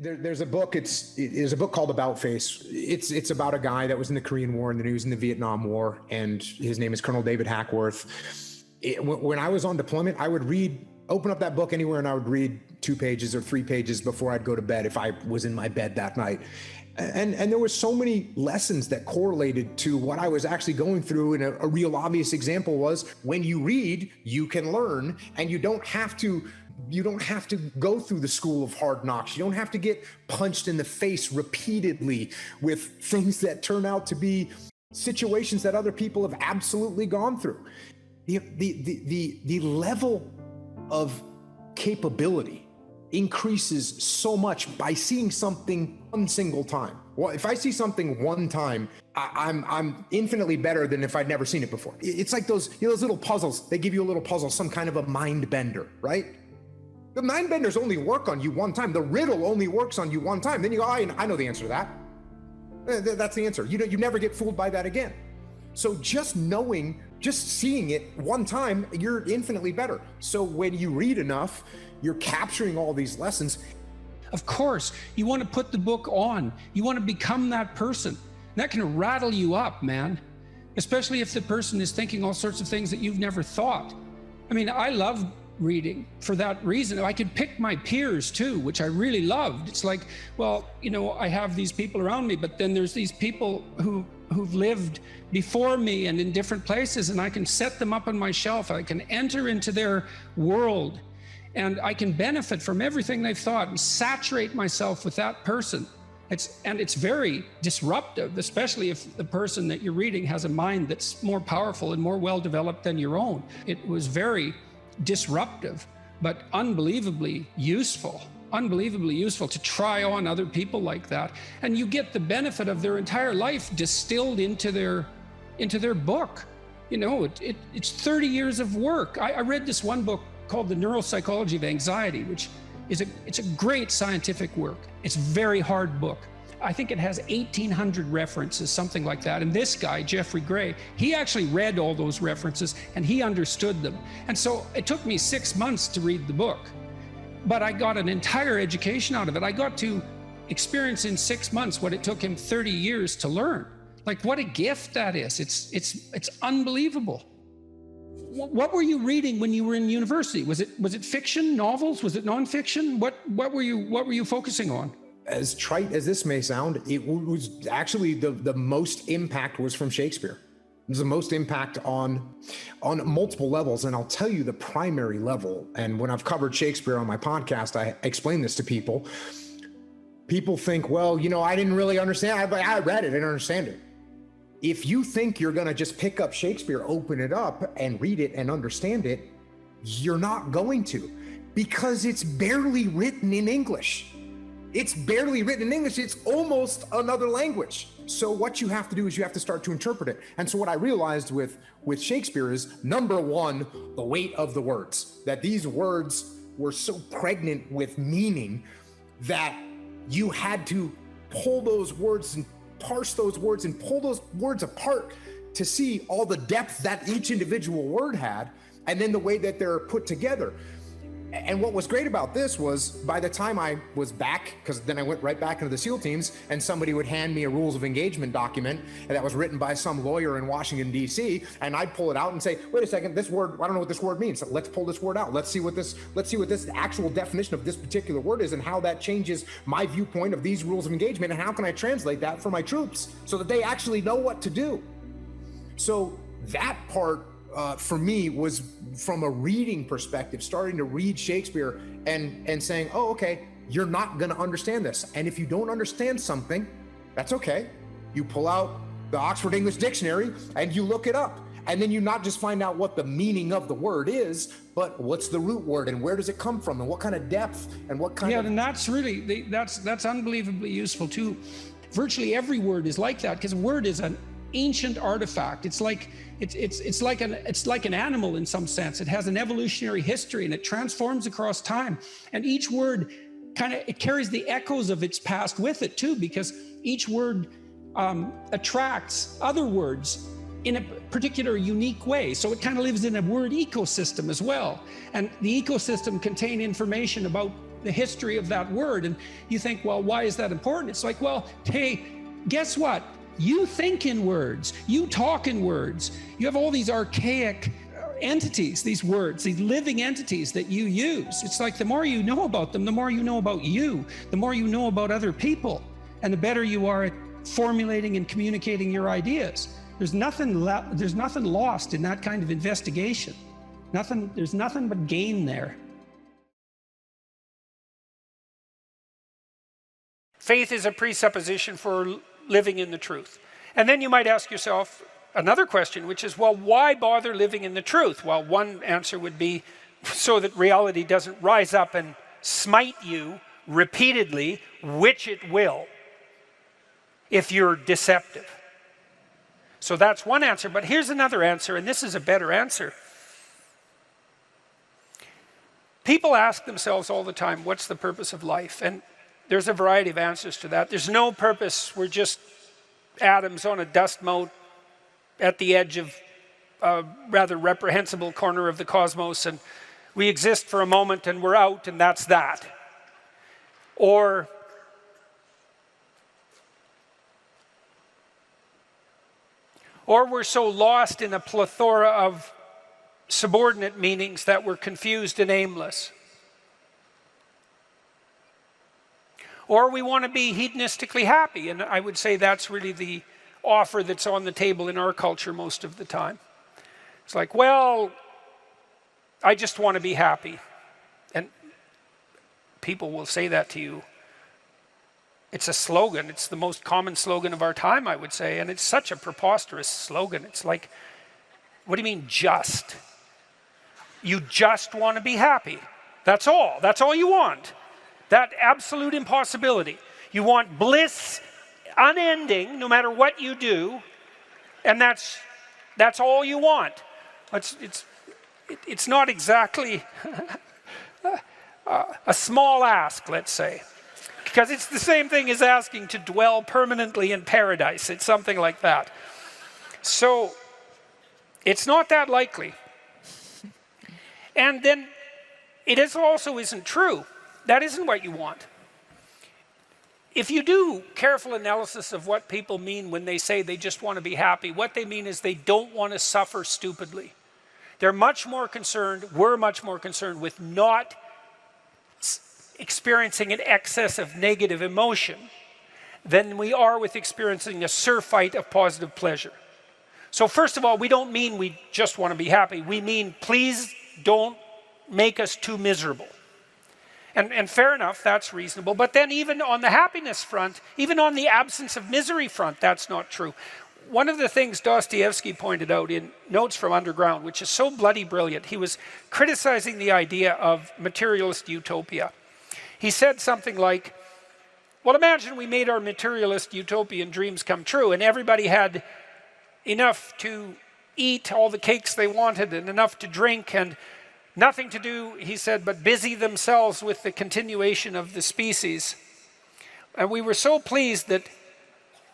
There's a book. It's a book called About Face. It's about a guy that was in the Korean War and then he was in the Vietnam War, and his name is Colonel David Hackworth. When I was on deployment, I would open up that book anywhere, and I would read 2 pages or 3 pages before I'd go to bed if I was in my bed that night. And there were so many lessons that correlated to what I was actually going through. And a real obvious example was, when you read, you can learn, and you don't have to go through the school of hard knocks. You don't have to get punched in the face repeatedly with things that turn out to be situations that other people have absolutely gone through. The level of capability increases so much by seeing something one single time. Well, if I see something one time, I'm infinitely better than if I'd never seen it before. It's like those little puzzles. They give you a little puzzle, some kind of a mind bender, right? The mind benders only work on you one time. The riddle only works on you one time. Then you go, I know the answer to that. That's the answer. You never get fooled by that again. So just seeing it one time, you're infinitely better. So when you read enough, you're capturing all these lessons. Of course, you want to put the book on. You want to become that person. That can rattle you up, man. Especially if the person is thinking all sorts of things that you've never thought. I mean, I love reading for that reason. I could pick my peers too, which I really loved. It's like, well, I have these people around me, but then there's these people who've lived before me and in different places, and I can set them up on my shelf. I can enter into their world, and I can benefit from everything they've thought and saturate myself with that person. It's very disruptive, especially if the person that you're reading has a mind that's more powerful and more well-developed than your own. It was very disruptive, but unbelievably useful to try on other people like that. And you get the benefit of their entire life distilled into their book. It's 30 years of work. I read this one book called The Neuropsychology of Anxiety, which it's a great scientific work. It's a very hard book. I think it has 1,800 references, something like that. And this guy, Jeffrey Gray, he actually read all those references and he understood them. And so it took me 6 months to read the book, but I got an entire education out of it. I got to experience in 6 months what it took him 30 years to learn. Like, what a gift that is. It's unbelievable. What were you reading when you were in university? Was it fiction, novels? Was it nonfiction? What were you focusing on? As trite as this may sound, it was actually the most impact was from Shakespeare. It was the most impact on multiple levels. And I'll tell you the primary level. And when I've covered Shakespeare on my podcast, I explain this to people. People think, well, I didn't really understand. I read it, I didn't understand it. If you think you're going to just pick up Shakespeare, open it up and read it and understand it, you're not going to, because it's barely written in English. It's barely written in English. It's almost another language. So what you have to do is you have to start to interpret it. And so what I realized with Shakespeare is, number one, the weight of the words, that these words were so pregnant with meaning that you had to pull those words and parse those words and pull those words apart to see all the depth that each individual word had, and then the way that they're put together. And what was great about this was, by the time I was back, because then I went right back into the SEAL teams, and somebody would hand me a rules of engagement document that was written by some lawyer in Washington, D.C., and I'd pull it out and say, wait a second, this word, I don't know what this word means. So let's pull this word out. Let's see what this actual definition of this particular word is, and how that changes my viewpoint of these rules of engagement, and how can I translate that for my troops so that they actually know what to do. So that part, for me, was from a reading perspective, starting to read Shakespeare and saying, oh, okay, you're not going to understand this. And if you don't understand something, that's okay. You pull out the Oxford English Dictionary and you look it up. And then you not just find out what the meaning of the word is, but what's the root word and where does it come from and what kind of depth and what kind of... Yeah, and that's really, that's unbelievably useful too. Virtually every word is like that, because a word is an ancient artifact. It's like an animal in some sense. It has an evolutionary history and it transforms across time. And each word it carries the echoes of its past with it too, because each word attracts other words in a particular unique way. So it kind of lives in a word ecosystem as well. And the ecosystem contains information about the history of that word. And you think, well, why is that important? It's like, well, hey, guess what? You think in words, you talk in words. You have all these archaic entities, these words, these living entities that you use. It's like the more you know about them, the more you know about you, the more you know about other people, and the better you are at formulating and communicating your ideas. There's nothing lost in that kind of investigation. There's nothing but gain there. Faith is a presupposition for living in the truth. And then you might ask yourself another question, which is, well, why bother living in the truth? Well, one answer would be so that reality doesn't rise up and smite you repeatedly, which it will, if you're deceptive. So that's one answer, but here's another answer, and this is a better answer. People ask themselves all the time, what's the purpose of life? And there's a variety of answers to that. There's no purpose. We're just atoms on a dust mote at the edge of a rather reprehensible corner of the cosmos, and we exist for a moment and we're out, and that's that. Or we're so lost in a plethora of subordinate meanings that we're confused and aimless. Or we want to be hedonistically happy, and I would say that's really the offer that's on the table in our culture most of the time. It's like, well, I just want to be happy. And people will say that to you. It's a slogan. It's the most common slogan of our time, I would say, and it's such a preposterous slogan. It's like, what do you mean just? You just want to be happy. That's all. That's all you want. That absolute impossibility. You want bliss unending, no matter what you do, and that's all you want. It's not exactly a small ask, let's say, because it's the same thing as asking to dwell permanently in paradise. It's something like that. So it's not that likely. And then it also isn't true. That isn't what you want. If you do careful analysis of what people mean when they say they just want to be happy, what they mean is they don't want to suffer stupidly. We're much more concerned with not experiencing an excess of negative emotion than we are with experiencing a surfeit of positive pleasure. So first of all, we don't mean we just want to be happy. We mean, please don't make us too miserable. And fair enough, that's reasonable. But then even on the happiness front, even on the absence of misery front, that's not true. One of the things Dostoevsky pointed out in Notes from Underground, which is so bloody brilliant, he was criticizing the idea of materialist utopia. He said something like, well, imagine we made our materialist utopian dreams come true, and everybody had enough to eat all the cakes they wanted and enough to drink and nothing to do, he said, but busy themselves with the continuation of the species. And we were so pleased that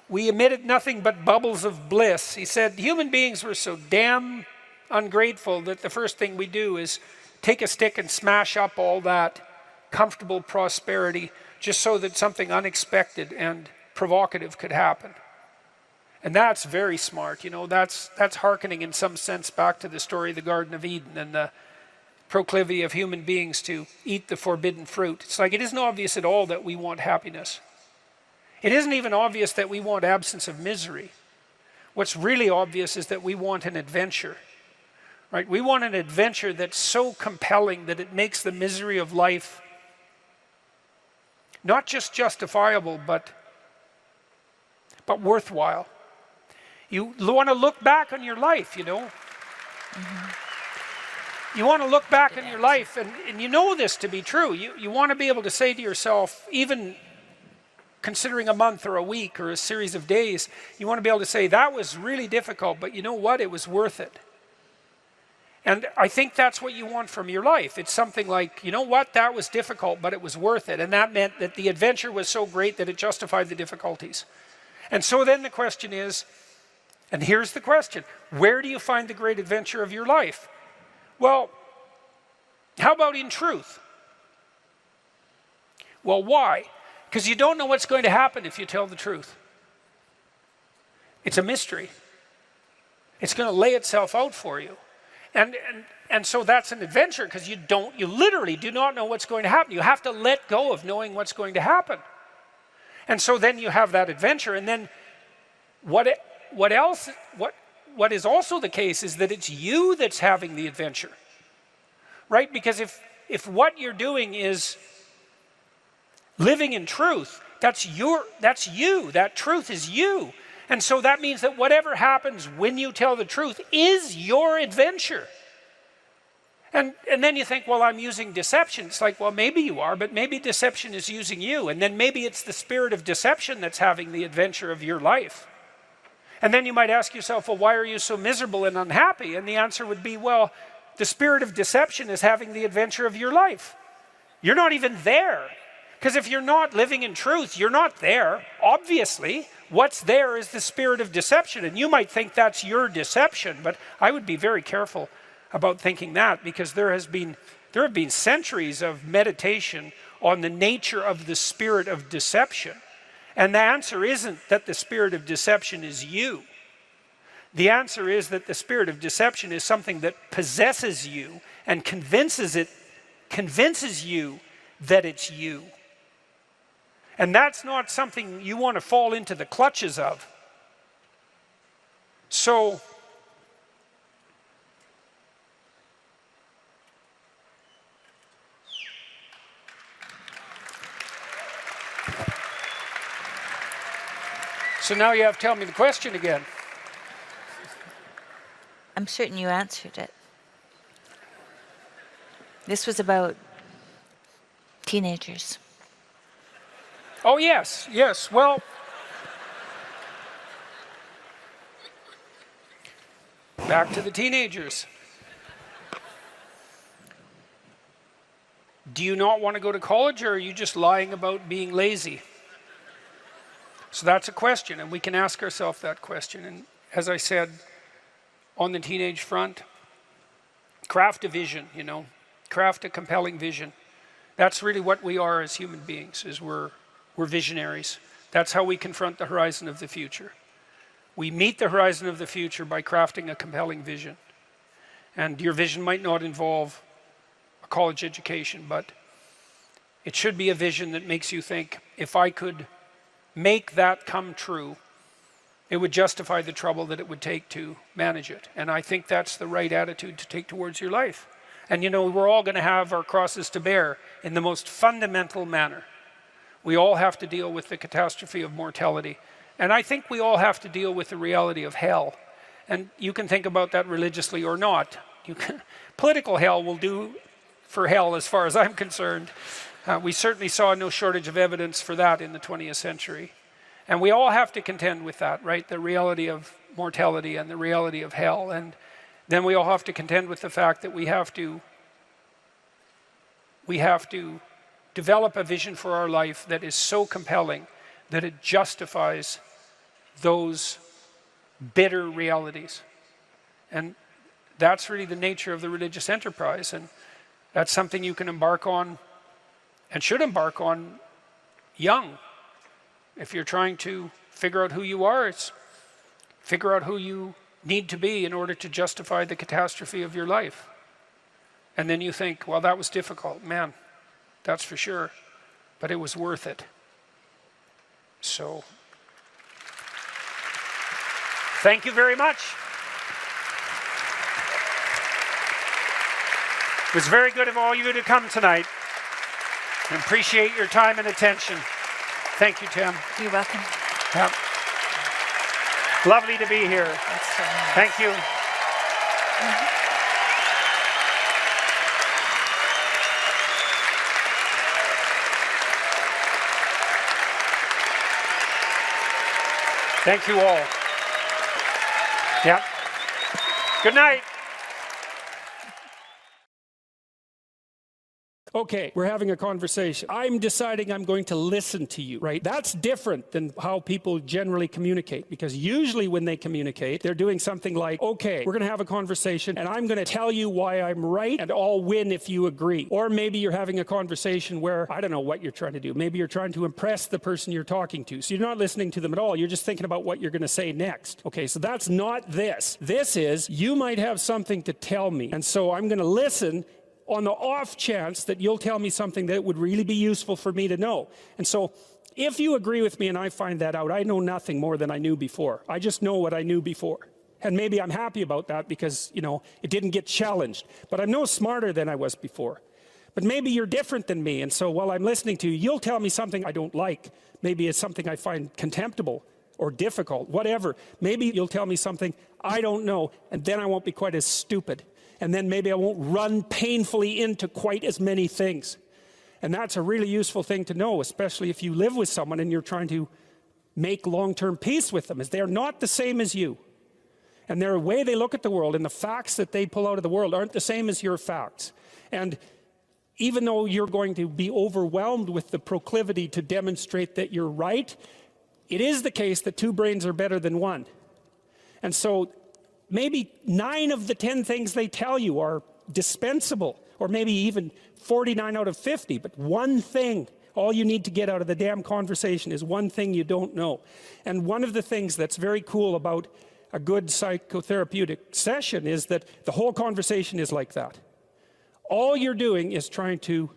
we emitted nothing but bubbles of bliss. He said, human beings were so damn ungrateful that the first thing we do is take a stick and smash up all that comfortable prosperity just so that something unexpected and provocative could happen. And that's very smart. You know, that's hearkening in some sense back to the story of the Garden of Eden and the proclivity of human beings to eat the forbidden fruit. It's like it isn't obvious at all that we want happiness. It isn't even obvious that we want absence of misery. What's really obvious is that we want an adventure, right? We want an adventure that's so compelling that it makes the misery of life not just justifiable, but worthwhile. You want to look back on your life, you know. You want to look back on your life, and you know this to be true. You want to be able to say to yourself, even considering a month or a week or a series of days, you want to be able to say, that was really difficult, but you know what? It was worth it. And I think that's what you want from your life. It's something like, you know what? That was difficult, but it was worth it. And that meant that the adventure was so great that it justified the difficulties. And so then the question is, and here's the question, where do you find the great adventure of your life? Well, how about in truth? Well, why? Because you don't know what's going to happen if you tell the truth. It's a mystery. It's going to lay itself out for you. And so that's an adventure, because you literally do not know what's going to happen. You have to let go of knowing what's going to happen. And so then you have that adventure, and then what is also the case is that it's you that's having the adventure. Right? Because if what you're doing is living in truth, that's you. That truth is you. And so that means that whatever happens when you tell the truth is your adventure. And then you think, well, I'm using deception. It's like, well, maybe you are, but maybe deception is using you. And then maybe it's the spirit of deception that's having the adventure of your life. And then you might ask yourself, well, why are you so miserable and unhappy? And the answer would be, well, the spirit of deception is having the adventure of your life. You're not even there. Because if you're not living in truth, you're not there. Obviously, what's there is the spirit of deception. And you might think that's your deception, but I would be very careful about thinking that, because there have been centuries of meditation on the nature of the spirit of deception. And the answer isn't that the spirit of deception is you. The answer is that the spirit of deception is something that possesses you and convinces you that it's you. And that's not something you want to fall into the clutches of. So now you have to tell me the question again. I'm certain you answered it. This was about teenagers. Oh, yes. Well, back to the teenagers. Do you not want to go to college, or are you just lying about being lazy? So that's a question, and we can ask ourselves that question. And as I said, on the teenage front, craft a vision, craft a compelling vision. That's really what we are as human beings, is we're visionaries. That's how we confront the horizon of the future. We meet the horizon of the future by crafting a compelling vision. And your vision might not involve a college education, but it should be a vision that makes you think, if I could make that come true, it would justify the trouble that it would take to manage it. And I think that's the right attitude to take towards your life. And we're all going to have our crosses to bear in the most fundamental manner. We all have to deal with the catastrophe of mortality. And I think we all have to deal with the reality of hell. And you can think about that religiously or not. Political hell will do for hell as far as I'm concerned. We certainly saw no shortage of evidence for that in the 20th century. And we all have to contend with that, right? The reality of mortality and the reality of hell. And then we all have to contend with the fact that we have to develop a vision for our life that is so compelling that it justifies those bitter realities. And that's really the nature of the religious enterprise. And that's something you can embark on and should embark on young. If you're trying to figure out who you are, it's figure out who you need to be in order to justify the catastrophe of your life. And then you think, well, that was difficult. Man, that's for sure. But it was worth it. So, thank you very much. It was very good of all you to come tonight. I appreciate your time and attention. Thank you, Tim. You're welcome. Yeah. Lovely to be here. That's so nice. Thank you. Thank you all. Yeah. Good night. Okay, we're having a conversation. I'm deciding I'm going to listen to you, right? That's different than how people generally communicate, because usually when they communicate, they're doing something like, okay, we're going to have a conversation and I'm going to tell you why I'm right and I'll win if you agree. Or maybe you're having a conversation where, I don't know what you're trying to do. Maybe you're trying to impress the person you're talking to. So you're not listening to them at all. You're just thinking about what you're going to say next. Okay, so that's not this. This is, you might have something to tell me. And so I'm going to listen on the off chance that you'll tell me something that would really be useful for me to know. And so if you agree with me and I find that out, I know nothing more than I knew before. I just know what I knew before. And maybe I'm happy about that because, you know, it didn't get challenged. But I'm no smarter than I was before. But maybe you're different than me. And so while I'm listening to you, you'll tell me something I don't like. Maybe it's something I find contemptible or difficult, whatever. Maybe you'll tell me something I don't know, and then I won't be quite as stupid. And then maybe I won't run painfully into quite as many things. And that's a really useful thing to know, especially if you live with someone and you're trying to make long-term peace with them, is they're not the same as you. And their way they look at the world and the facts that they pull out of the world aren't the same as your facts. And even though you're going to be overwhelmed with the proclivity to demonstrate that you're right, it is the case that two brains are better than one. And so maybe 9 of the 10 things they tell you are dispensable, or maybe even 49 out of 50, but one thing, all you need to get out of the damn conversation is one thing you don't know. And one of the things that's very cool about a good psychotherapeutic session is that the whole conversation is like that. All you're doing is trying to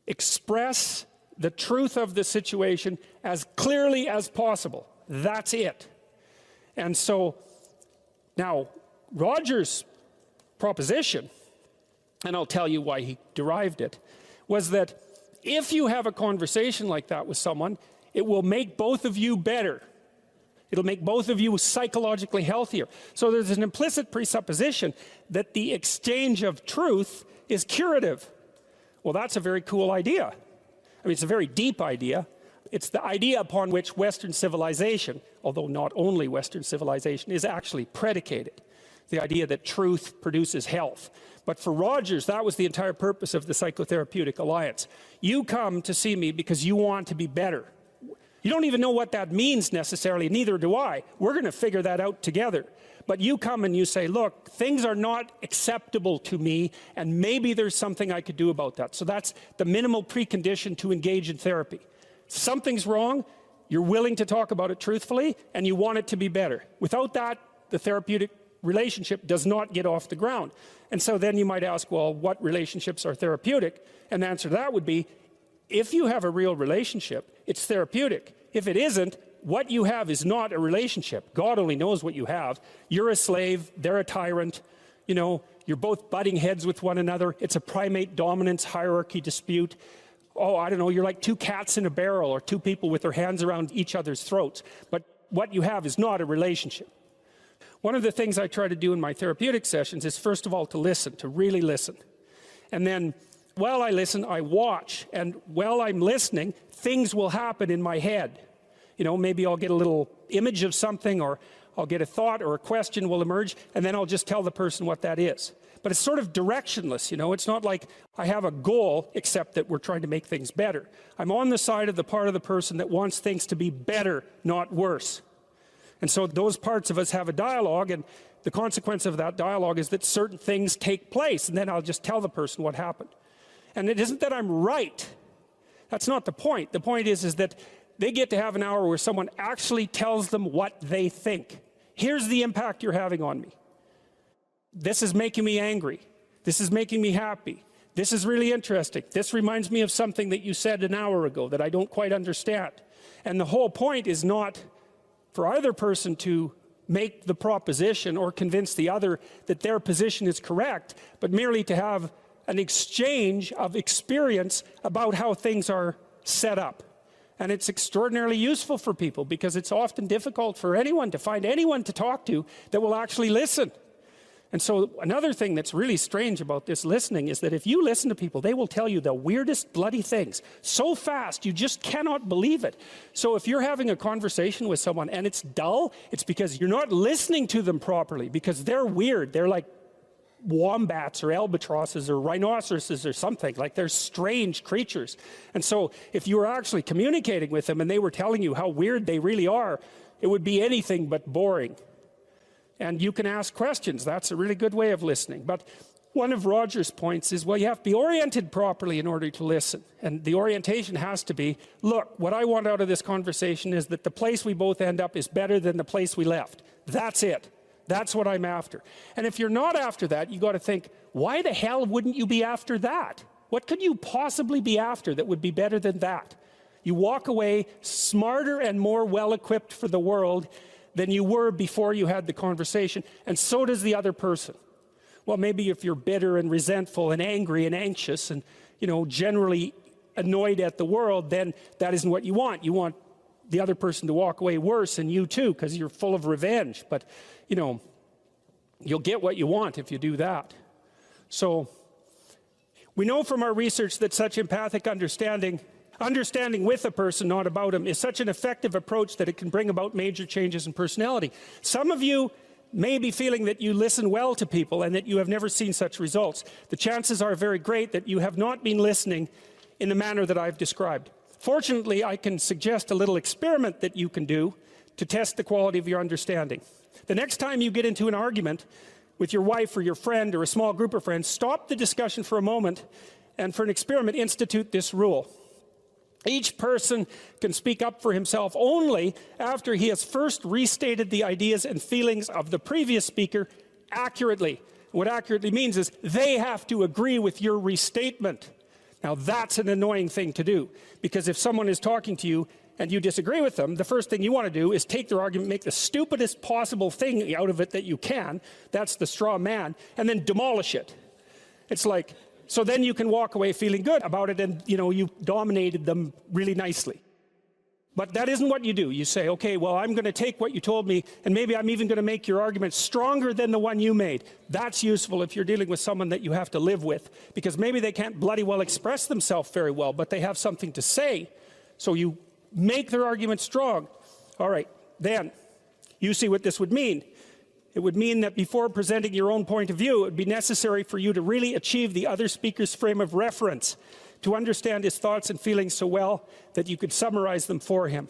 express the truth of the situation as clearly as possible. That's it. And so now, Roger's proposition, and I'll tell you why he derived it, was that if you have a conversation like that with someone, it will make both of you better. It'll make both of you psychologically healthier. So there's an implicit presupposition that the exchange of truth is curative. Well, that's a very cool idea. I mean, it's a very deep idea. It's the idea upon which Western civilization, although not only Western civilization, is actually predicated. The idea that truth produces health. But for Rogers, that was the entire purpose of the Psychotherapeutic Alliance. You come to see me because you want to be better. You don't even know what that means necessarily, neither do I. We're going to figure that out together. But you come and you say, look, things are not acceptable to me, and maybe there's something I could do about that. So that's the minimal precondition to engage in therapy. Something's wrong, you're willing to talk about it truthfully, and you want it to be better. Without that, the therapeutic relationship does not get off the ground. And so then you might ask, well, what relationships are therapeutic? And the answer to that would be, if you have a real relationship, it's therapeutic. If it isn't, what you have is not a relationship. God only knows what you have. You're a slave, they're a tyrant, you know, you're both butting heads with one another. It's a primate dominance hierarchy dispute. Oh, I don't know, you're like 2 cats in a barrel, or 2 people with their hands around each other's throats. But what you have is not a relationship. One of the things I try to do in my therapeutic sessions is, first of all, to listen, to really listen. And then, while I listen, I watch. And while I'm listening, things will happen in my head. You know, maybe I'll get a little image of something, or I'll get a thought or a question will emerge, and then I'll just tell the person what that is. But it's sort of directionless, you know. It's not like I have a goal, except that we're trying to make things better. I'm on the side of the part of the person that wants things to be better, not worse. And so those parts of us have a dialogue, and the consequence of that dialogue is that certain things take place, and then I'll just tell the person what happened. And it isn't that I'm right. That's not the point. The point is that they get to have an hour where someone actually tells them what they think. Here's the impact you're having on me. This is making me angry. This is making me happy. This is really interesting. This reminds me of something that you said an hour ago that I don't quite understand. And the whole point is not for either person to make the proposition or convince the other that their position is correct, but merely to have an exchange of experience about how things are set up. And it's extraordinarily useful for people, because it's often difficult for anyone to find anyone to talk to that will actually listen. And so another thing that's really strange about this listening is that if you listen to people, they will tell you the weirdest bloody things so fast you just cannot believe it. So if you're having a conversation with someone and it's dull, it's because you're not listening to them properly, because they're weird. They're like wombats or albatrosses or rhinoceroses or something. Like, they're strange creatures. And so if you were actually communicating with them and they were telling you how weird they really are, it would be anything but boring. And you can ask questions. That's a really good way of listening. But one of Roger's points is, well, you have to be oriented properly in order to listen. And the orientation has to be, look, what I want out of this conversation is that the place we both end up is better than the place we left. That's it. That's what I'm after. And if you're not after that, you got to think, why the hell wouldn't you be after that? What could you possibly be after that would be better than that? You walk away smarter and more well-equipped for the world than you were before you had the conversation, and so does the other person. Well, maybe if you're bitter and resentful and angry and anxious and, generally annoyed at the world, then that isn't what you want. You want the other person to walk away worse, and you too, because you're full of revenge. But, you'll get what you want if you do that. So we know from our research that such empathic understanding with a person, not about him, is such an effective approach that it can bring about major changes in personality. Some of you may be feeling that you listen well to people and that you have never seen such results. The chances are very great that you have not been listening in the manner that I've described. Fortunately, I can suggest a little experiment that you can do to test the quality of your understanding. The next time you get into an argument with your wife or your friend or a small group of friends, stop the discussion for a moment and, for an experiment, institute this rule. Each person can speak up for himself only after he has first restated the ideas and feelings of the previous speaker accurately. What accurately means is they have to agree with your restatement. Now, that's an annoying thing to do, because if someone is talking to you and you disagree with them, the first thing you want to do is take their argument, make the stupidest possible thing out of it that you can. That's the straw man, and then demolish it. It's like, so then you can walk away feeling good about it, and you dominated them really nicely. But that isn't what you do. You say, okay, well, I'm going to take what you told me, and maybe I'm even going to make your argument stronger than the one you made. That's useful if you're dealing with someone that you have to live with, because maybe they can't bloody well express themselves very well, but they have something to say. So you make their argument strong. All right, then you see what this would mean. It would mean that before presenting your own point of view, it would be necessary for you to really achieve the other speaker's frame of reference, to understand his thoughts and feelings so well that you could summarize them for him.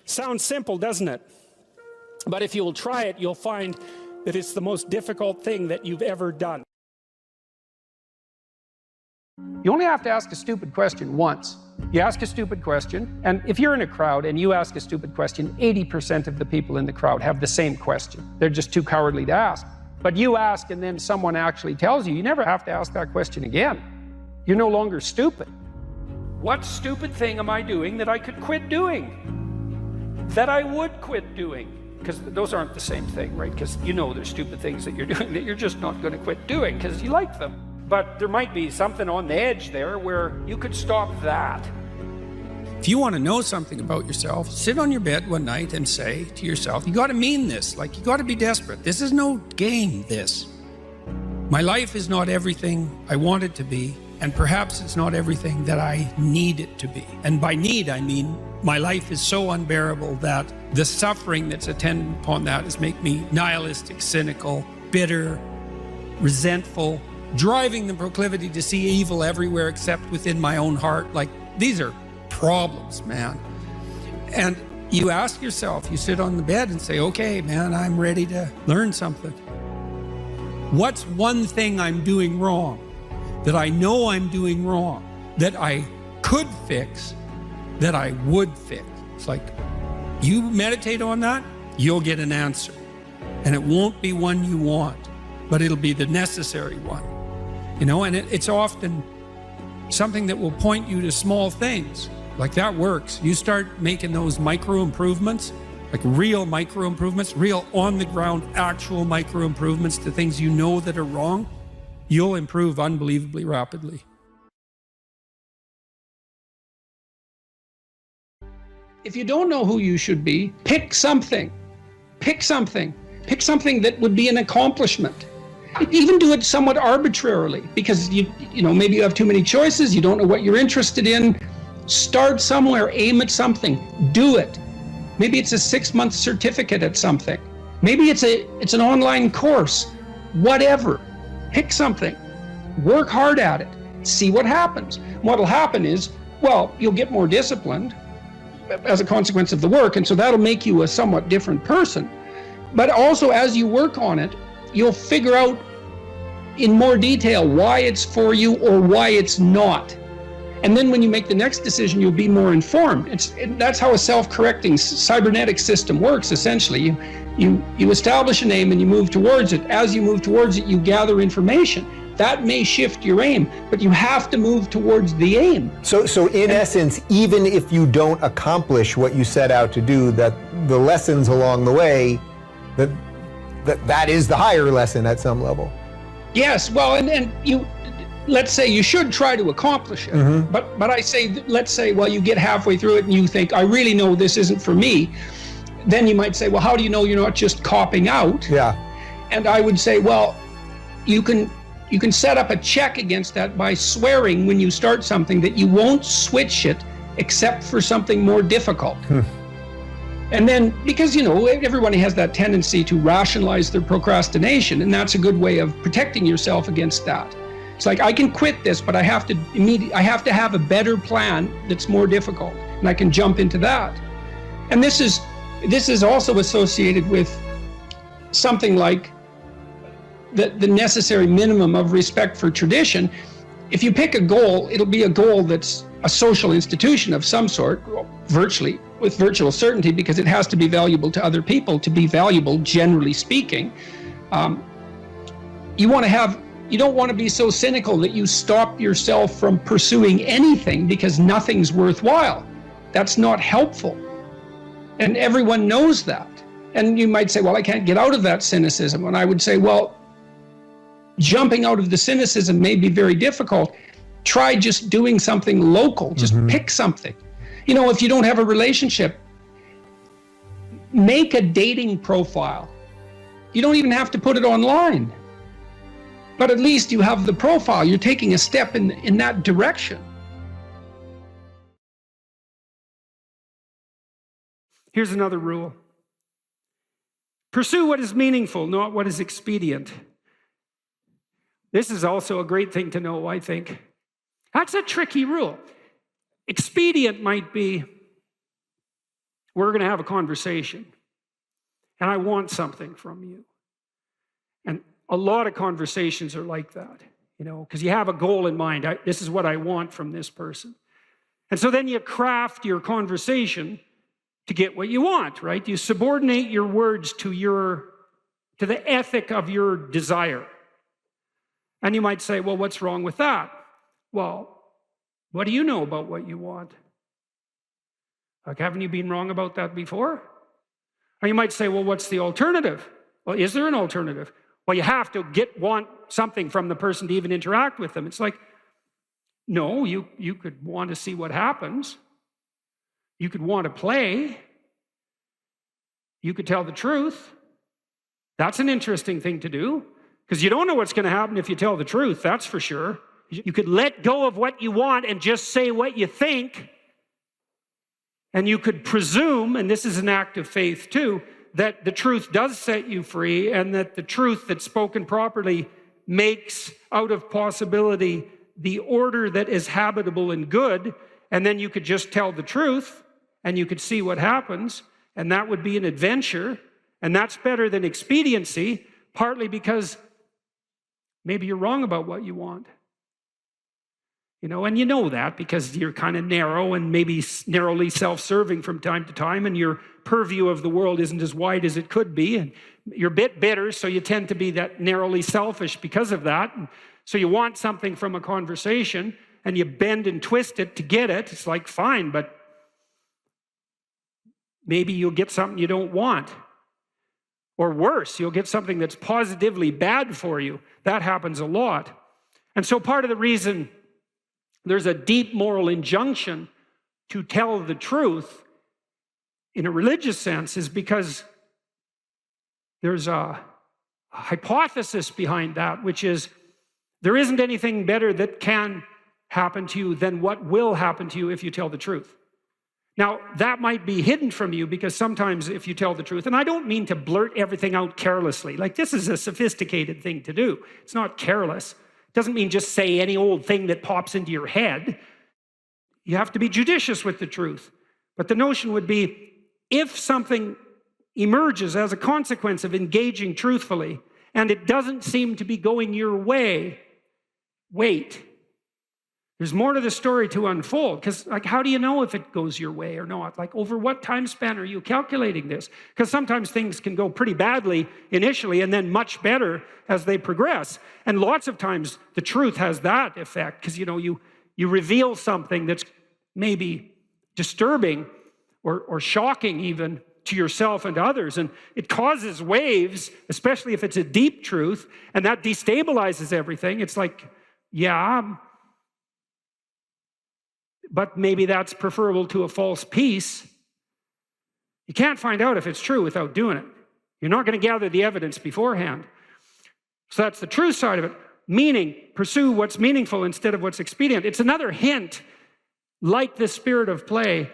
Sounds simple, doesn't it? But if you'll try it, you'll find that it's the most difficult thing that you've ever done. You only have to ask a stupid question once. You ask a stupid question, and if you're in a crowd and you ask a stupid question, 80% of the people in the crowd have the same question. They're just too cowardly to ask. But you ask and then someone actually tells you, you never have to ask that question again. You're no longer stupid. What stupid thing am I doing that I could quit doing? That I would quit doing? Because those aren't the same thing, right? Because there's stupid things that you're doing that you're just not going to quit doing because you like them. But there might be something on the edge there where you could stop that. If you want to know something about yourself, sit on your bed one night and say to yourself, you got to mean this, like you got to be desperate. This is no game, this. My life is not everything I want it to be, and perhaps it's not everything that I need it to be. And by need, I mean my life is so unbearable that the suffering that's attendant upon that is make me nihilistic, cynical, bitter, resentful, driving the proclivity to see evil everywhere except within my own heart. Like, these are problems, man. And you ask yourself, you sit on the bed and say, okay, man, I'm ready to learn something. What's one thing I'm doing wrong that I know I'm doing wrong, that I could fix, that I would fix? It's like, you meditate on that, you'll get an answer. And it won't be one you want, but it'll be the necessary one. And it's often something that will point you to small things. Like, that works. You start making those micro improvements, like real micro improvements, real on the ground, actual micro improvements to things that are wrong, you'll improve unbelievably rapidly. If you don't know who you should be, pick something. Pick something. Pick something that would be an accomplishment. Even do it somewhat arbitrarily, because maybe you have too many choices, you don't know what you're interested in. Start somewhere, aim at something, do it. Maybe it's a 6-month certificate at something. Maybe it's an online course, whatever. pick something, work hard at it, see what happens. What'll happen is, well, you'll get more disciplined as a consequence of the work, and so that'll make you a somewhat different person. But also, as you work on it, you'll figure out in more detail why it's for you or why it's not. And then when you make the next decision, you'll be more informed. That's how a self-correcting cybernetic system works, essentially. You establish an aim and you move towards it. As you move towards it, you gather information. That may shift your aim, but you have to move towards the aim. So in essence, even if you don't accomplish what you set out to do, that the lessons along the way, that is the higher lesson at some level. Yes, well, and you, let's say you should try to accomplish it, but I say, let's say, well, you get halfway through it and you think, I really know this isn't for me. Then you might say, well, how do you know you're not just copping out? Yeah. And I would say, well, you can set up a check against that by swearing when you start something that you won't switch it except for something more difficult. And then, because, everybody has that tendency to rationalize their procrastination, and that's a good way of protecting yourself against that. It's like, I can quit this, but I have to have a better plan that's more difficult, and I can jump into that. And this is also associated with something like the necessary minimum of respect for tradition. If you pick a goal, it'll be a goal that's a social institution of some sort, virtually, with virtual certainty, because it has to be valuable to other people to be valuable, generally speaking. You don't want to be so cynical that you stop yourself from pursuing anything because nothing's worthwhile. That's not helpful. And everyone knows that. And you might say, well, I can't get out of that cynicism. And I would say, well, jumping out of the cynicism may be very difficult. Try just doing something local. Just pick something. If you don't have a relationship, make a dating profile. You don't even have to put it online. But at least you have the profile. You're taking a step in that direction. Here's another rule. Pursue what is meaningful, not what is expedient. This is also a great thing to know, I think. That's a tricky rule. Expedient might be, we're going to have a conversation, and I want something from you. And a lot of conversations are like that, because you have a goal in mind. This is what I want from this person. And so then you craft your conversation to get what you want, right? You subordinate your words to the ethic of your desire. And you might say, well, what's wrong with that? Well, what do you know about what you want? Like, haven't you been wrong about that before? Or you might say, well, what's the alternative? Well, is there an alternative? Well, you have to want something from the person to even interact with them. It's like, no, you could want to see what happens. You could want to play. You could tell the truth. That's an interesting thing to do, because you don't know what's going to happen if you tell the truth, that's for sure. You could let go of what you want and just say what you think. And you could presume, and this is an act of faith too, that the truth does set you free, and that the truth that's spoken properly makes out of possibility the order that is habitable and good. And then you could just tell the truth, and you could see what happens, and that would be an adventure. And that's better than expediency, partly because maybe you're wrong about what you want. And you know that because you're kind of narrow and maybe narrowly self-serving from time to time, and your purview of the world isn't as wide as it could be, and you're a bit bitter, so you tend to be that narrowly selfish because of that. And so you want something from a conversation, and you bend and twist it to get it. It's like, fine, but maybe you'll get something you don't want. Or worse, you'll get something that's positively bad for you. That happens a lot. And so part of the reason there's a deep moral injunction to tell the truth in a religious sense is because there's a hypothesis behind that, which is there isn't anything better that can happen to you than what will happen to you if you tell the truth. Now, that might be hidden from you because sometimes if you tell the truth, and I don't mean to blurt everything out carelessly, like this is a sophisticated thing to do. It's not careless. It doesn't mean just say any old thing that pops into your head. You have to be judicious with the truth. But the notion would be, if something emerges as a consequence of engaging truthfully, and it doesn't seem to be going your way, wait. There's more to the story to unfold, because like, how do you know if it goes your way or not? Like, over what time span are you calculating this? Because sometimes things can go pretty badly initially and then much better as they progress. And lots of times the truth has that effect, because you reveal something that's maybe disturbing or shocking even to yourself and to others, and it causes waves, especially if it's a deep truth, and that destabilizes everything. It's like, yeah, but maybe that's preferable to a false peace. You can't find out if it's true without doing it. You're not going to gather the evidence beforehand. So that's the truth side of it. Meaning, pursue what's meaningful instead of what's expedient. It's another hint, like the spirit of play,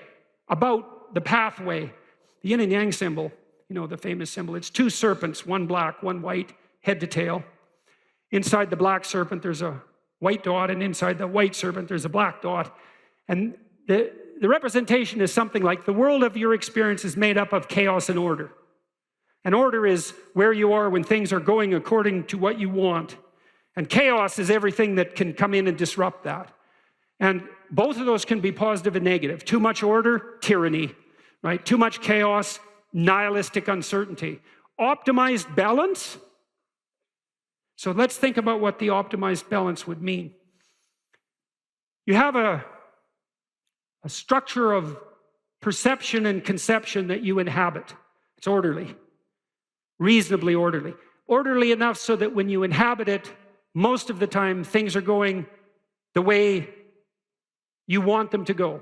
about the pathway. The yin and yang symbol, the famous symbol, it's two serpents, one black, one white, head to tail. Inside the black serpent, there's a white dot, and inside the white serpent, there's a black dot. And the representation is something like, the world of your experience is made up of chaos and order. And order is where you are when things are going according to what you want. And chaos is everything that can come in and disrupt that. And both of those can be positive and negative. Too much order, tyranny. Right? Too much chaos, nihilistic uncertainty. Optimized balance. So let's think about what the optimized balance would mean. You have a structure of perception and conception that you inhabit. It's orderly, reasonably orderly. Orderly enough so that when you inhabit it, most of the time things are going the way you want them to go.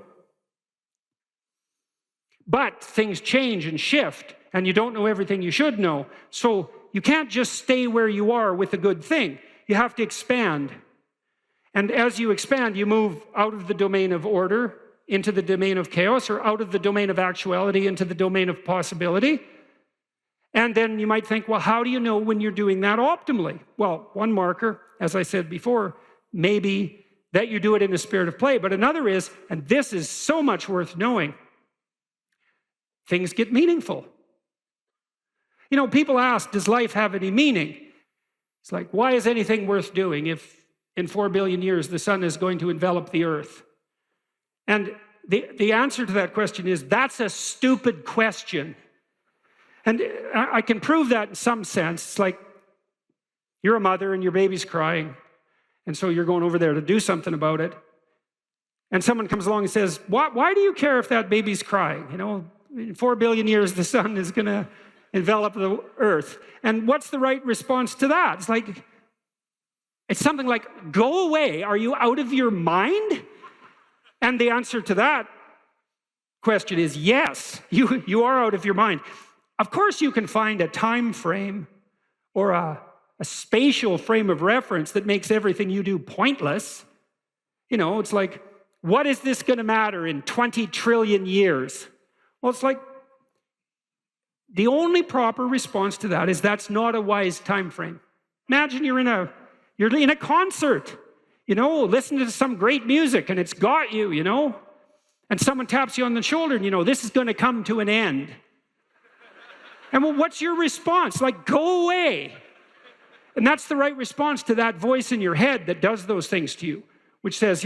But things change and shift, and you don't know everything you should know. So you can't just stay where you are with a good thing. You have to expand. And as you expand, you move out of the domain of order into the domain of chaos, or out of the domain of actuality into the domain of possibility. And then you might think, well, how do you know when you're doing that optimally? Well, one marker, as I said before, maybe that you do it in the spirit of play. But another is, and this is so much worth knowing, things get meaningful. People ask, does life have any meaning? It's like, why is anything worth doing if in 4 billion years the sun is going to envelop the earth? And the answer to that question is, that's a stupid question. And I can prove that in some sense. It's like, you're a mother and your baby's crying, and so you're going over there to do something about it. And someone comes along and says, why do you care if that baby's crying? In 4 billion years, the sun is going to envelop the earth. And what's the right response to that? It's something like, go away. Are you out of your mind? And the answer to that question is yes, you are out of your mind. Of course, you can find a time frame or a spatial frame of reference that makes everything you do pointless. It's like, what is this going to matter in 20 trillion years? Well, it's like, the only proper response to that is, that's not a wise time frame. Imagine you're in a concert, listening to some great music, and it's got you, and someone taps you on the shoulder, and this is going to come to an end. And well, what's your response? Like, go away. And that's the right response to that voice in your head that does those things to you, which says,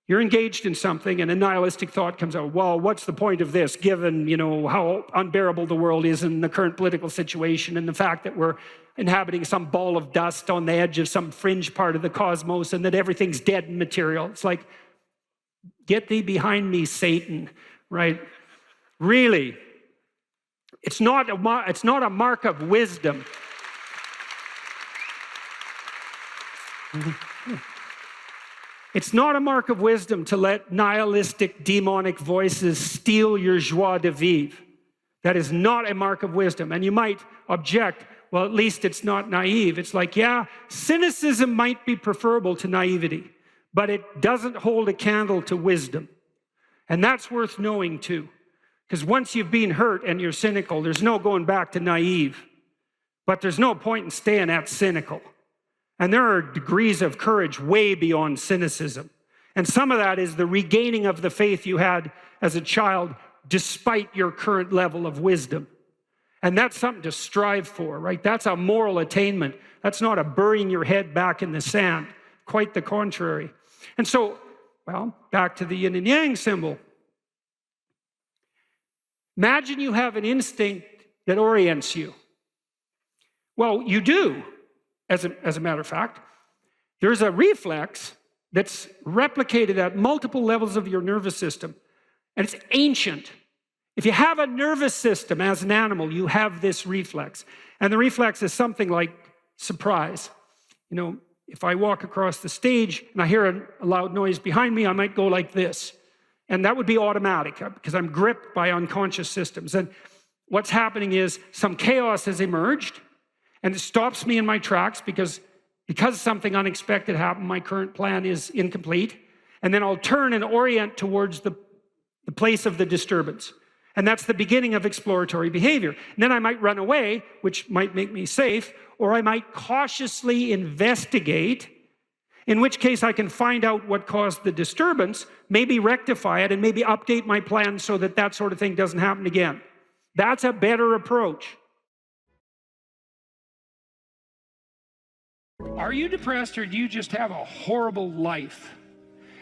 you're engaged in something, and a nihilistic thought comes out. Well, what's the point of this, given, how unbearable the world is in the current political situation, and the fact that we're inhabiting some ball of dust on the edge of some fringe part of the cosmos, and that everything's dead and material. It's like, get thee behind me, Satan, right? Really. It's not a mark of wisdom. It's not a mark of wisdom to let nihilistic, demonic voices steal your joie de vivre. That is not a mark of wisdom. And you might object, well, at least it's not naive. It's like, yeah, cynicism might be preferable to naivety, but it doesn't hold a candle to wisdom. And that's worth knowing too. Because once you've been hurt and you're cynical, there's no going back to naive. But there's no point in staying at cynical. And there are degrees of courage way beyond cynicism. And some of that is the regaining of the faith you had as a child despite your current level of wisdom. And that's something to strive for, right? That's a moral attainment. That's not a burying your head back in the sand. Quite the contrary. And so, well, back to the yin and yang symbol. Imagine you have an instinct that orients you. Well, you do, as a matter of fact. There's a reflex that's replicated at multiple levels of your nervous system, and it's ancient. If you have a nervous system as an animal, you have this reflex. And the reflex is something like surprise. You know, if I walk across the stage and I hear a loud noise behind me, I might go like this. And that would be automatic because I'm gripped by unconscious systems. And what's happening is some chaos has emerged and it stops me in my tracks because something unexpected happened, my current plan is incomplete. And then I'll turn and orient towards the place of the disturbance. And that's the beginning of exploratory behavior. And then I might run away, which might make me safe, or I might cautiously investigate, in which case I can find out what caused the disturbance, maybe rectify it, and maybe update my plan so that that sort of thing doesn't happen again. That's a better approach. Are you depressed, or do you just have a horrible life?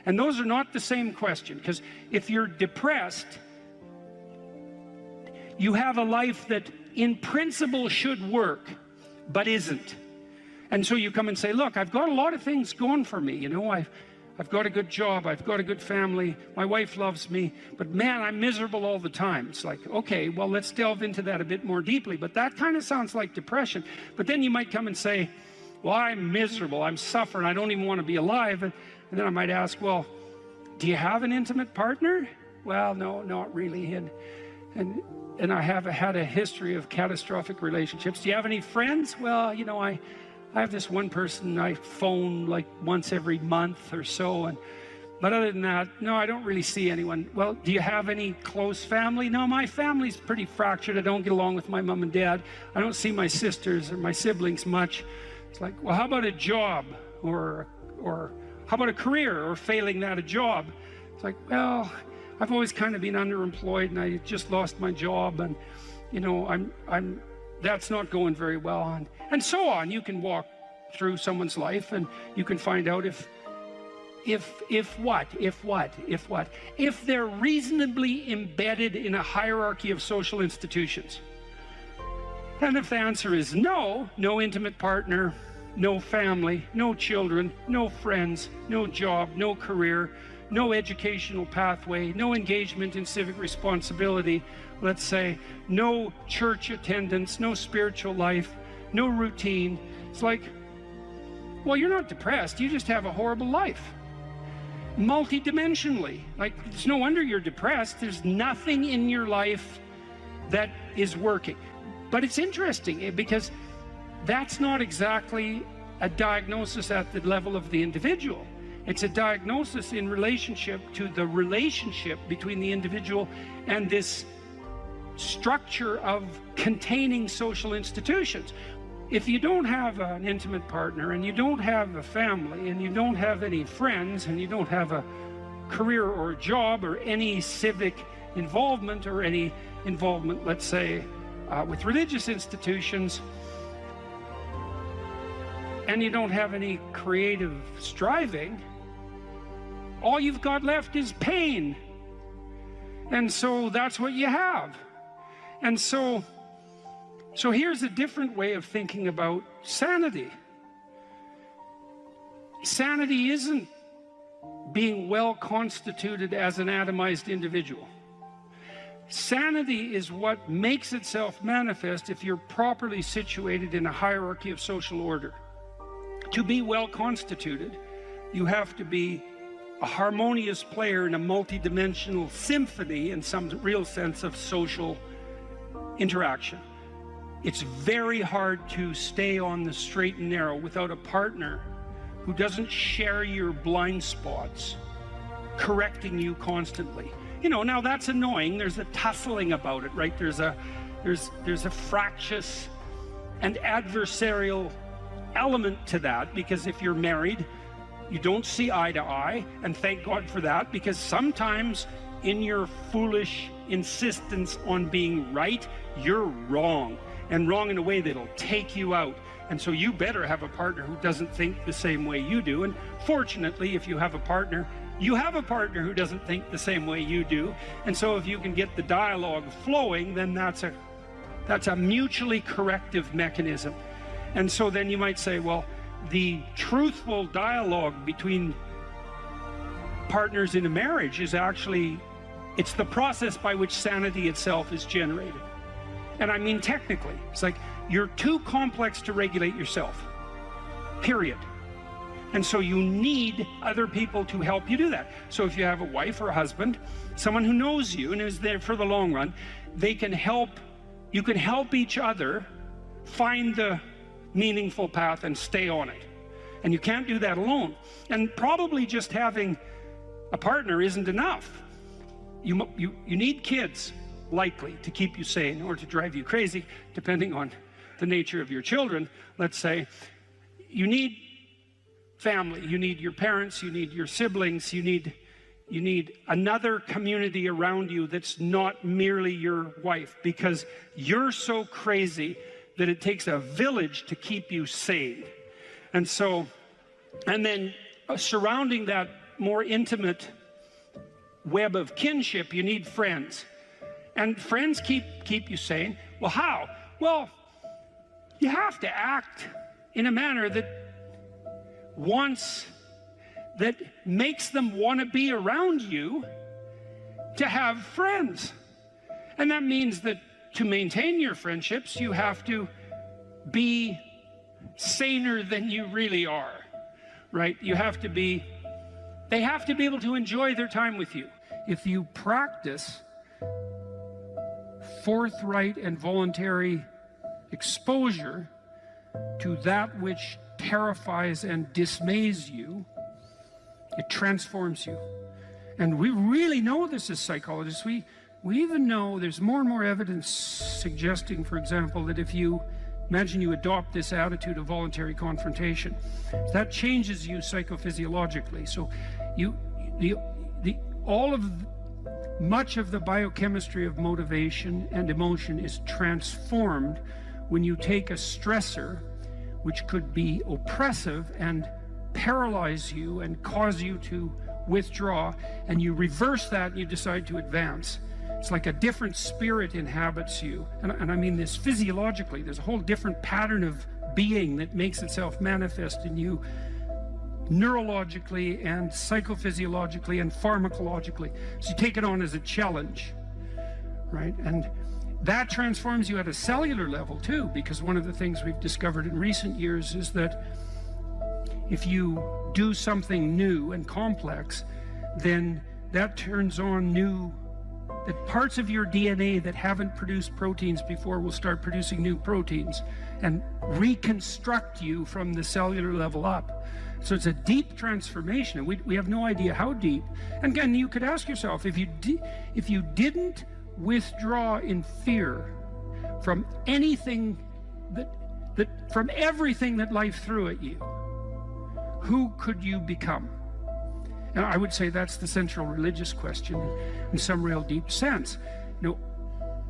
And those are not the same question, because if you're depressed, you have a life that in principle should work, but isn't. And so you come and say, look, I've got a lot of things going for me. You know, I've got a good job. I've got a good family. My wife loves me. But man, I'm miserable all the time. It's like, okay, well, let's delve into that a bit more deeply. But that kind of sounds like depression. But then you might come and say, well, I'm miserable. I'm suffering. I don't even want to be alive. And then I might ask, well, do you have an intimate partner? Well, no, not really. And I have had a history of catastrophic relationships. Do you have any friends? Well, you know, I have this one person I phone like once every month or so. But other than that, no, I don't really see anyone. Well, do you have any close family? No, my family's pretty fractured. I don't get along with my mom and dad. I don't see my sisters or my siblings much. It's like, well, how about a job? Or how about a career? Or failing that, a job? It's like, well, I've always kind of been underemployed, and I just lost my job, and you know, that's not going very well, and so on. You can walk through someone's life, and you can find out if they're reasonably embedded in a hierarchy of social institutions. And if the answer is no, no intimate partner, no family, no children, no friends, no job, no career, no educational pathway, no engagement in civic responsibility, let's say, no church attendance, no spiritual life, no routine. It's like, well, you're not depressed, you just have a horrible life. Multidimensionally. Like, it's no wonder you're depressed. There's nothing in your life that is working. But it's interesting because that's not exactly a diagnosis at the level of the individual. It's a diagnosis in relationship to the relationship between the individual and this structure of containing social institutions. If you don't have an intimate partner, and you don't have a family, and you don't have any friends, and you don't have a career or a job or any civic involvement or any involvement, let's say, with religious institutions, and you don't have any creative striving, all you've got left is pain. And so that's what you have. And so here's a different way of thinking about sanity. Sanity isn't being well constituted as an atomized individual. Sanity is what makes itself manifest if you're properly situated in a hierarchy of social order. To be well constituted, you have to be a harmonious player in a multidimensional symphony in some real sense of social interaction. It's very hard to stay on the straight and narrow without a partner who doesn't share your blind spots, correcting you constantly. you know, now that's annoying. There's a tussling about it, right? There's a fractious and adversarial element to that, because if you're married, you don't see eye to eye, and thank God for that, because sometimes in your foolish insistence on being right, you're wrong, and wrong in a way that'll take you out. And so you better have a partner who doesn't think the same way you do. And fortunately, if you have a partner, you have a partner who doesn't think the same way you do. And so if you can get the dialogue flowing, then that's a mutually corrective mechanism. And so then you might say, well, the truthful dialogue between partners in a marriage is actually, it's the process by which sanity itself is generated. And I mean technically, it's like you're too complex to regulate yourself, period. And so you need other people to help you do that. So if you have a wife or a husband, someone who knows you and is there for the long run, they can help, you can help each other find the meaningful path and stay on it. And you can't do that alone. And probably just having a partner isn't enough. You need kids, likely, to keep you sane or to drive you crazy, depending on the nature of your children. Let's say you need family, you need your parents, you need your siblings, you need another community around you that's not merely your wife, because you're so crazy that it takes a village to keep you sane. And so, and then surrounding that more intimate web of kinship, you need friends. And friends keep you sane. Well, how? Well, you have to act in a manner that makes them want to be around you to have friends. And that means that to maintain your friendships, you have to be saner than you really are, right? You have to be, they have to be able to enjoy their time with you. If you practice forthright and voluntary exposure to that which terrifies and dismays you, it transforms you. And we really know this as psychologists. We even know there's more and more evidence suggesting, for example, that if you imagine you adopt this attitude of voluntary confrontation, that changes you psychophysiologically. So much of the biochemistry of motivation and emotion is transformed when you take a stressor which could be oppressive and paralyze you and cause you to withdraw, and you reverse that and you decide to advance. It's like a different spirit inhabits you. And I mean this physiologically. There's a whole different pattern of being that makes itself manifest in you neurologically and psychophysiologically and pharmacologically. So you take it on as a challenge, right? And that transforms you at a cellular level too, because one of the things we've discovered in recent years is that if you do something new and complex, then that turns on that parts of your DNA that haven't produced proteins before will start producing new proteins and reconstruct you from the cellular level up. So it's a deep transformation, and we have no idea how deep. And again, you could ask yourself, if you didn't withdraw in fear from anything from everything that life threw at you, who could you become? And I would say that's the central religious question in some real deep sense. You know,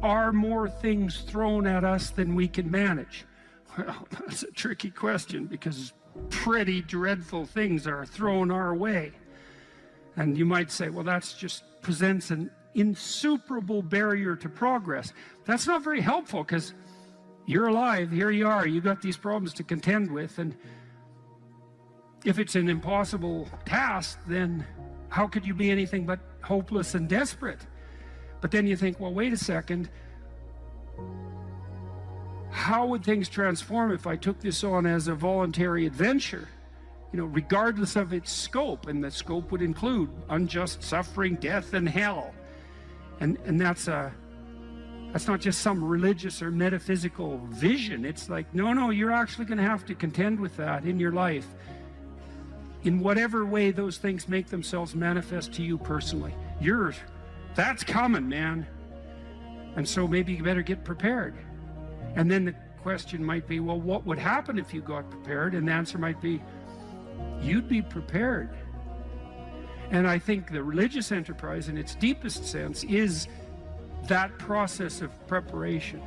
are more things thrown at us than we can manage? Well, that's a tricky question, because pretty dreadful things are thrown our way. And you might say, well, that's just presents an insuperable barrier to progress. That's not very helpful, because you're alive, here you are, you got these problems to contend with, and if it's an impossible task, then how could you be anything but hopeless and desperate? But then you think, well, wait a second, how would things transform if I took this on as a voluntary adventure, you know, regardless of its scope? And the scope would include unjust suffering, death, and hell. And that's not just some religious or metaphysical vision. It's like, no, you're actually going to have to contend with that in your life, in whatever way those things make themselves manifest to you personally. that's coming, man. And so maybe you better get prepared. And then the question might be, well, what would happen if you got prepared? And the answer might be, you'd be prepared. And I think the religious enterprise in its deepest sense is that process of preparation.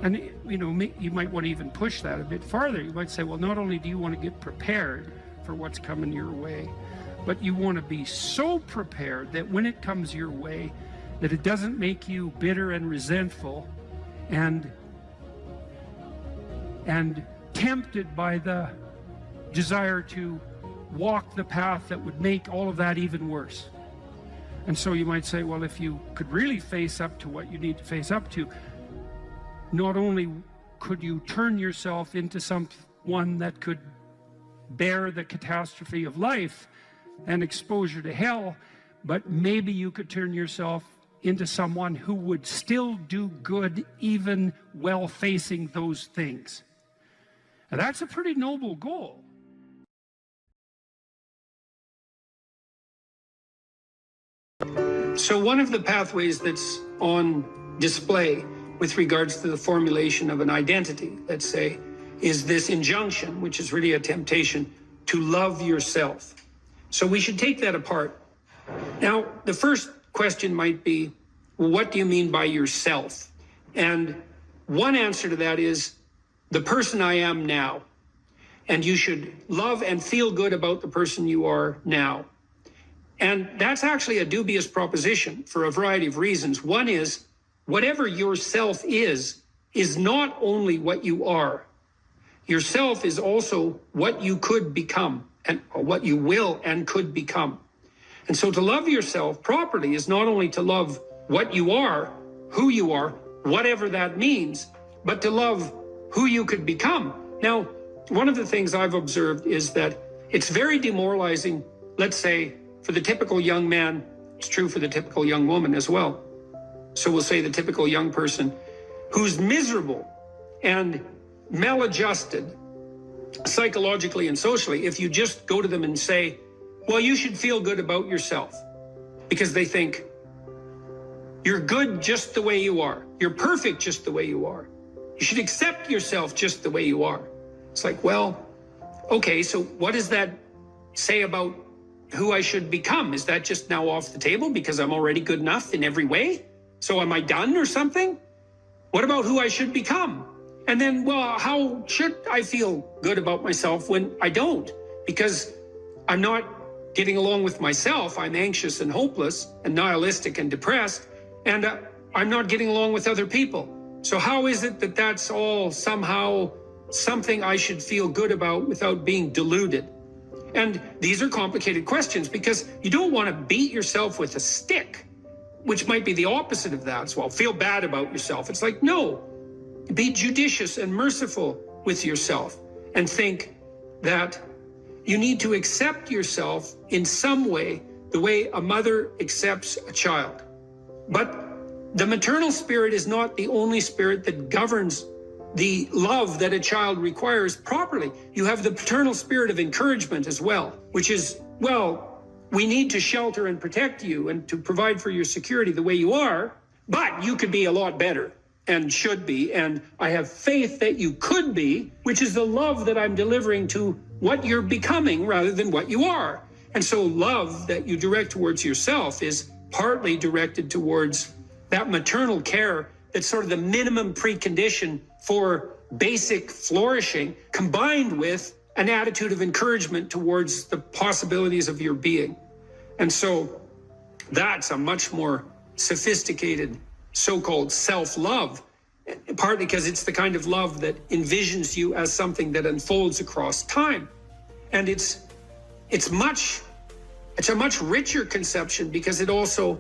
And you know, you might want to even push that a bit farther. You might say, well, not only do you want to get prepared for what's coming your way, but you want to be so prepared that when it comes your way, that it doesn't make you bitter and resentful and tempted by the desire to walk the path that would make all of that even worse. And so you might say, well, if you could really face up to what you need to face up to, not only could you turn yourself into someone that could bear the catastrophe of life and exposure to hell, but maybe you could turn yourself into someone who would still do good even while facing those things. And that's a pretty noble goal. So one of the pathways that's on display with regards to the formulation of an identity, let's say, is this injunction, which is really a temptation to love yourself. So we should take that apart. Now, the first question might be, well, what do you mean by yourself? And one answer to that is the person I am now. And you should love and feel good about the person you are now. And that's actually a dubious proposition for a variety of reasons. One is, whatever yourself is not only what you are. Yourself is also what you could become, and what you will and could become. And so to love yourself properly is not only to love what you are, who you are, whatever that means, but to love who you could become. Now, one of the things I've observed is that it's very demoralizing, let's say, for the typical young man. It's true for the typical young woman as well. So we'll say the typical young person who's miserable and maladjusted psychologically and socially, if you just go to them and say, well, you should feel good about yourself, because they think you're good just the way you are. You're perfect just the way you are. You should accept yourself just the way you are. It's like, well, okay, so what does that say about who I should become? Is that just now off the table because I'm already good enough in every way? So am I done or something? What about who I should become? And then, well, how should I feel good about myself when I don't? Because I'm not getting along with myself. I'm anxious and hopeless and nihilistic and depressed, and I'm not getting along with other people. So how is it that that's all somehow something I should feel good about without being deluded? And these are complicated questions, because you don't want to beat yourself with a stick, which might be the opposite of that. So, well, feel bad about yourself. It's like, no, be judicious and merciful with yourself and think that you need to accept yourself in some way, the way a mother accepts a child. But the maternal spirit is not the only spirit that governs the love that a child requires properly. You have the paternal spirit of encouragement as well, which is, well, we need to shelter and protect you and to provide for your security the way you are, but you could be a lot better and should be, and I have faith that you could be, which is the love that I'm delivering to what you're becoming rather than what you are. And so love that you direct towards yourself is partly directed towards that maternal care that's sort of the minimum precondition for basic flourishing, combined with an attitude of encouragement towards the possibilities of your being. And so that's a much more sophisticated so-called self-love, partly because it's the kind of love that envisions you as something that unfolds across time. And it's a much richer conception, because it also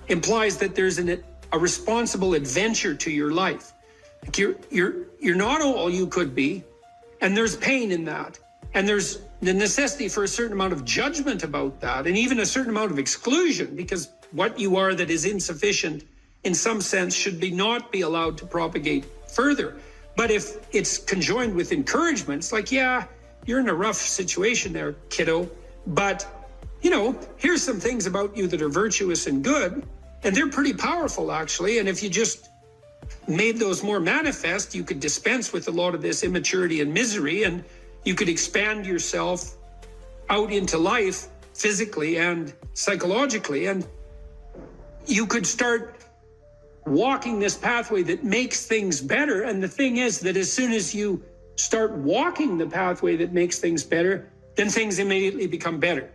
implies that there's a responsible adventure to your life. Like you're not all you could be, and there's pain in that, and there's the necessity for a certain amount of judgment about that, and even a certain amount of exclusion, because what you are that is insufficient in some sense should not be allowed to propagate further. But if it's conjoined with encouragement, it's like, yeah, you're in a rough situation there, kiddo, but you know, here's some things about you that are virtuous and good, And they're pretty powerful, actually. And if you just made those more manifest, you could dispense with a lot of this immaturity and misery, and you could expand yourself out into life physically and psychologically, and you could start walking this pathway that makes things better. And the thing is that as soon as you start walking the pathway that makes things better, then things immediately become better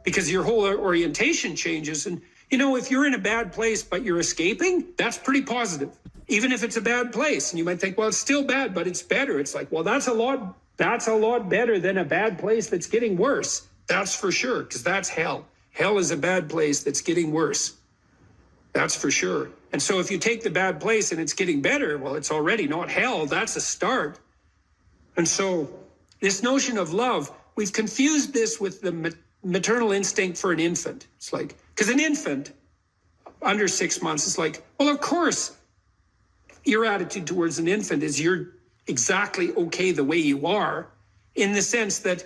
because your whole orientation changes. And you know, if you're in a bad place but you're escaping, that's pretty positive, even if it's a bad place. And you might think, well, it's still bad, but it's better. It's like, well, that's a lot better than a bad place that's getting worse. That's for sure, because that's hell. Hell is a bad place that's getting worse. That's for sure. And so if you take the bad place and it's getting better, well, it's already not hell. That's a start. And so this notion of love, we've confused this with the maternal instinct for an infant. It's like, because an infant under 6 months is like, well, of course, your attitude towards an infant is you're exactly okay the way you are, in the sense that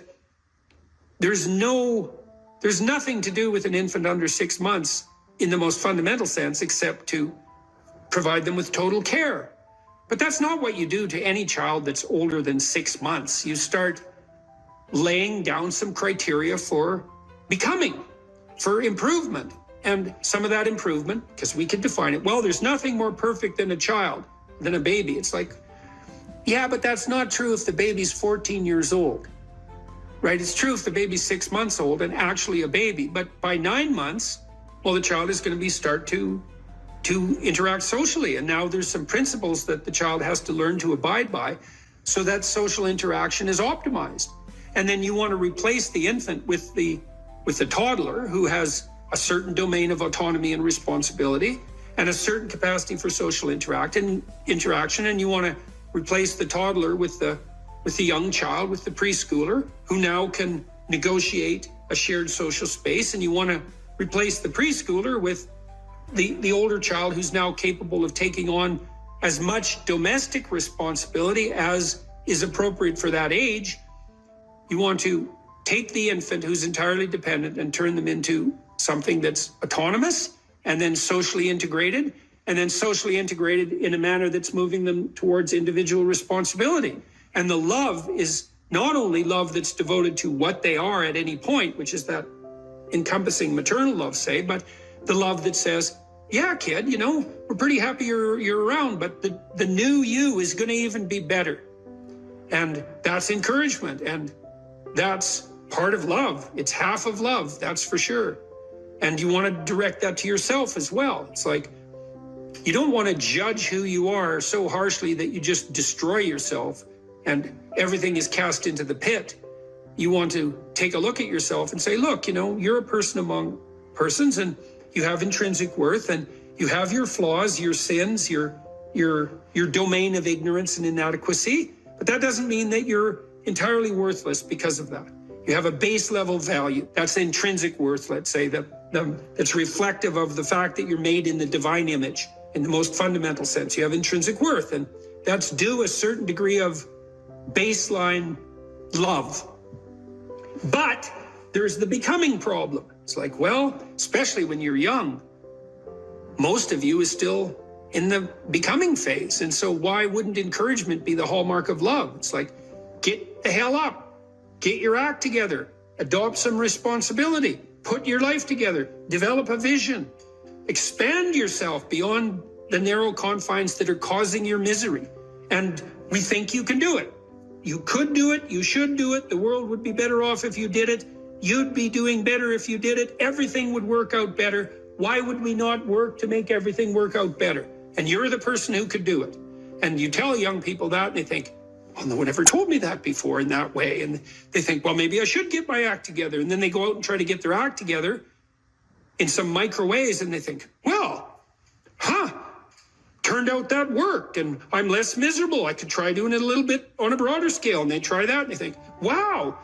there's nothing to do with an infant under 6 months in the most fundamental sense, except to provide them with total care. But that's not what you do to any child that's older than 6 months. You start laying down some criteria for becoming, for improvement. And some of that improvement, because we can define it, well, there's nothing more perfect than a child, than a baby. It's like, yeah, but that's not true if the baby's 14 years old, right? It's true if the baby's 6 months old and actually a baby. But by 9 months, well, the child is going to start to interact socially. And now there's some principles that the child has to learn to abide by so that social interaction is optimized. And then you want to replace the infant with the toddler who has a certain domain of autonomy and responsibility and a certain capacity for social interaction. And you want to replace the toddler with the young child, with the preschooler, who now can negotiate a shared social space. And you want to replace the preschooler with the older child who's now capable of taking on as much domestic responsibility as is appropriate for that age. You want to take the infant who's entirely dependent and turn them into something that's autonomous and then socially integrated in a manner that's moving them towards individual responsibility. And the love is not only love that's devoted to what they are at any point, which is that encompassing maternal love, say, but the love that says, yeah, kid, you know, we're pretty happy you're around, but the new you is going to even be better. And that's encouragement. And that's part of love. It's half of love, that's for sure. And you want to direct that to yourself as well. It's like, you don't want to judge who you are so harshly that you just destroy yourself and everything is cast into the pit. You want to take a look at yourself and say, look, you know, you're a person among persons and you have intrinsic worth and you have your flaws, your sins, your domain of ignorance and inadequacy. But that doesn't mean that you're entirely worthless because of that. You have a base level value. That's intrinsic worth, let's say, that's reflective of the fact that you're made in the divine image in the most fundamental sense. You have intrinsic worth, and that's due a certain degree of baseline love. But there's the becoming problem. It's like, well, especially when you're young, most of you is still in the becoming phase. And so why wouldn't encouragement be the hallmark of love? It's like, get the hell up, get your act together, adopt some responsibility, put your life together, develop a vision, expand yourself beyond the narrow confines that are causing your misery. And we think you can do it. You could do it, you should do it, the world would be better off if you did it, you'd be doing better if you did it, everything would work out better. Why would we not work to make everything work out better? And you're the person who could do it. And you tell young people that and they think, well, no one ever told me that before in that way. And they think, well, maybe I should get my act together. And then they go out and try to get their act together in some micro ways. And they think, well, turned out that worked and I'm less miserable. I could try doing it a little bit on a broader scale. And they try that and they think, wow,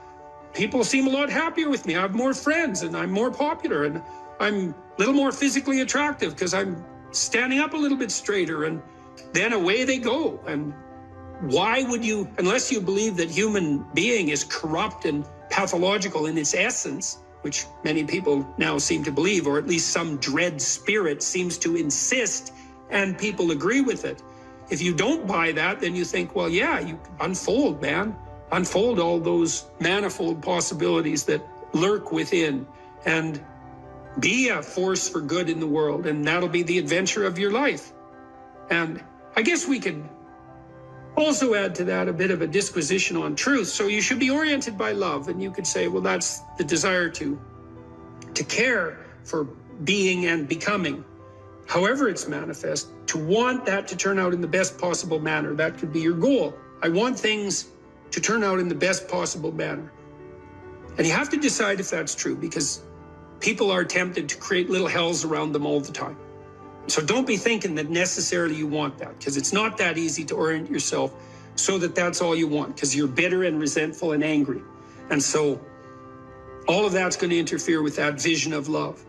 people seem a lot happier with me. I have more friends and I'm more popular and I'm a little more physically attractive because I'm standing up a little bit straighter. And then away they go. And why would you, unless you believe that human being is corrupt and pathological in its essence, which many people now seem to believe, or at least some dread spirit seems to insist, and people agree with it. If you don't buy that, then you think, well, yeah, you unfold, man. Unfold all those manifold possibilities that lurk within and be a force for good in the world, and that'll be the adventure of your life. And I guess we could also add to that a bit of a disquisition on truth. So you should be oriented by love, and you could say, well, that's the desire to care for being and becoming, however it's manifest, to want that to turn out in the best possible manner. That could be your goal. I want things to turn out in the best possible manner. And you have to decide if that's true, because people are tempted to create little hells around them all the time. So don't be thinking that necessarily you want that, because it's not that easy to orient yourself so that that's all you want, because you're bitter and resentful and angry. And so all of that's going to interfere with that vision of love.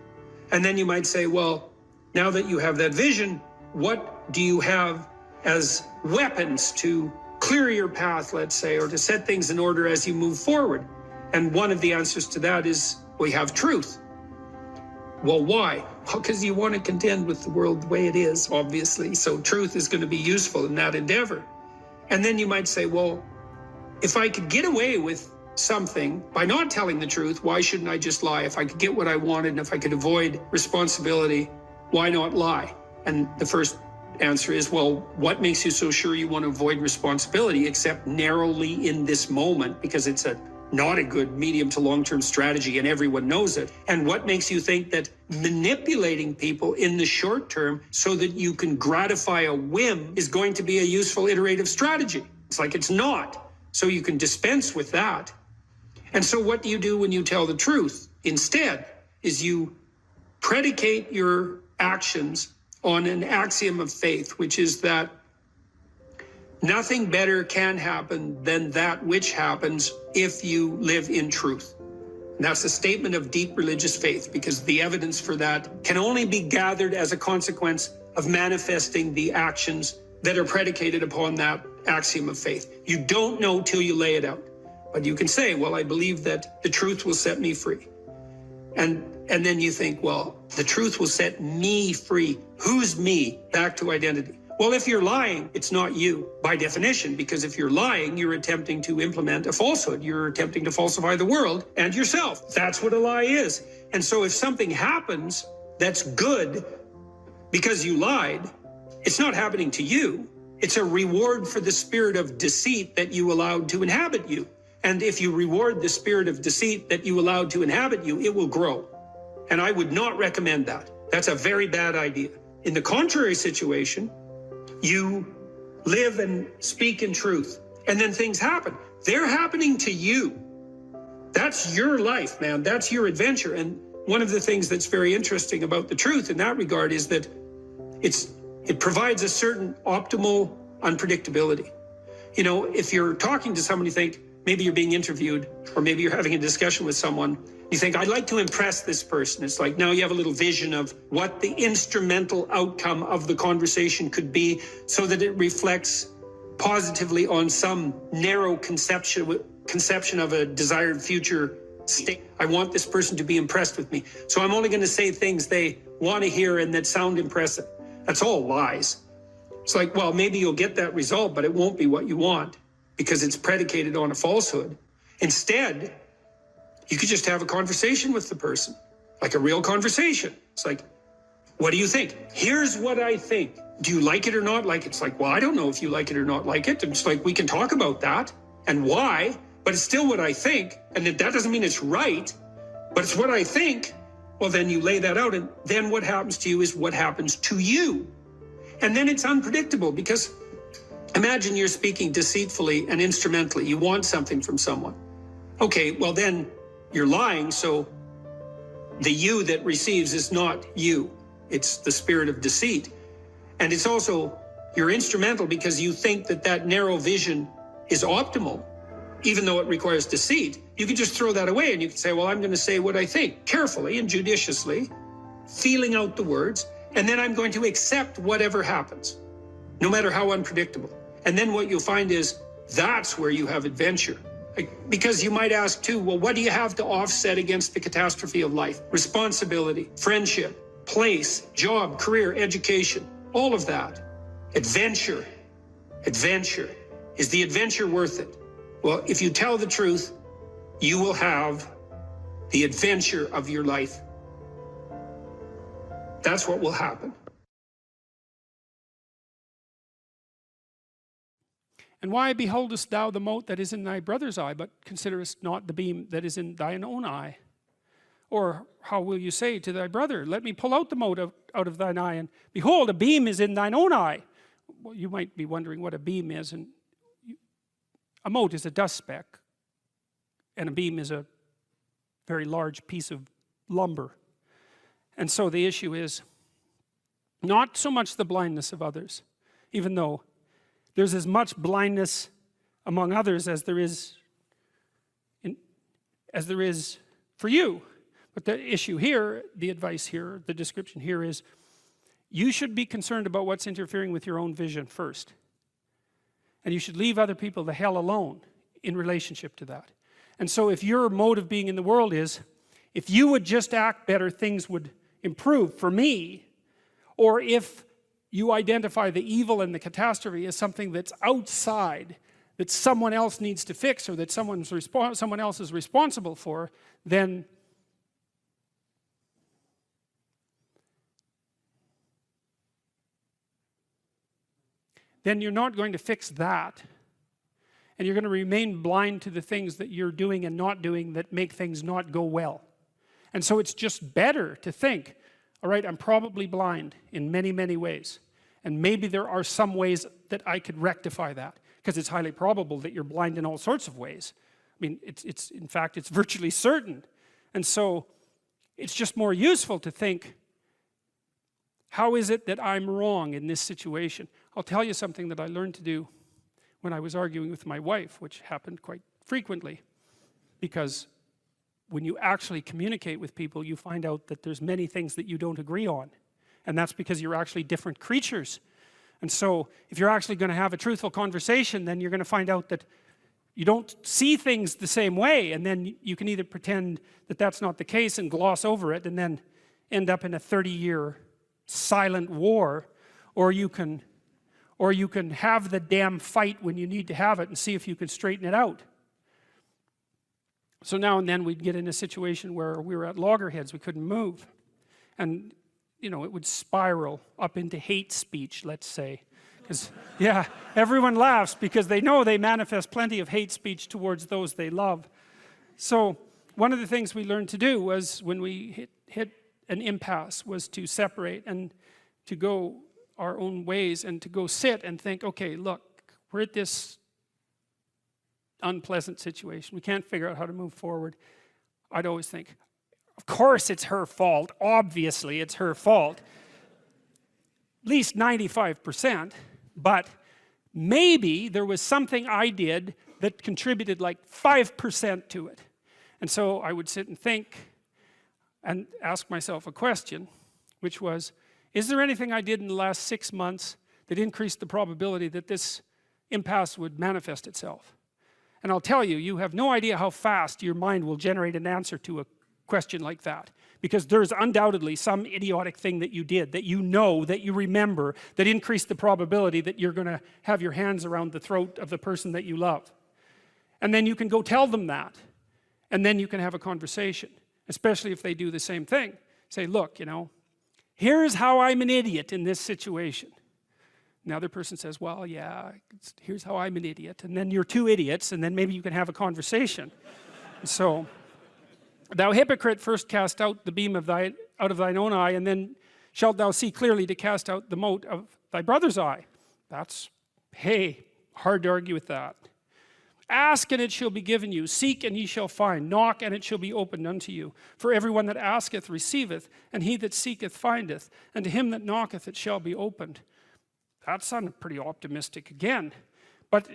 And then you might say, well, now that you have that vision, what do you have as weapons to clear your path, let's say, or to set things in order as you move forward? And one of the answers to that is we have truth. Well, why? Well, because you want to contend with the world the way it is, obviously. So truth is going to be useful in that endeavor. And then you might say, well, if I could get away with something by not telling the truth, why shouldn't I just lie? If I could get what I wanted and if I could avoid responsibility, why not lie? And the first answer is, well, what makes you so sure you want to avoid responsibility, except narrowly in this moment, because it's not a good medium to long-term strategy and everyone knows it. And what makes you think that manipulating people in the short term so that you can gratify a whim is going to be a useful iterative strategy? It's like it's not. So you can dispense with that. And so what do you do when you tell the truth? Instead, is you predicate your actions on an axiom of faith, which is that nothing better can happen than that which happens if you live in truth. And that's a statement of deep religious faith, because the evidence for that can only be gathered as a consequence of manifesting the actions that are predicated upon that axiom of faith. You don't know till you lay it out. But you can say, well, I believe that the truth will set me free. And then you think, well, the truth will set me free. Who's me? Back to identity. Well, if you're lying, it's not you by definition, because if you're lying, you're attempting to implement a falsehood. You're attempting to falsify the world and yourself. That's what a lie is. And so if something happens that's good because you lied, it's not happening to you. It's a reward for the spirit of deceit that you allowed to inhabit you. And if you reward the spirit of deceit that you allowed to inhabit you, it will grow. And I would not recommend that. That's a very bad idea. In the contrary situation, you live and speak in truth, and then things happen. They're happening to you. That's your life, man. That's your adventure. And one of the things that's very interesting about the truth in that regard is that it provides a certain optimal unpredictability. You know, if you're talking to someone, you think, maybe you're being interviewed, or maybe you're having a discussion with someone, you think, I'd like to impress this person. It's like now you have a little vision of what the instrumental outcome of the conversation could be, so that it reflects positively on some narrow conception of a desired future state. I want this person to be impressed with me, so I'm only going to say things they want to hear and that sound impressive. That's all lies. It's like, well, maybe you'll get that result, but it won't be what you want, because it's predicated on a falsehood. Instead, you could just have a conversation with the person, like a real conversation. It's like, what do you think? Here's what I think. Do you like it or not like it? It's like, well, I don't know if you like it or not like it. It's like, we can talk about that and why, but it's still what I think. And that doesn't mean it's right, but it's what I think. Well, then you lay that out, and then what happens to you is what happens to you. And then it's unpredictable, because imagine you're speaking deceitfully and instrumentally. You want something from someone. Okay, well then you're lying, so the you that receives is not you. It's the spirit of deceit. And it's also, you're instrumental because you think that that narrow vision is optimal, even though it requires deceit. You can just throw that away and you can say, well, I'm going to say what I think, carefully and judiciously, feeling out the words, and then I'm going to accept whatever happens, no matter how unpredictable. And then what you'll find is that's where you have adventure. Because you might ask too, well, what do you have to offset against the catastrophe of life? Responsibility, friendship, place, job, career, education, all of that. Adventure. Adventure. Is the adventure worth it? Well, if you tell the truth, you will have the adventure of your life. That's what will happen. And why beholdest thou the mote that is in thy brother's eye, but considerest not the beam that is in thine own eye? Or how will you say to thy brother, let me pull out the mote out of thine eye, and behold, a beam is in thine own eye? Well, you might be wondering what a beam is, and a mote is a dust speck, and a beam is a very large piece of lumber. And so the issue is not so much the blindness of others, even though there's as much blindness among others as there is for you. But the issue here, the advice here, the description here is you should be concerned about what's interfering with your own vision first. And you should leave other people the hell alone in relationship to that. And so if your mode of being in the world is, if you would just act better, things would improve for me, or if you identify the evil and the catastrophe as something that's outside, that someone else needs to fix, or that someone else is responsible for, then you're not going to fix that. And you're going to remain blind to the things that you're doing and not doing that make things not go well. And so it's just better to think, all right, I'm probably blind in many, many ways. And maybe there are some ways that I could rectify that, because it's highly probable that you're blind in all sorts of ways. I mean, in fact, it's virtually certain. And so it's just more useful to think, how is it that I'm wrong in this situation? I'll tell you something that I learned to do when I was arguing with my wife, which happened quite frequently, because when you actually communicate with people, you find out that there's many things that you don't agree on. And that's because you're actually different creatures. And so if you're actually going to have a truthful conversation, then you're going to find out that you don't see things the same way, and then you can either pretend that that's not the case and gloss over it and then end up in a 30-year silent war, or you can have the damn fight when you need to have it and see if you can straighten it out. So now and then we'd get in a situation where we were at loggerheads, we couldn't move. And, you know, it would spiral up into hate speech, let's say. Because, yeah, everyone laughs because they know they manifest plenty of hate speech towards those they love. So one of the things we learned to do was, when we hit an impasse, was to separate and to go our own ways and to go sit and think, okay, look, we're at this unpleasant situation. We can't figure out how to move forward. I'd always think, of course it's her fault. Obviously it's her fault. At least 95%. But maybe there was something I did that contributed like 5% to it. And so I would sit and think and ask myself a question, which was, is there anything I did in the last 6 months that increased the probability that this impasse would manifest itself? And I'll tell you, you have no idea how fast your mind will generate an answer to a question like that. Because there's undoubtedly some idiotic thing that you did, that you know, that you remember, that increased the probability that you're going to have your hands around the throat of the person that you love. And then you can go tell them that. And then you can have a conversation, especially if they do the same thing. Say, look, you know, here's how I'm an idiot in this situation. And the other person says, well, yeah, here's how I'm an idiot. And then you're two idiots, and then maybe you can have a conversation. So, thou hypocrite, first cast out the beam out of thine own eye, and then shalt thou see clearly to cast out the mote of thy brother's eye. That's, hey, hard to argue with that. Ask, and it shall be given you. Seek, and ye shall find. Knock, and it shall be opened unto you. For everyone that asketh receiveth, and he that seeketh findeth, and to him that knocketh it shall be opened. That sounded pretty optimistic again. But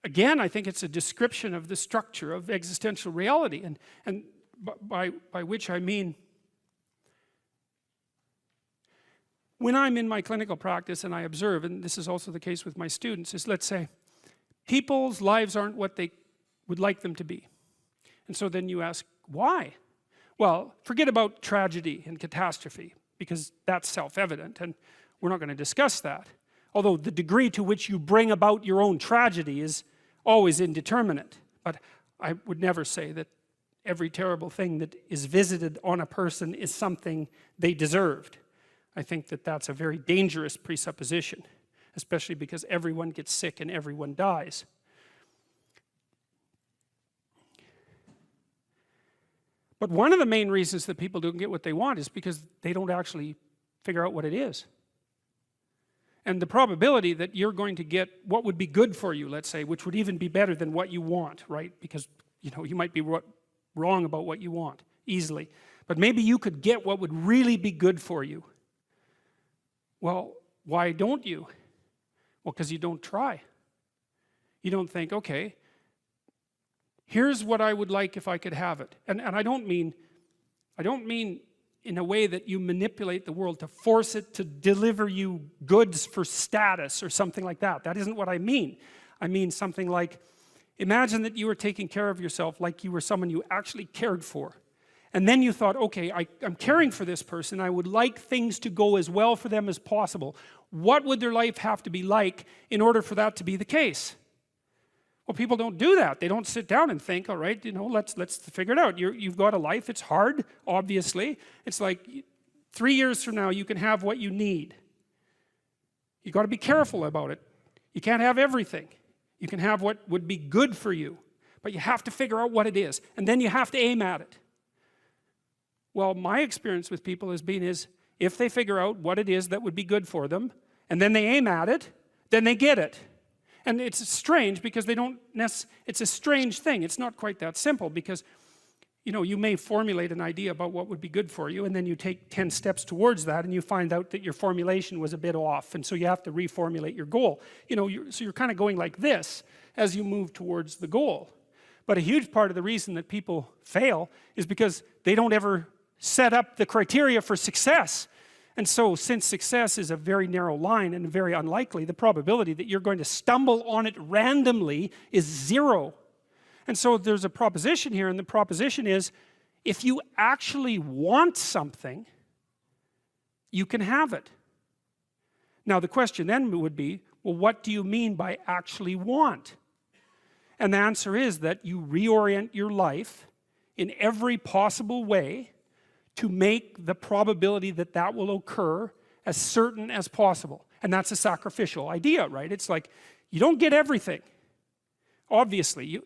again, I think it's a description of the structure of existential reality, and by which I mean, when I'm in my clinical practice and I observe, and this is also the case with my students, is, let's say, people's lives aren't what they would like them to be. And so then you ask, why? Well, forget about tragedy and catastrophe, because that's self-evident, and we're not going to discuss that. Although the degree to which you bring about your own tragedy is always indeterminate. But I would never say that every terrible thing that is visited on a person is something they deserved. I think that that's a very dangerous presupposition, especially because everyone gets sick and everyone dies. But one of the main reasons that people don't get what they want is because they don't actually figure out what it is. And the probability that you're going to get what would be good for you, let's say, which would even be better than what you want, right? Because, you know, you might be wrong about what you want easily. But maybe you could get what would really be good for you. Well, why don't you? Well, because you don't try. You don't think, okay, here's what I would like if I could have it. And I don't mean in a way that you manipulate the world to force it to deliver you goods for status or something like that. That isn't what I mean. I mean something like, imagine that you were taking care of yourself like you were someone you actually cared for. And then you thought, okay, I'm caring for this person. I would like things to go as well for them as possible. What would their life have to be like in order for that to be the case? Well, people don't do that. They don't sit down and think, all right, you know, let's figure it out. You've got a life. It's hard, obviously. It's like 3 years from now, you can have what you need. You've got to be careful about it. You can't have everything. You can have what would be good for you, but you have to figure out what it is, and then you have to aim at it. Well, my experience with people has been is if they figure out what it is that would be good for them, and then they aim at it, then they get it. And it's strange because they don't it's a strange thing. It's not quite that simple because, you know, you may formulate an idea about what would be good for you, and then you take 10 steps towards that, and you find out that your formulation was a bit off, and so you have to reformulate your goal. You know, so you're kind of going like this as you move towards the goal. But a huge part of the reason that people fail is because they don't ever set up the criteria for success. And so, since success is a very narrow line and very unlikely, the probability that you're going to stumble on it randomly is 0. And so there's a proposition here, and the proposition is, if you actually want something, you can have it. Now the question then would be, well, what do you mean by actually want? And the answer is that you reorient your life in every possible way to make the probability that that will occur as certain as possible. And that's a sacrificial idea, right? It's like, you don't get everything. Obviously.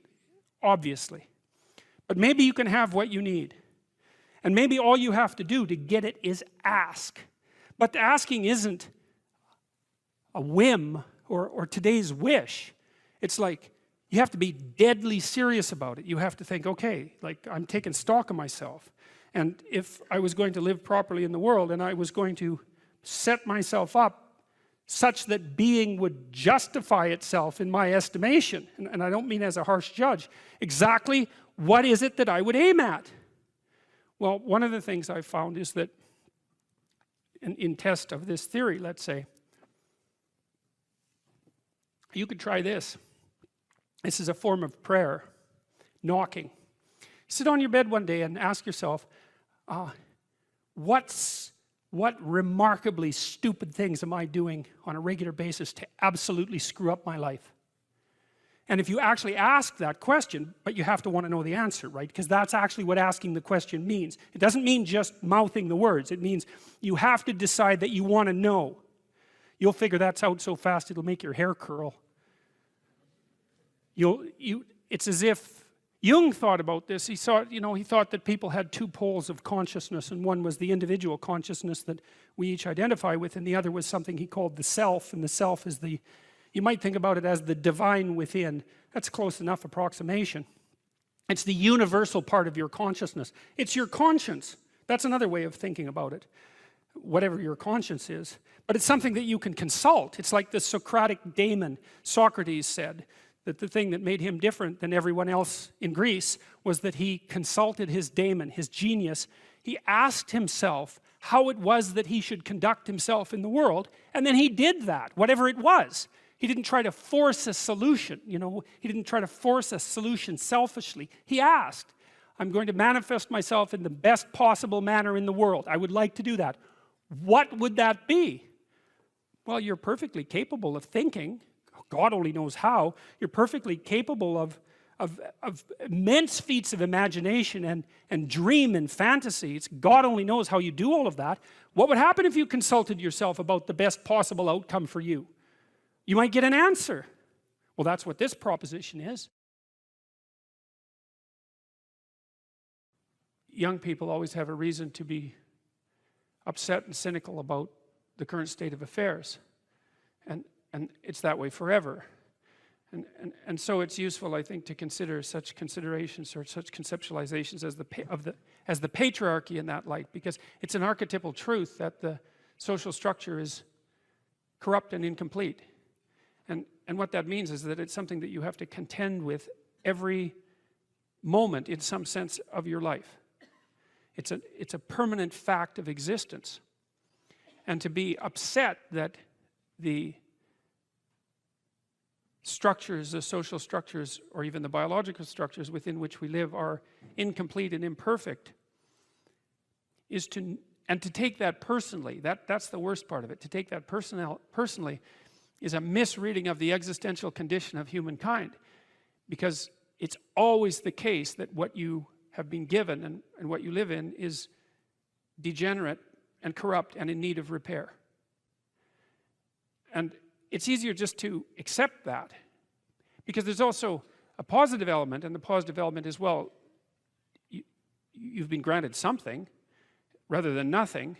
But maybe you can have what you need. And maybe all you have to do to get it is ask. But the asking isn't a whim or today's wish. It's like, you have to be deadly serious about it. You have to think, okay, like I'm taking stock of myself. And if I was going to live properly in the world and I was going to set myself up such that being would justify itself in my estimation, and I don't mean as a harsh judge, exactly what is it that I would aim at? Well, one of the things I've found is that in test of this theory, let's say, you could try this. This is a form of prayer, knocking. Sit on your bed one day and ask yourself, what remarkably stupid things am I doing on a regular basis to absolutely screw up my life? And if you actually ask that question, but you have to want to know the answer, right? Because that's actually what asking the question means. It doesn't mean just mouthing the words. It means you have to decide that you want to know. You'll figure that's out so fast it'll make your hair curl. It's as if Jung thought about this. He thought that people had 2 poles of consciousness, and one was the individual consciousness that we each identify with, and the other was something he called the self, and the self is you might think about it as the divine within. That's close enough approximation. It's the universal part of your consciousness. It's your conscience. That's another way of thinking about it, whatever your conscience is. But it's something that you can consult. It's like the Socratic daemon. Socrates said that the thing that made him different than everyone else in Greece was that he consulted his daemon, his genius. He asked himself how it was that he should conduct himself in the world, and then he did that, whatever it was. He didn't try to force a solution, you know. He didn't try to force a solution selfishly. He asked, I'm going to manifest myself in the best possible manner in the world. I would like to do that. What would that be? Well, you're perfectly capable of thinking. God only knows how. You're perfectly capable of immense feats of imagination and dream and fantasy. It's God only knows how you do all of that. What would happen if you consulted yourself about the best possible outcome for you? You might get an answer. Well, that's what this proposition is. Young people always have a reason to be upset and cynical about the current state of affairs. And it's that way forever. And so it's useful, I think, to consider such considerations or such conceptualizations as the patriarchy in that light, because it's an archetypal truth that the social structure is corrupt and incomplete. And what that means is that it's something that you have to contend with every moment in some sense of your life. It's a permanent fact of existence. And to be upset that the structures, the social structures, or even the biological structures within which we live are incomplete and imperfect, to take that personally, that's the worst part of it. To take that personally is a misreading of the existential condition of humankind, because it's always the case that what you have been given and what you live in is degenerate and corrupt and in need of repair. And it's easier just to accept that, because there's also a positive element, and the positive element is, well, you've been granted something rather than nothing,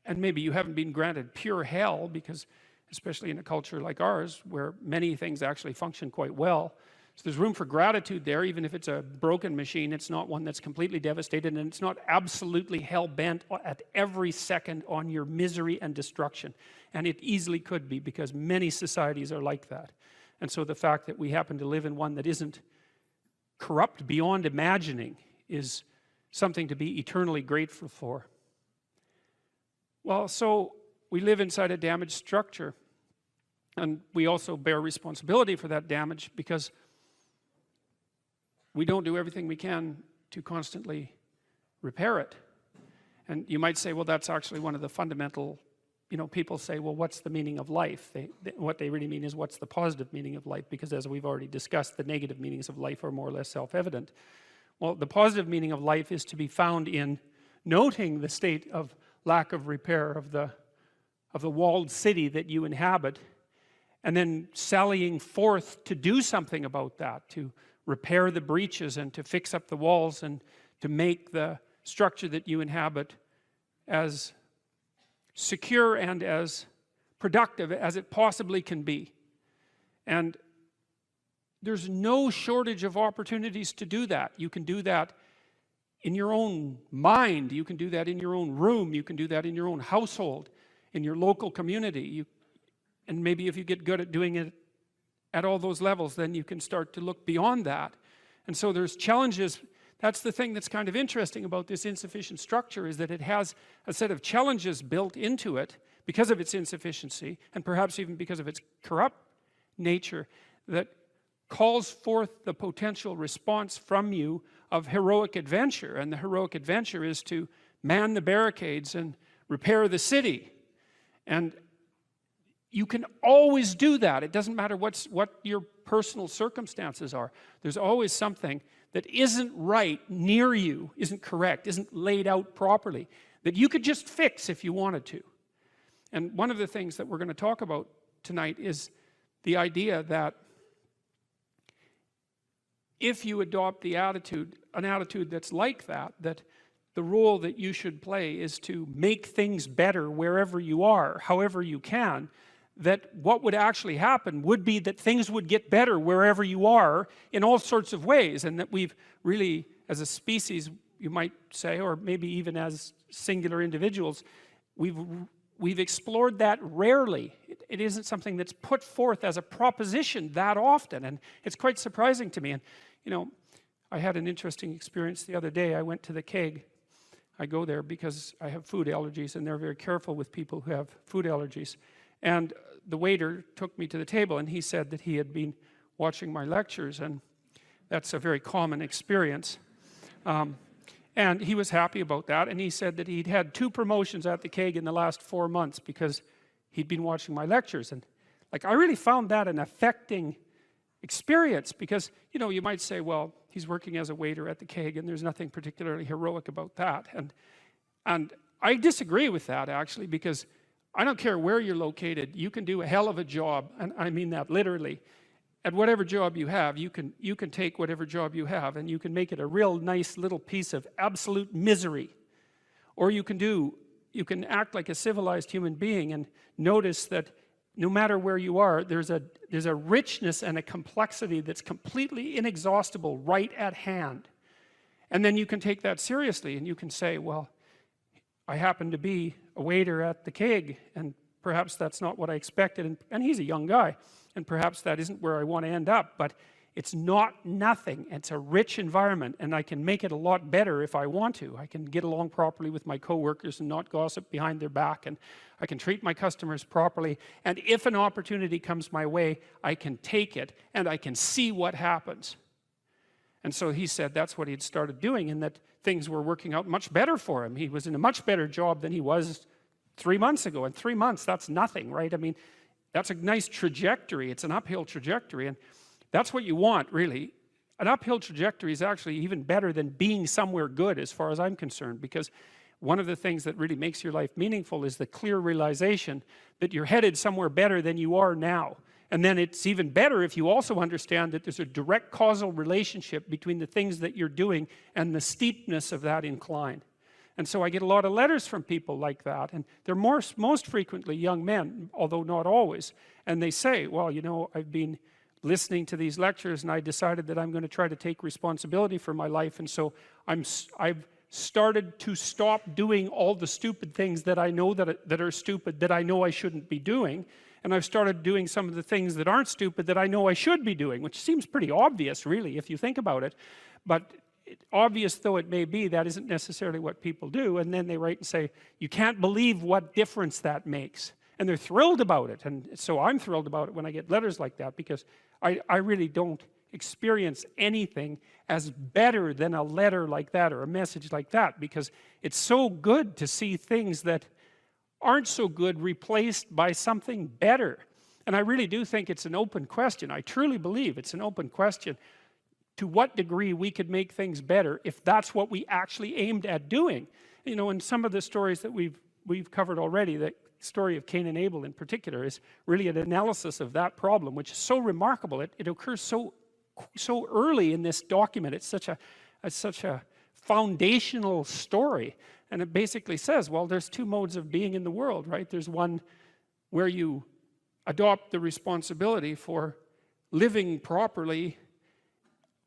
and maybe you haven't been granted pure hell, because especially in a culture like ours where many things actually function quite well, so there's room for gratitude there. Even if it's a broken machine, it's not one that's completely devastated, and it's not absolutely hell-bent at every second on your misery and destruction. And it easily could be, because many societies are like that. And so the fact that we happen to live in one that isn't corrupt beyond imagining is something to be eternally grateful for. Well, so we live inside a damaged structure, and we also bear responsibility for that damage, because we don't do everything we can to constantly repair it. And you might say, well, that's actually one of the fundamental, people say, well, what's the meaning of life? What they really mean is, what's the positive meaning of life? Because as we've already discussed, the negative meanings of life are more or less self-evident. Well, the positive meaning of life is to be found in noting the state of lack of repair of the walled city that you inhabit, and then sallying forth to do something about that, to repair the breaches and to fix up the walls and to make the structure that you inhabit as secure and as productive as it possibly can be. And there's no shortage of opportunities to do that. You can do that in your own mind. You can do that in your own room. You can do that in your own household, in your local community. And maybe if you get good at doing it at all those levels, then you can start to look beyond that. And so there's challenges. That's the thing that's kind of interesting about this insufficient structure, is that it has a set of challenges built into it because of its insufficiency, and perhaps even because of its corrupt nature, that calls forth the potential response from you of heroic adventure. And the heroic adventure is to man the barricades and repair the city. And you can always do that. It doesn't matter what your personal circumstances are. There's always something that isn't right near you, isn't correct, isn't laid out properly, that you could just fix if you wanted to. And one of the things that we're going to talk about tonight is the idea that if you adopt an attitude that's like that the role that you should play is to make things better wherever you are, however you can, that what would actually happen would be that things would get better wherever you are in all sorts of ways, and that we've really, as a species, you might say, or maybe even as singular individuals, we've explored that rarely. It isn't something that's put forth as a proposition that often, and it's quite surprising to me. And I had an interesting experience the other day. I went to the keg. I go there because I have food allergies, and they're very careful with people who have food allergies. And the waiter took me to the table, and he said that he had been watching my lectures, and that's a very common experience. And he was happy about that, and he said that he'd had 2 promotions at the keg in the last 4 months because he'd been watching my lectures. And like, I really found that an affecting experience, because, you know, you might say, well, he's working as a waiter at the keg and there's nothing particularly heroic about that. And I disagree with that, actually, because I don't care where you're located, you can do a hell of a job, and I mean that literally. At whatever job you have, you can take whatever job you have and you can make it a real nice little piece of absolute misery. Or you can act like a civilized human being and notice that no matter where you are, there's a richness and a complexity that's completely inexhaustible right at hand. And then you can take that seriously, and you can say, well, I happen to be a waiter at the keg, and perhaps that's not what I expected, and he's a young guy, and perhaps that isn't where I want to end up, but it's not nothing. It's a rich environment, and I can make it a lot better if I want to. I can get along properly with my coworkers and not gossip behind their back, and I can treat my customers properly, and if an opportunity comes my way, I can take it, and I can see what happens. And so he said that's what he'd started doing, and that things were working out much better for him. He was in a much better job than he was 3 months ago, and 3 months, that's nothing, right? I mean, that's a nice trajectory. It's an uphill trajectory, and that's what you want, really. An uphill trajectory is actually even better than being somewhere good, as far as I'm concerned, because one of the things that really makes your life meaningful is the clear realization that you're headed somewhere better than you are now. And then it's even better if you also understand that there's a direct causal relationship between the things that you're doing and the steepness of that incline. And so I get a lot of letters from people like that, and they're most frequently young men, although not always. And they say, well, you know, I've been listening to these lectures and I decided that I'm going to try to take responsibility for my life, and so I've started to stop doing all the stupid things that I know that are stupid, that I know I shouldn't be doing, and I've started doing some of the things that aren't stupid that I know I should be doing, which seems pretty obvious, really, if you think about it. But obvious though it may be, that isn't necessarily what people do. And then they write and say, you can't believe what difference that makes. And they're thrilled about it. And so I'm thrilled about it when I get letters like that, because I really don't experience anything as better than a letter like that or a message like that, because it's so good to see things that aren't so good replaced by something better. And I really do think it's an open question. I truly believe it's an open question to what degree we could make things better if that's what we actually aimed at doing. You know, in some of the stories that we've covered already, the story of Cain and Abel in particular is really an analysis of that problem, which is so remarkable. It occurs so early in this document. It's such a foundational story, and it basically says, well, there's 2 modes of being in the world, right? There's one where you adopt the responsibility for living properly,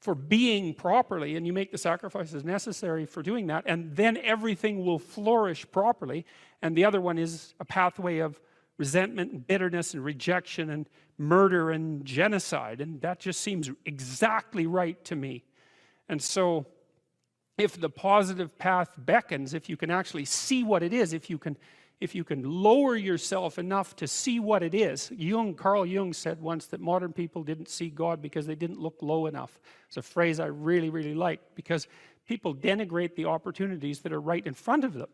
for being properly, and you make the sacrifices necessary for doing that, and then everything will flourish properly. And the other one is a pathway of resentment and bitterness and rejection and murder and genocide, and that just seems exactly right to me. And so if the positive path beckons, if you can actually see what it is, if you can lower yourself enough to see what it is. Carl Jung said once that modern people didn't see God because they didn't look low enough. It's a phrase I really, really like, because people denigrate the opportunities that are right in front of them.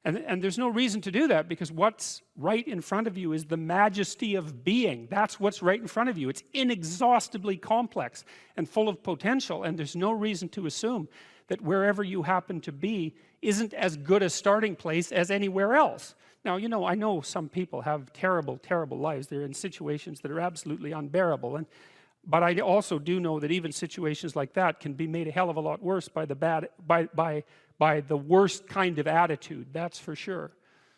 And there's no reason to do that, because what's right in front of you is the majesty of being. That's what's right in front of you. It's inexhaustibly complex and full of potential, and there's no reason to assume that wherever you happen to be isn't as good a starting place as anywhere else. Now, you know, I know some people have terrible, terrible lives. They're in situations that are absolutely unbearable. But I also do know that even situations like that can be made a hell of a lot worse by the worst kind of attitude, that's for sure.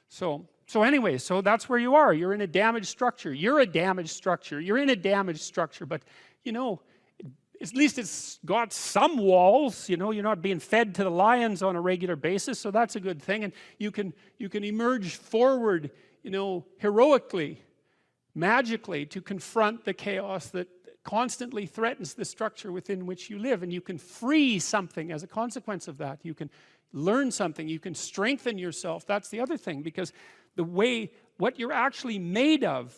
So anyway, so that's where you are. You're in a damaged structure. You're a damaged structure. You're in a damaged structure, but, you know, at least it's got some walls. You know, you're not being fed to the lions on a regular basis, so that's a good thing. And you can emerge forward, you know, heroically, magically, to confront the chaos that constantly threatens the structure within which you live. And you can free something as a consequence of that. You can learn something. You can strengthen yourself. That's the other thing, because what you're actually made of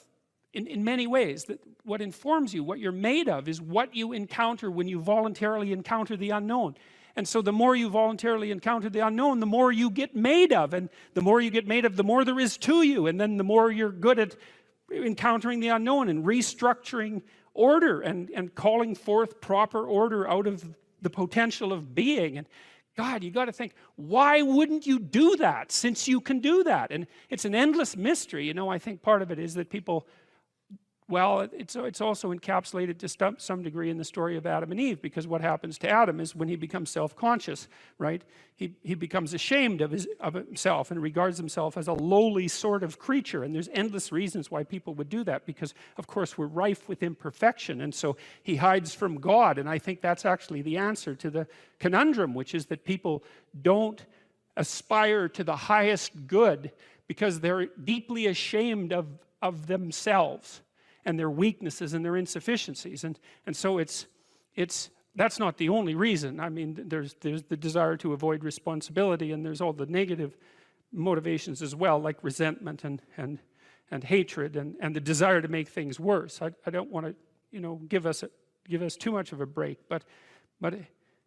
in many ways. That what informs you, what you're made of, is what you encounter when you voluntarily encounter the unknown. And so the more you voluntarily encounter the unknown, the more you get made of. And the more you get made of, the more there is to you. And then the more you're good at encountering the unknown and restructuring order and calling forth proper order out of the potential of being. And God, you got to think, why wouldn't you do that since you can do that? And it's an endless mystery. You know, I think part of it is that people, well, it's also encapsulated to some degree in the story of Adam and Eve, because what happens to Adam is when he becomes self-conscious, right? He becomes ashamed of himself and regards himself as a lowly sort of creature. And there's endless reasons why people would do that, because of course we're rife with imperfection, and so he hides from God. And I think that's actually the answer to the conundrum, which is that people don't aspire to the highest good because they're deeply ashamed of themselves and their weaknesses and their insufficiencies. And so that's not the only reason. I mean, there's the desire to avoid responsibility, and there's all the negative motivations as well, like resentment and hatred and the desire to make things worse. I don't want to, you know, give us too much of a break, but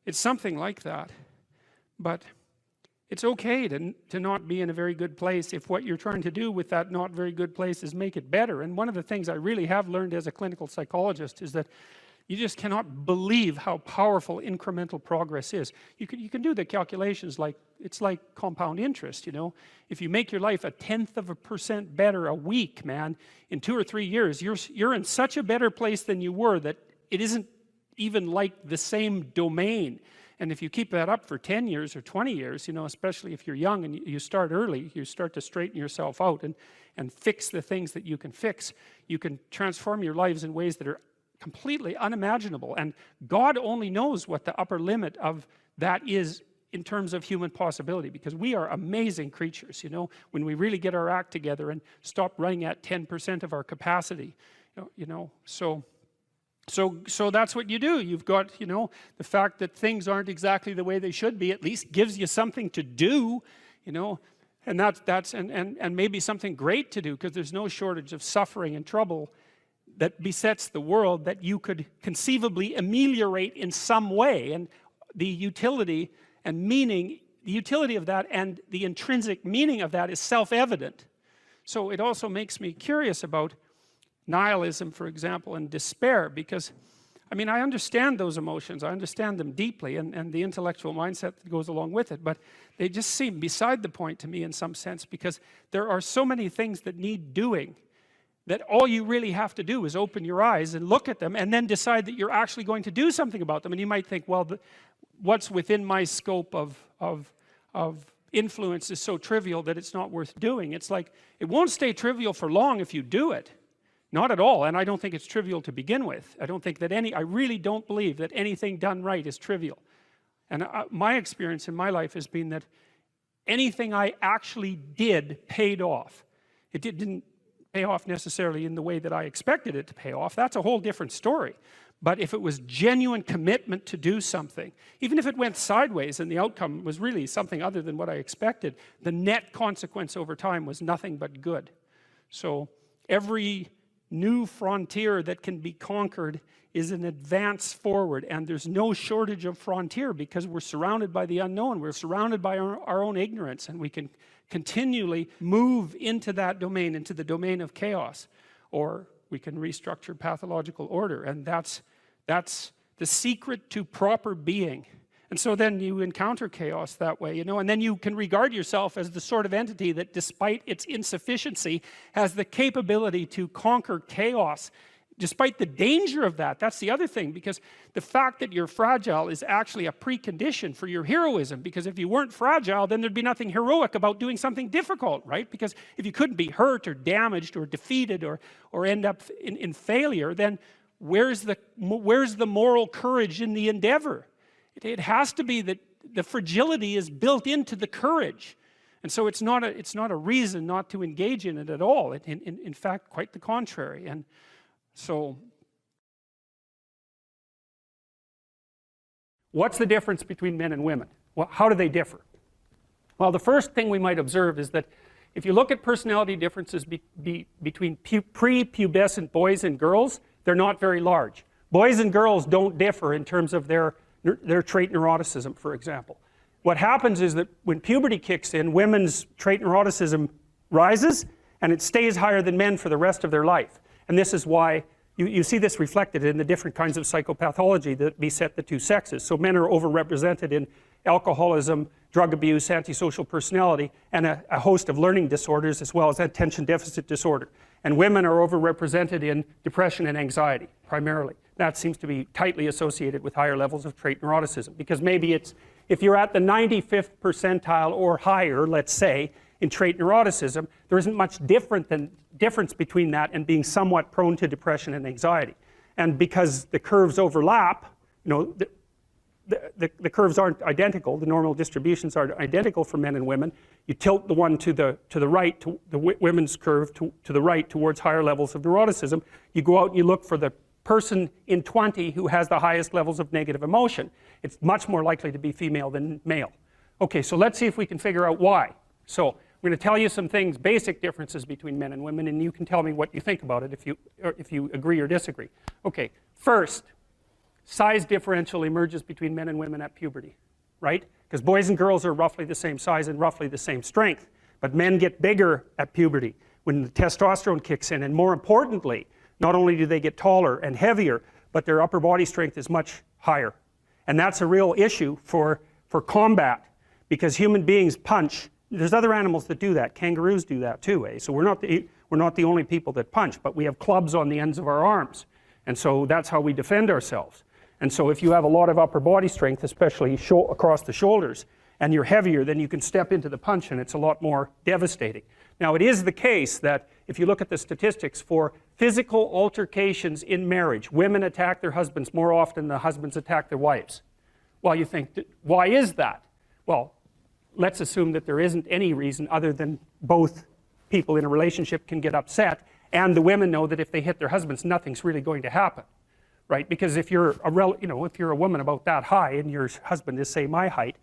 it's something like that. But it's okay to not be in a very good place if what you're trying to do with that not very good place is make it better. And one of the things I really have learned as a clinical psychologist is that you just cannot believe how powerful incremental progress is. You can do the calculations like, it's like compound interest, you know. If you make your life 0.1% better a week, man, in 2 or 3 years, you're in such a better place than you were that it isn't even like the same domain. And if you keep that up for 10 years or 20 years, you know, especially if you're young and you start early, you start to straighten yourself out and fix the things that you can fix. You can transform your lives in ways that are completely unimaginable. And God only knows what the upper limit of that is in terms of human possibility, because we are amazing creatures, you know, when we really get our act together and stop running at 10% of our capacity, you know. So that's what you do. You've got, you know, the fact that things aren't exactly the way they should be at least gives you something to do, you know, and that's maybe something great to do, because there's no shortage of suffering and trouble that besets the world that you could conceivably ameliorate in some way. And the utility and meaning, the utility of that and the intrinsic meaning of that is self-evident. So it also makes me curious about nihilism, for example, and despair, because I mean, I understand those emotions, I understand them deeply, and the intellectual mindset that goes along with it, but they just seem beside the point to me in some sense, because there are so many things that need doing that all you really have to do is open your eyes and look at them and then decide that you're actually going to do something about them. And you might think, well, what's within my scope of influence is so trivial that it's not worth doing. It's like, it won't stay trivial for long if you do it. Not at all, and I don't think it's trivial to begin with. I don't think that I really don't believe that anything done right is trivial. And my experience in my life has been that anything I actually did paid off. It didn't pay off necessarily in the way that I expected it to pay off. That's a whole different story. But if it was genuine commitment to do something, even if it went sideways and the outcome was really something other than what I expected, the net consequence over time was nothing but good. So every new frontier that can be conquered is an advance forward, and there's no shortage of frontier because we're surrounded by the unknown. We're surrounded by our own ignorance, and we can continually move into that domain, into the domain of chaos, or we can restructure pathological order, and that's the secret to proper being. And so then you encounter chaos that way, you know, and then you can regard yourself as the sort of entity that, despite its insufficiency, has the capability to conquer chaos, despite the danger of that. That's the other thing, because the fact that you're fragile is actually a precondition for your heroism, because if you weren't fragile, then there'd be nothing heroic about doing something difficult, right? Because if you couldn't be hurt or damaged or defeated or end up in failure, then where's the moral courage in the endeavor? It has to be that the fragility is built into the courage. And so it's not a reason not to engage in it at all. In fact, quite the contrary. And so, what's the difference between men and women? Well, how do they differ? Well, the first thing we might observe is that if you look at personality differences between prepubescent boys and girls, they're not very large. Boys and girls don't differ in terms of their trait neuroticism, for example. What happens is that when puberty kicks in, women's trait neuroticism rises, and it stays higher than men for the rest of their life. And this is why you see this reflected in the different kinds of psychopathology that beset the two sexes. So men are overrepresented in alcoholism, drug abuse, antisocial personality, and a host of learning disorders, as well as attention deficit disorder. And women are overrepresented in depression and anxiety, primarily. That seems to be tightly associated with higher levels of trait neuroticism, because maybe it's, if you're at the 95th percentile or higher, let's say, in trait neuroticism, there isn't much difference between that and being somewhat prone to depression and anxiety. And because the curves overlap, you know, the curves aren't identical, the normal distributions are identical for men and women, you tilt the one to the right, to the women's curve to the right towards higher levels of neuroticism. You go out and you look for the person in 20 who has the highest levels of negative emotion. It's much more likely to be female than male. Okay, so let's see if we can figure out why. So I'm going to tell you some things, basic differences between men and women, and you can tell me what you think about it if you agree or disagree. Okay, first, size differential emerges between men and women at puberty, right? Because boys and girls are roughly the same size and roughly the same strength, but men get bigger at puberty when the testosterone kicks in, and more importantly, not only do they get taller and heavier, but their upper body strength is much higher. And that's a real issue for combat, because human beings punch. There's other animals that do that. Kangaroos do that too, eh? So we're not the only people that punch, but we have clubs on the ends of our arms. And so that's how we defend ourselves. And so if you have a lot of upper body strength, especially across the shoulders, and you're heavier, then you can step into the punch and it's a lot more devastating. Now, it is the case that if you look at the statistics for physical altercations in marriage, women attack their husbands more often than husbands attack their wives. Well, you think, why is that? Well, let's assume that there isn't any reason other than both people in a relationship can get upset, and the women know that if they hit their husbands, nothing's really going to happen, right? Because if you're a woman about that high and your husband is, say, my height,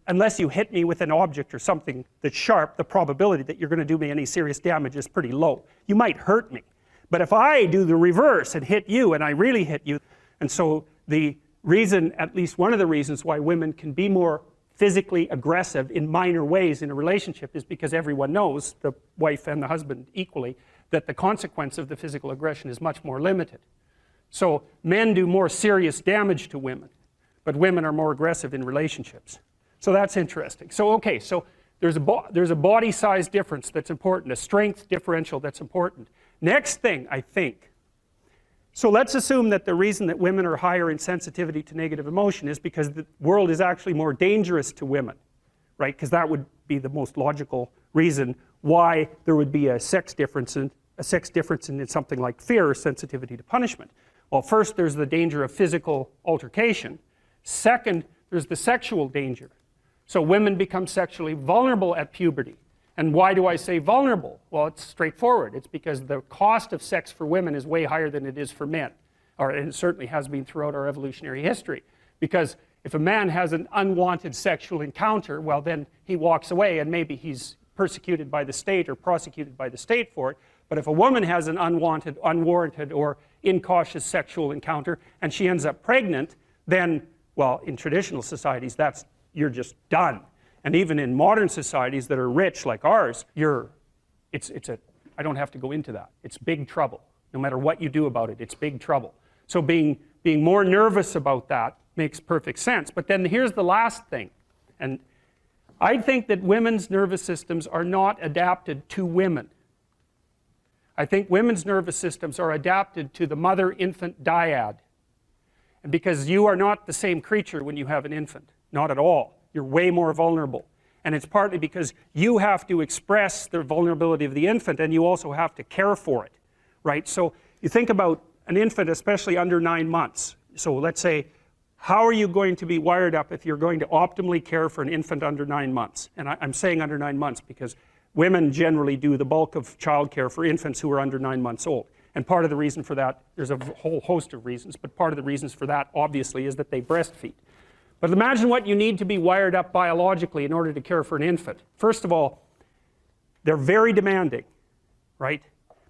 unless you hit me with an object or something that's sharp, the probability that you're going to do me any serious damage is pretty low. You might hurt me, but if I do the reverse and hit you, and I really hit you, and so the reason, at least one of the reasons why women can be more physically aggressive in minor ways in a relationship is because everyone knows, the wife and the husband equally, that the consequence of the physical aggression is much more limited. So men do more serious damage to women, but women are more aggressive in relationships. So that's interesting. So okay, so there's a body size difference that's important, a strength differential that's important. Next thing, I think, so let's assume that the reason that women are higher in sensitivity to negative emotion is because the world is actually more dangerous to women, right? Because that would be the most logical reason why there would be a sex difference in something like fear or sensitivity to punishment. Well, first, there's the danger of physical altercation. Second, there's the sexual danger. So women become sexually vulnerable at puberty. And why do I say vulnerable? Well, it's straightforward. It's because the cost of sex for women is way higher than it is for men. Or it certainly has been throughout our evolutionary history. Because if a man has an unwanted sexual encounter, well, then he walks away and maybe he's persecuted by the state or prosecuted by the state for it. But if a woman has an unwanted, unwarranted, or incautious sexual encounter and she ends up pregnant, then, well, in traditional societies, you're just done. And even in modern societies that are rich like ours, I don't have to go into that. It's big trouble. No matter what you do about it, it's big trouble. So being more nervous about that makes perfect sense. But then here's the last thing. And I think that women's nervous systems are not adapted to women. I think women's nervous systems are adapted to the mother-infant dyad. And because you are not the same creature when you have an infant, not at all. You're way more vulnerable. And it's partly because you have to express the vulnerability of the infant and you also have to care for it, right? So you think about an infant, especially under 9 months. So let's say, how are you going to be wired up if you're going to optimally care for an infant under 9 months? And I'm saying under 9 months because women generally do the bulk of childcare for infants who are under 9 months old. And part of the reason for that, there's a whole host of reasons, but part of the reasons for that, obviously, is that they breastfeed. But imagine what you need to be wired up biologically in order to care for an infant. First of all, they're very demanding, right?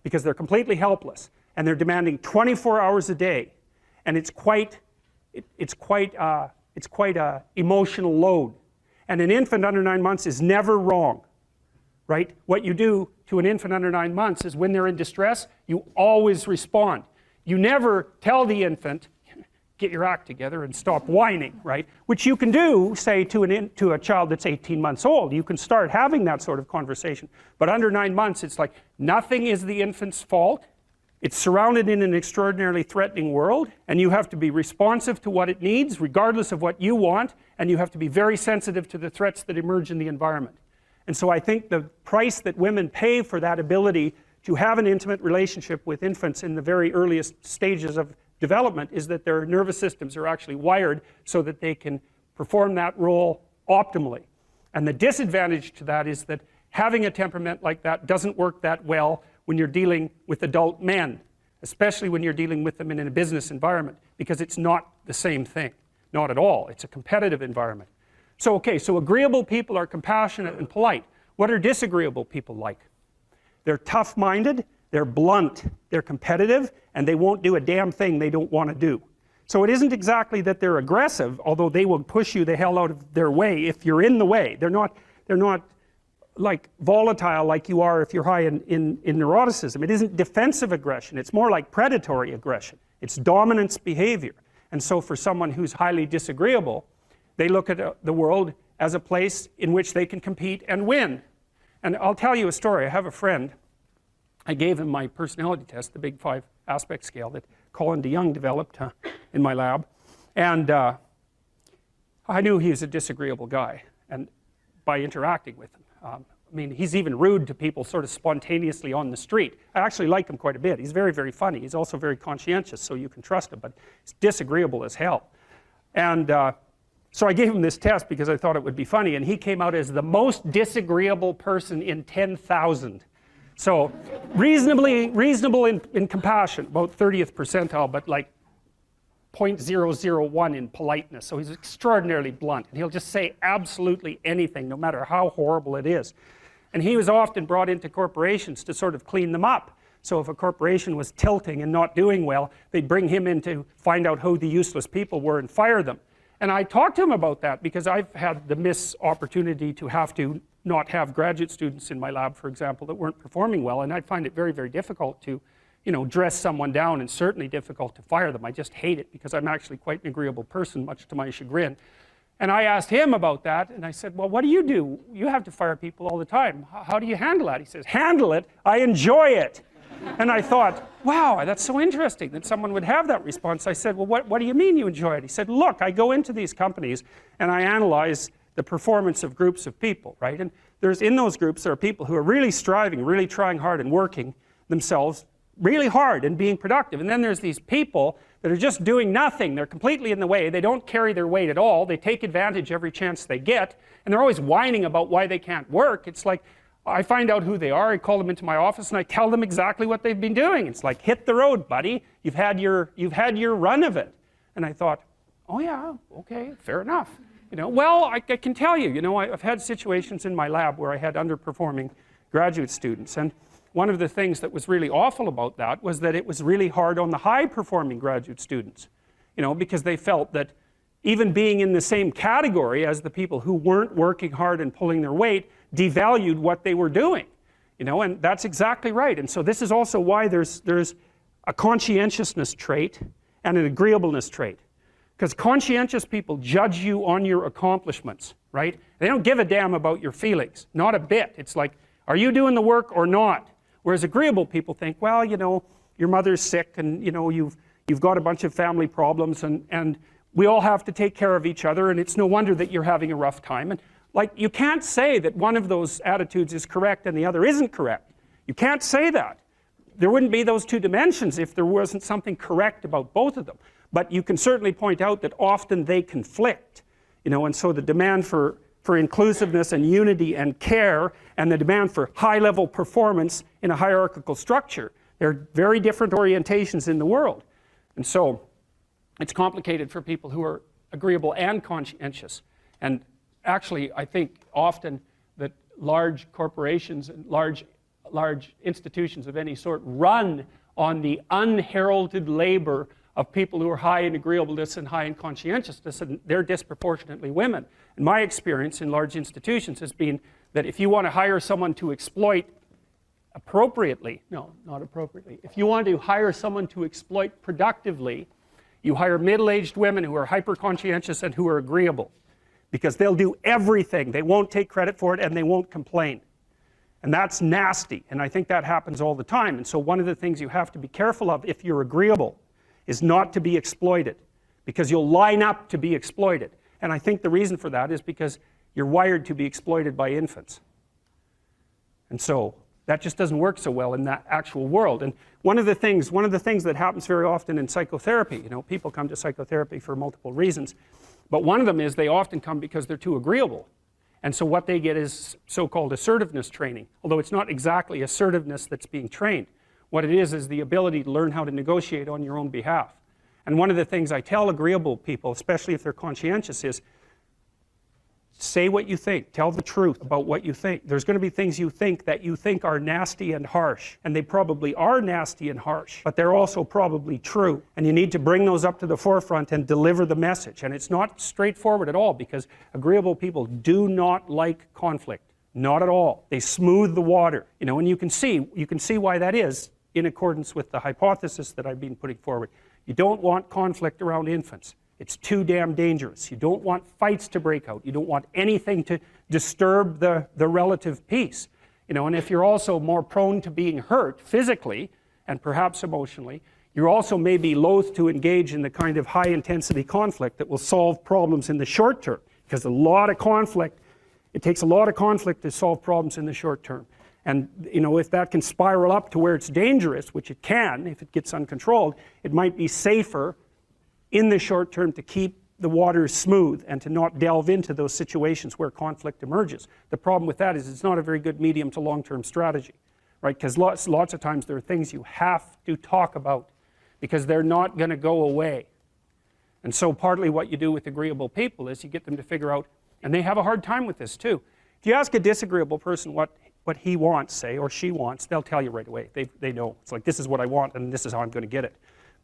Because they're completely helpless, and they're demanding 24 hours a day, and it's quite a emotional load. And an infant under 9 months is never wrong, right? What you do to an infant under 9 months is when they're in distress, you always respond. You never tell the infant, get your act together and stop whining, right? Which you can do, say, to a child that's 18 months old. You can start having that sort of conversation. But under 9 months, it's like nothing is the infant's fault. It's surrounded in an extraordinarily threatening world, and you have to be responsive to what it needs, regardless of what you want, and you have to be very sensitive to the threats that emerge in the environment. And so I think the price that women pay for that ability to have an intimate relationship with infants in the very earliest stages of development is that their nervous systems are actually wired so that they can perform that role optimally. And the disadvantage to that is that having a temperament like that doesn't work that well when you're dealing with adult men, especially when you're dealing with them in a business environment, because it's not the same thing. Not at all. It's a competitive environment. So, okay, so agreeable people are compassionate and polite. What are disagreeable people like? They're tough-minded, they're blunt, they're competitive, and they won't do a damn thing they don't want to do. So it isn't exactly that they're aggressive, although they will push you the hell out of their way if you're in the way. They're not like volatile like you are if you're high in neuroticism. It isn't defensive aggression. It's more like predatory aggression. It's dominance behavior. And so for someone who's highly disagreeable, they look at the world as a place in which they can compete and win. And I'll tell you a story. I have a friend. I gave him my personality test, the Big 5 aspect scale that Colin DeYoung developed in my lab. And I knew he was a disagreeable guy, and by interacting with him. I mean, he's even rude to people sort of spontaneously on the street. I actually like him quite a bit. He's very, very funny. He's also very conscientious, so you can trust him, but he's disagreeable as hell. And so I gave him this test because I thought it would be funny, and he came out as the most disagreeable person in 10,000. So reasonable in compassion, about 30th percentile, but like 0.001 in politeness. So he's extraordinarily blunt, and he'll just say absolutely anything, no matter how horrible it is. And he was often brought into corporations to sort of clean them up. So if a corporation was tilting and not doing well, they'd bring him in to find out who the useless people were and fire them. And I talked to him about that because I've had the opportunity to have to not have graduate students in my lab, for example, that weren't performing well, and I find it very, very difficult to dress someone down, and certainly difficult to fire them. I just hate it because I'm actually quite an agreeable person, much to my chagrin. And I asked him about that, and I said, well, what do? You have to fire people all the time. How do you handle that? He says, handle it? I enjoy it. And I thought, wow, that's so interesting that someone would have that response. I said, well, what do you mean you enjoy it? He said, look, I go into these companies and I analyze the performance of groups of people, right? And in those groups, there are people who are really striving, really trying hard and working themselves really hard and being productive. And then there's these people that are just doing nothing. They're completely in the way. They don't carry their weight at all. They take advantage every chance they get. And they're always whining about why they can't work. It's like, I find out who they are. I call them into my office and I tell them exactly what they've been doing. It's like, hit the road, buddy. You've had your run of it. And I thought, oh yeah, okay, fair enough. Well, I can tell you, I've had situations in my lab where I had underperforming graduate students. And one of the things that was really awful about that was that it was really hard on the high-performing graduate students, because they felt that even being in the same category as the people who weren't working hard and pulling their weight devalued what they were doing, and that's exactly right. And so this is also why there's a conscientiousness trait and an agreeableness trait. Because conscientious people judge you on your accomplishments, right? They don't give a damn about your feelings, not a bit. It's like, are you doing the work or not? Whereas agreeable people think, well, your mother's sick and you've got a bunch of family problems and we all have to take care of each other, and it's no wonder that you're having a rough time. And like, you can't say that one of those attitudes is correct and the other isn't correct. You can't say that. There wouldn't be those two dimensions if there wasn't something correct about both of them. But you can certainly point out that often they conflict, and so the demand for inclusiveness and unity and care and the demand for high-level performance in a hierarchical structure, they're very different orientations in the world. And so it's complicated for people who are agreeable and conscientious. And actually, I think often that large corporations and large institutions of any sort run on the unheralded labor of people who are high in agreeableness and high in conscientiousness, and they're disproportionately women. And my experience in large institutions has been that if you want to hire someone to exploit appropriately, no, not appropriately, if you want to hire someone to exploit productively, you hire middle-aged women who are hyper-conscientious and who are agreeable, because they'll do everything. They won't take credit for it, and they won't complain. And that's nasty, and I think that happens all the time. And so one of the things you have to be careful of if you're agreeable is not to be exploited, because you'll line up to be exploited. And I think the reason for that is because you're wired to be exploited by infants. And so that just doesn't work so well in that actual world. And one of the things that happens very often in psychotherapy, you know, people come to psychotherapy for multiple reasons, but one of them is they often come because they're too agreeable. And so what they get is so-called assertiveness training, although it's not exactly assertiveness that's being trained. What it is the ability to learn how to negotiate on your own behalf. And one of the things I tell agreeable people, especially if they're conscientious, is say what you think. Tell the truth about what you think. There's going to be things you think that you think are nasty and harsh, and they probably are nasty and harsh, but they're also probably true. And you need to bring those up to the forefront and deliver the message. And it's not straightforward at all, because agreeable people do not like conflict. Not at all. They smooth the water. You know, and you can see why that is in accordance with the hypothesis that I've been putting forward. You don't want conflict around infants. It's too damn dangerous. You don't want fights to break out. You don't want anything to disturb the relative peace. You know, and if you're also more prone to being hurt physically and perhaps emotionally, you're also maybe loath to engage in the kind of high intensity conflict that will solve problems in the short term, because it takes a lot of conflict to solve problems in the short term. And you know, if that can spiral up to where it's dangerous, which it can if it gets uncontrolled, it might be safer in the short term to keep the waters smooth and to not delve into those situations where conflict emerges. The problem with that is it's not a very good medium to long-term strategy, right? Because lots of times there are things you have to talk about because they're not going to go away. And so partly what you do with agreeable people is you get them to figure out, and they have a hard time with this too. If you ask a disagreeable person what he wants, say, or she wants, they'll tell you right away. They know. It's like, this is what I want and this is how I'm going to get it.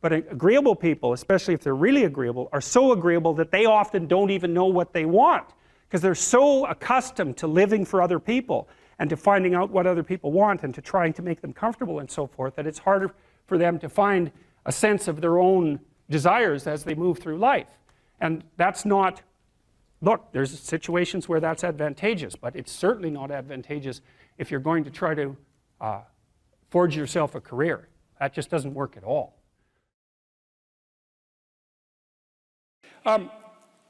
But agreeable people, especially if they're really agreeable, are so agreeable that they often don't even know what they want, because they're so accustomed to living for other people and to finding out what other people want and to trying to make them comfortable and so forth, that it's harder for them to find a sense of their own desires as they move through life. And that's not, look, there's situations where that's advantageous, but it's certainly not advantageous if you're going to try to forge yourself a career. That just doesn't work at all.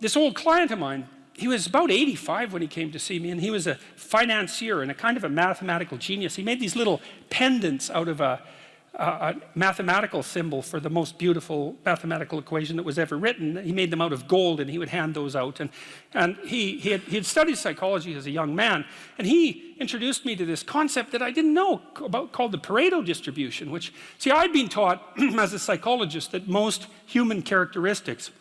This old client of mine, he was about 85 when he came to see me, and he was a financier and a kind of a mathematical genius. He made these little pendants out of a mathematical symbol for the most beautiful mathematical equation that was ever written. He made them out of gold, and he would hand those out. And he had studied psychology as a young man, and he introduced me to this concept that I didn't know about, called the Pareto distribution, which, see, I'd been taught as a psychologist that most human characteristics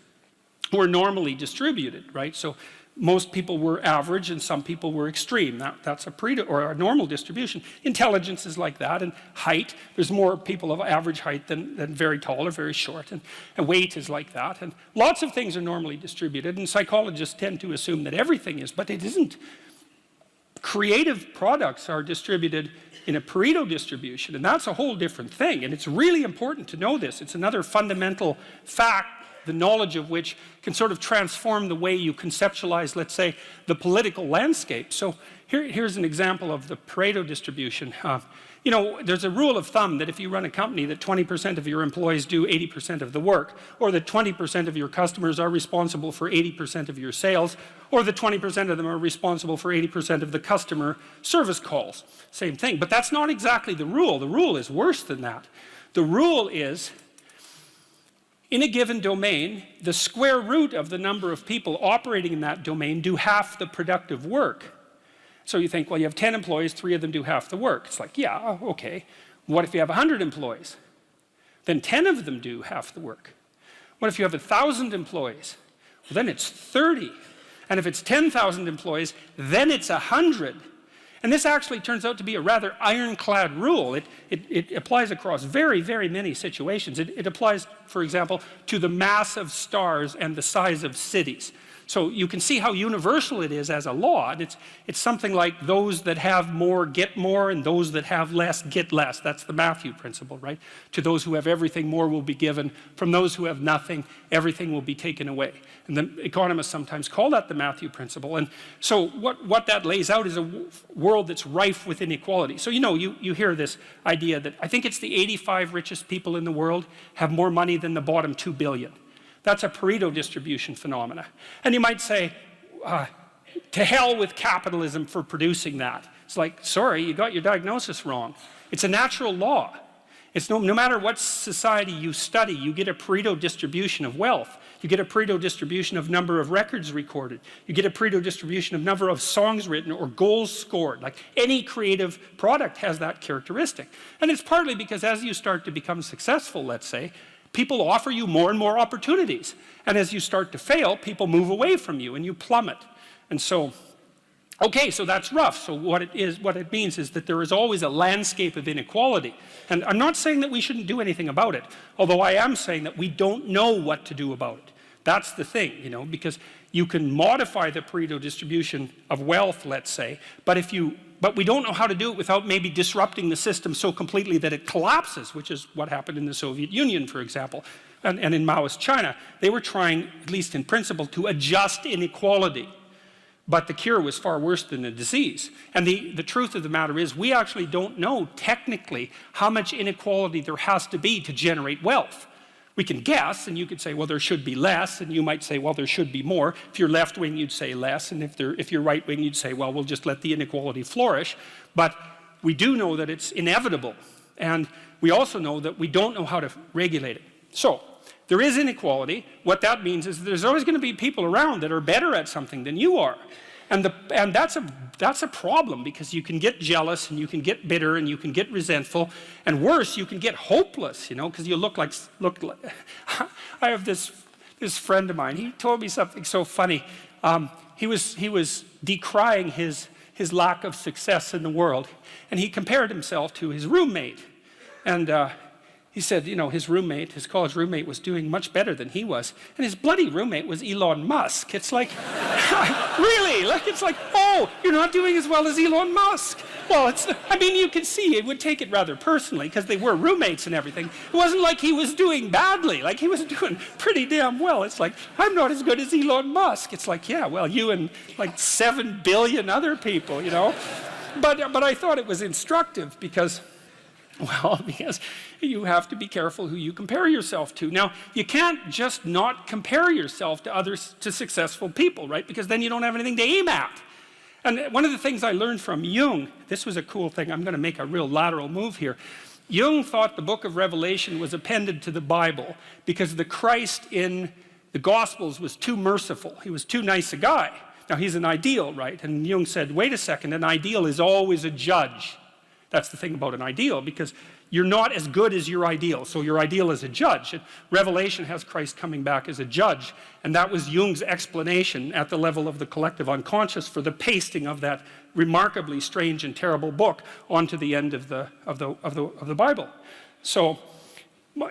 were normally distributed, right? So most people were average and some people were extreme. That's a Pareto or a normal distribution. Intelligence is like that, and height, there's more people of average height than very tall or very short, and weight is like that, and lots of things are normally distributed, and psychologists tend to assume that everything is, but it isn't. Creative products are distributed in a Pareto distribution, and that's a whole different thing, and it's really important to know this. It's another fundamental fact, the knowledge of which can sort of transform the way you conceptualize, let's say, the political landscape. So here's an example of the Pareto distribution. You know, there's a rule of thumb that if you run a company that 20% of your employees do 80% of the work, or that 20% of your customers are responsible for 80% of your sales, or that 20% of them are responsible for 80% of the customer service calls. Same thing, but that's not exactly the rule. The rule is worse than that. The rule is, in a given domain, the square root of the number of people operating in that domain do half the productive work. So you think, well, you have 10 employees, 3 of them do half the work. It's like, yeah, okay. What if you have 100 employees? Then 10 of them do half the work. What if you have 1,000 employees? Well, then it's 30. And if it's 10,000 employees, then it's 100. And this actually turns out to be a rather ironclad rule. It applies across very, very many situations. It applies, for example, to the mass of stars and the size of cities. So you can see how universal it is as a law. And it's something like those that have more get more, and those that have less get less. That's the Matthew principle, right? To those who have everything, more will be given. From those who have nothing, everything will be taken away. And the economists sometimes call that the Matthew principle. And so what that lays out is a world that's rife with inequality. So you hear this idea that I think it's the 85 richest people in the world have more money than the bottom 2 billion. That's a Pareto distribution phenomena. And you might say, to hell with capitalism for producing that. It's like, sorry, you got your diagnosis wrong. It's a natural law. It's no matter what society you study, you get a Pareto distribution of wealth. You get a Pareto distribution of number of records recorded. You get a Pareto distribution of number of songs written or goals scored. Like any creative product has that characteristic. And it's partly because as you start to become successful, let's say, people offer you more and more opportunities. And as you start to fail, people move away from you and you plummet. And so, okay, so that's rough. So what it means is that there is always a landscape of inequality. And I'm not saying that we shouldn't do anything about it, although I am saying that we don't know what to do about it. That's the thing, because you can modify the Pareto distribution of wealth, let's say, but we don't know how to do it without maybe disrupting the system so completely that it collapses, which is what happened in the Soviet Union, for example, and in Maoist China. They were trying, at least in principle, to adjust inequality. But the cure was far worse than the disease. And the truth of the matter is we actually don't know technically how much inequality there has to be to generate wealth. We can guess, and you could say, well, there should be less, and you might say, well, there should be more. If you're left-wing, you'd say less, and if you're right-wing, you'd say, well, we'll just let the inequality flourish. But we do know that it's inevitable, and we also know that we don't know how to regulate it. So there is inequality. What that means is there's always going to be people around that are better at something than you are. And that's a problem, because you can get jealous and you can get bitter and you can get resentful, and worse, you can get hopeless, because you look like I have this friend of mine. He told me something so funny. He was decrying his lack of success in the world, and he compared himself to his roommate. And he said, his college roommate was doing much better than he was. And his bloody roommate was Elon Musk. It's like, really? It's like, oh, you're not doing as well as Elon Musk. Well, you can see it would take it rather personally, because they were roommates and everything. It wasn't like he was doing badly. Like, he was doing pretty damn well. It's like, I'm not as good as Elon Musk. It's like, yeah, well, you and like 7 billion other people, But I thought it was instructive because you have to be careful who you compare yourself to. Now, you can't just not compare yourself to successful people, right? Because then you don't have anything to aim at. And one of the things I learned from Jung, this was a cool thing, I'm going to make a real lateral move here. Jung thought the book of Revelation was appended to the Bible because the Christ in the Gospels was too merciful. He was too nice a guy. Now, he's an ideal, right? And Jung said, wait a second, an ideal is always a judge. That's the thing about an ideal, because you're not as good as your ideal, so your ideal is a judge. And Revelation has Christ coming back as a judge, and that was Jung's explanation at the level of the collective unconscious for the pasting of that remarkably strange and terrible book onto the end of the Bible. So,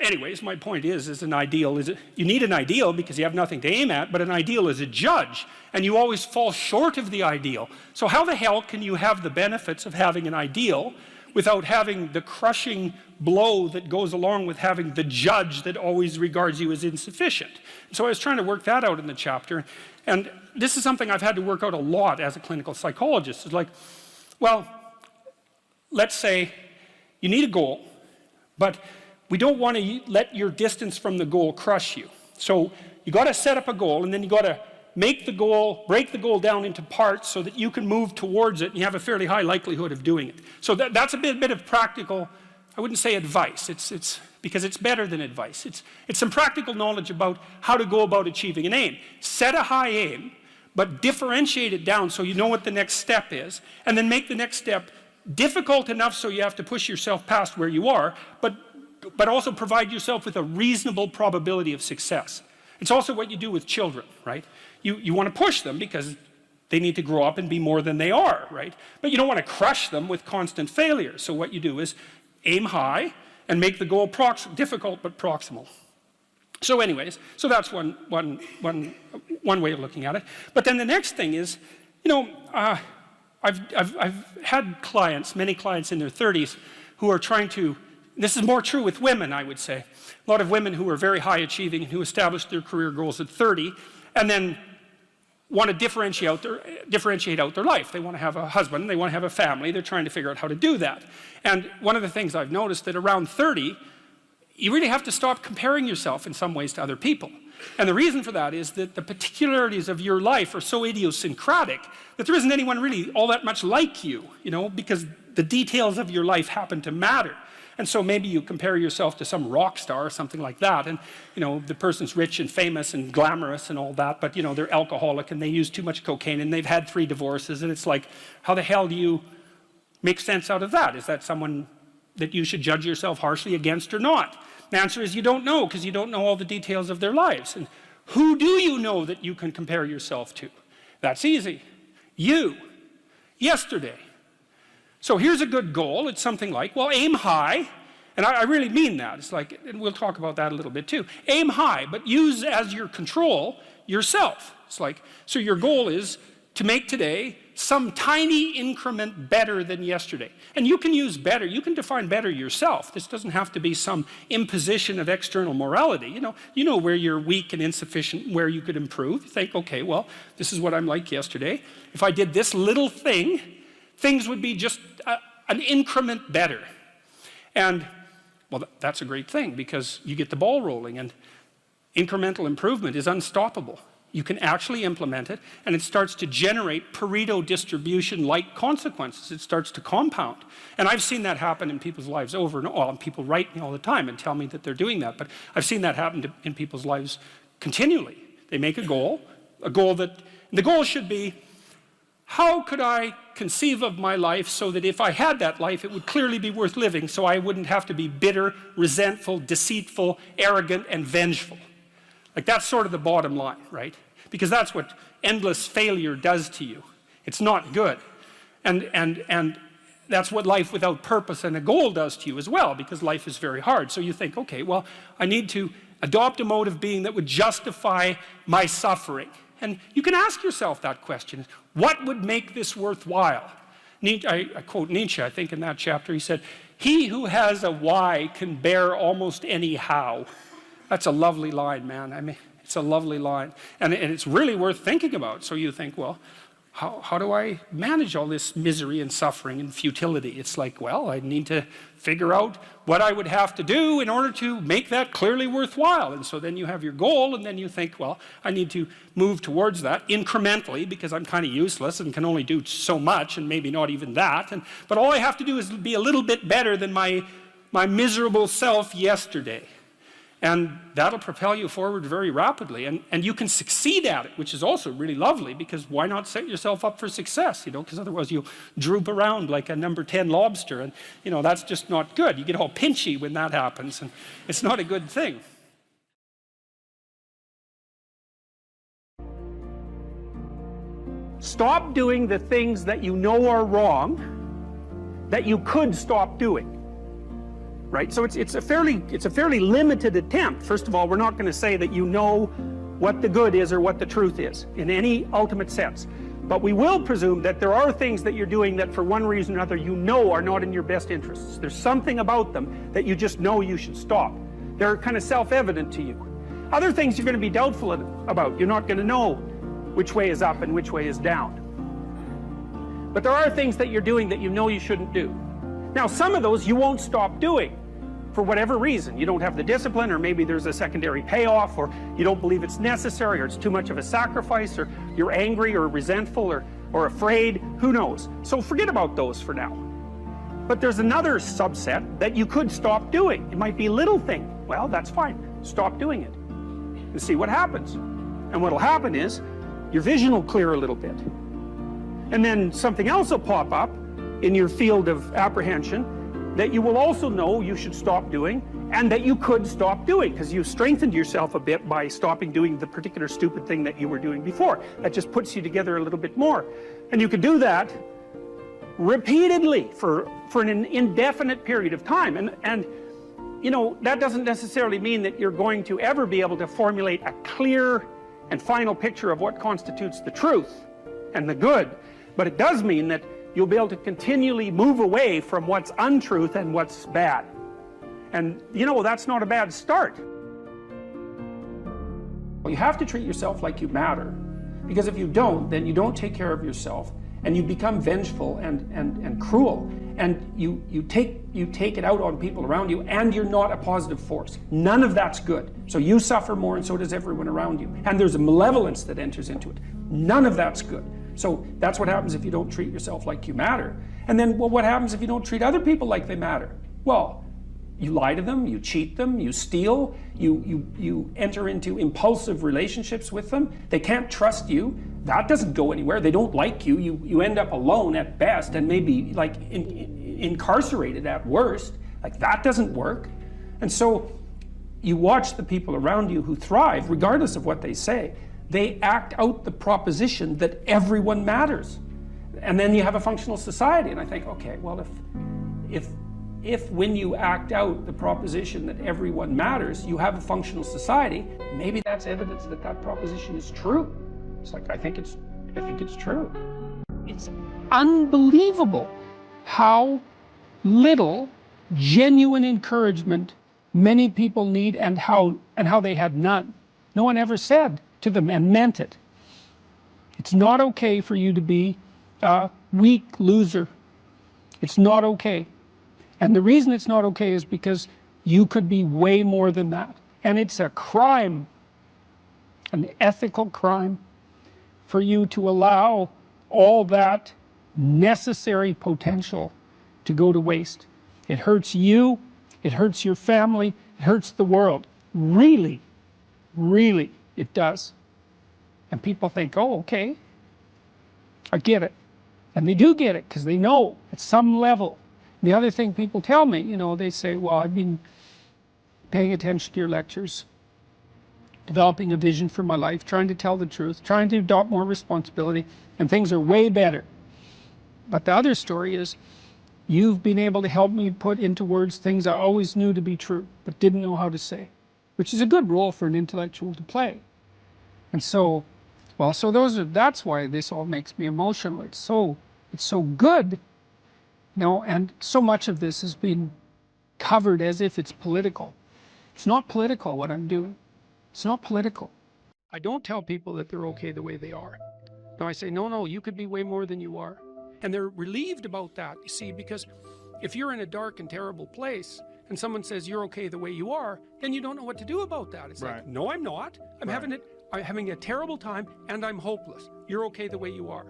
anyways, my point is an ideal you need an ideal because you have nothing to aim at, but an ideal is a judge, and you always fall short of the ideal. So how the hell can you have the benefits of having an ideal without having the crushing blow that goes along with having the judge that always regards you as insufficient? So I was trying to work that out in the chapter, and this is something I've had to work out a lot as a clinical psychologist. It's like, well, let's say you need a goal, but we don't want to let your distance from the goal crush you. So you got to set up a goal, and then you got to break the goal down into parts so that you can move towards it and you have a fairly high likelihood of doing it. So that's a bit of practical, I wouldn't say advice, it's because it's better than advice. It's some practical knowledge about how to go about achieving an aim. Set a high aim, but differentiate it down so you know what the next step is, and then make the next step difficult enough so you have to push yourself past where you are, but also provide yourself with a reasonable probability of success. It's also what you do with children, right? You want to push them because They need to grow up and be more than they are, right? But you don't want to crush them with constant failure. So what you do is aim high and make the goal difficult but proximal. So anyways, so that's one way of looking at it. But then the next thing is, you know, I've had clients, many clients in their 30s, who are trying to, this is more true with women, I would say. A lot of women who are very high achieving and who established their career goals at 30 and then want to differentiate out their life. They want to have a husband, they want to have a family, they're trying to figure out how to do that. And one of the things I've noticed that around 30, you really have to stop comparing yourself in some ways to other people. And the reason for that is that the particularities of your life are so idiosyncratic that there isn't anyone really all that much like you, you know, because the details of your life happen to matter. And so maybe you compare yourself to some rock star or something like that, and you know, the person's rich and famous and glamorous and all that, but you know, they're alcoholic and they use too much cocaine and they've had 3 divorces, and it's like, how the hell do you make sense out of that? Is that someone that you should judge yourself harshly against or not? The answer is you don't know, because you don't know all the details of their lives. And who do you know that you can compare yourself to? That's easy. You. Yesterday. So here's a good goal. It's something like, well, aim high. And I really mean that. It's like, and we'll talk about that a little bit too. Aim high, but use as your control yourself. It's like, so your goal is to make today some tiny increment better than yesterday. And you can use better, you can define better yourself. This doesn't have to be some imposition of external morality. You know where you're weak and insufficient, where you could improve. You think, okay, well, this is what I'm like yesterday. If I did this little thing, things would be just an increment better. And, well, that's a great thing, because you get the ball rolling, and incremental improvement is unstoppable. You can actually implement it, and it starts to generate Pareto distribution-like consequences. It starts to compound. And I've seen that happen in people's lives over and over. Well, people write me all the time and tell me that they're doing that, but I've seen that happen in people's lives continually. They make a goal that, the goal should be, how could I conceive of my life so that if I had that life, it would clearly be worth living, so I wouldn't have to be bitter, resentful, deceitful, arrogant, and vengeful. Like, that's sort of the bottom line, right? Because that's what endless failure does to you. It's not good. And that's what life without purpose and a goal does to you as well, because life is very hard. So you think, okay, well, I need to adopt a mode of being that would justify my suffering. And you can ask yourself that question. What would make this worthwhile? I quote Nietzsche, I think, in that chapter. He said, "He who has a why can bear almost any how." That's a lovely line, man. I mean, it's a lovely line. And it's really worth thinking about. So you think, well, how do I manage all this misery and suffering and futility? It's like, well, I need to figure out what I would have to do in order to make that clearly worthwhile. And so then you have your goal, and then you think, well, I need to move towards that incrementally, because I'm kind of useless and can only do so much, and maybe not even that. But all I have to do is be a little bit better than my miserable self yesterday. And that'll propel you forward very rapidly. And you can succeed at it, which is also really lovely, because why not set yourself up for success, you know, because otherwise you'll droop around like a number 10 lobster, and, you know, that's just not good. You get all pinchy when that happens, and it's not a good thing. Stop doing the things that you know are wrong that you could stop doing. Right? So it's a fairly limited attempt. First of all, we're not going to say that you know what the good is or what the truth is in any ultimate sense. But we will presume that there are things that you're doing that for one reason or another you know are not in your best interests. There's something about them that you just know you should stop. They're kind of self-evident to you. Other things you're going to be doubtful about. You're not going to know which way is up and which way is down. But there are things that you're doing that you know you shouldn't do. Now, some of those you won't stop doing. For whatever reason, you don't have the discipline, or maybe there's a secondary payoff, or you don't believe it's necessary, or it's too much of a sacrifice, or you're angry or resentful or afraid, who knows. So forget about those for now. But there's another subset that you could stop doing. It might be a little thing. Well, that's fine. Stop doing it and see what happens. And what'll happen is your vision will clear a little bit. And then something else will pop up in your field of apprehension that you will also know you should stop doing, and that you could stop doing, because you strengthened yourself a bit by stopping doing the particular stupid thing that you were doing before. That just puts you together a little bit more. And you can do that repeatedly for an indefinite period of time. And you know, that doesn't necessarily mean that you're going to ever be able to formulate a clear and final picture of what constitutes the truth and the good, but it does mean that you'll be able to continually move away from what's untruth and what's bad. And you know, that's not a bad start. You have to treat yourself like you matter, because if you don't, then you don't take care of yourself, and you become vengeful and cruel, and you take it out on people around you, and you're not a positive force. None of that's good. So you suffer more, and so does everyone around you. And there's a malevolence that enters into it. None of that's good. So that's what happens if you don't treat yourself like you matter. And then, well, what happens if you don't treat other people like they matter? Well, you lie to them, you cheat them, you steal, you enter into impulsive relationships with them. They can't trust you. That doesn't go anywhere. They don't like you. You end up alone at best, and maybe like incarcerated at worst. Like, that doesn't work. And so you watch the people around you who thrive, regardless of what they say. They act out the proposition that everyone matters. And then you have a functional society. And I think, okay, well, if when you act out the proposition that everyone matters, you have a functional society, maybe that's evidence that that proposition is true. It's like, I think it's true. It's unbelievable how little genuine encouragement many people need, and how they had none. No one ever said to them, and meant it, it's not okay for you to be a weak loser. It's not okay. And the reason it's not okay is because you could be way more than that. And it's a crime, an ethical crime, for you to allow all that necessary potential to go to waste. It hurts you, it hurts your family, it hurts the world. Really, really, it does. And people think, oh, okay, I get it. And they do get it, because they know at some level. The other thing people tell me, you know, they say, well, I've been paying attention to your lectures, developing a vision for my life, trying to tell the truth, trying to adopt more responsibility, and things are way better. But the other story is, you've been able to help me put into words things I always knew to be true, but didn't know how to say, which is a good role for an intellectual to play. And so, well, so that's why this all makes me emotional. It's so good, you know, and so much of this has been covered as if it's political. It's not political, what I'm doing. It's not political. I don't tell people that they're okay the way they are. No, I say, no, you could be way more than you are. And they're relieved about that, you see, because if you're in a dark and terrible place and someone says you're okay the way you are, then you don't know what to do about that. It's right. Like, no, I'm not. I'm having a terrible time, and I'm hopeless. You're okay the way you are.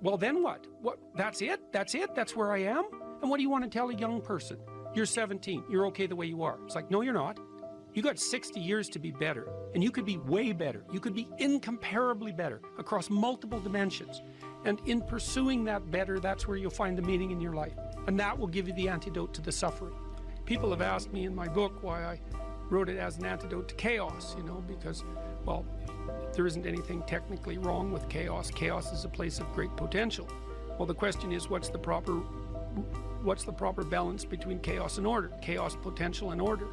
Well, then what? That's it? That's where I am? And what do you want to tell a young person? You're 17. You're okay the way you are. It's like, no, you're not. You got 60 years to be better, and you could be way better. You could be incomparably better across multiple dimensions. And in pursuing that better, that's where you'll find the meaning in your life. And that will give you the antidote to the suffering. People have asked me in my book why I wrote it as an antidote to chaos, you know, because, well, there isn't anything technically wrong with chaos. Chaos is a place of great potential. Well, the question is, what's the proper balance between chaos and order? Chaos, potential, and order.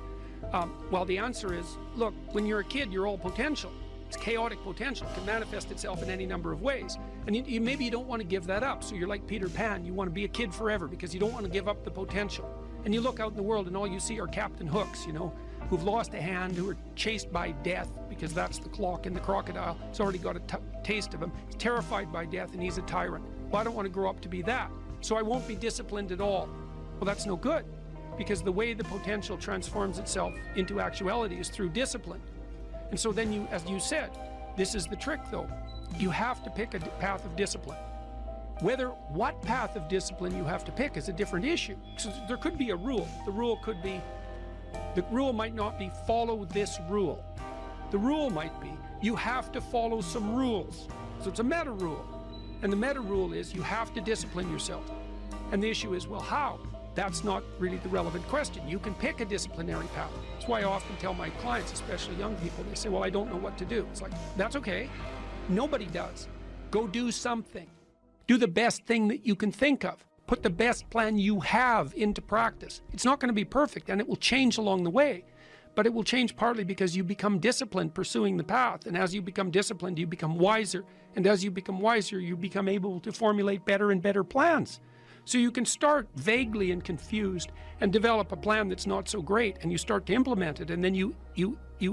Well, the answer is, look, when you're a kid, you're all potential. It's chaotic potential. It can manifest itself in any number of ways. And maybe you don't want to give that up. So you're like Peter Pan. You want to be a kid forever because you don't want to give up the potential. And you look out in the world and all you see are Captain Hooks, you know, who've lost a hand, who are chased by death, because that's the clock in the crocodile. It's already got a taste of him. He's terrified by death, and he's a tyrant. Well, I don't want to grow up to be that. So I won't be disciplined at all. Well, that's no good, because the way the potential transforms itself into actuality is through discipline. And so then you, as you said, this is the trick though. You have to pick a path of discipline. What path of discipline you have to pick is a different issue. So there could be a rule. The rule might not be follow this rule. The rule might be you have to follow some rules. So it's a meta rule. And the meta rule is you have to discipline yourself. And the issue is, well, how? that's not really the relevant question. You can pick a disciplinary path. That's why I often tell my clients, especially young people, they say, well, I don't know what to do. It's like, that's okay. Nobody does. Go do something. Do the best thing that you can think of. Put the best plan you have into practice. It's not going to be perfect, and it will change along the way. But it will change partly because you become disciplined pursuing the path. And as you become disciplined, you become wiser. And as you become wiser, you become able to formulate better and better plans. So you can start vaguely and confused and develop a plan that's not so great, and you start to implement it. And then you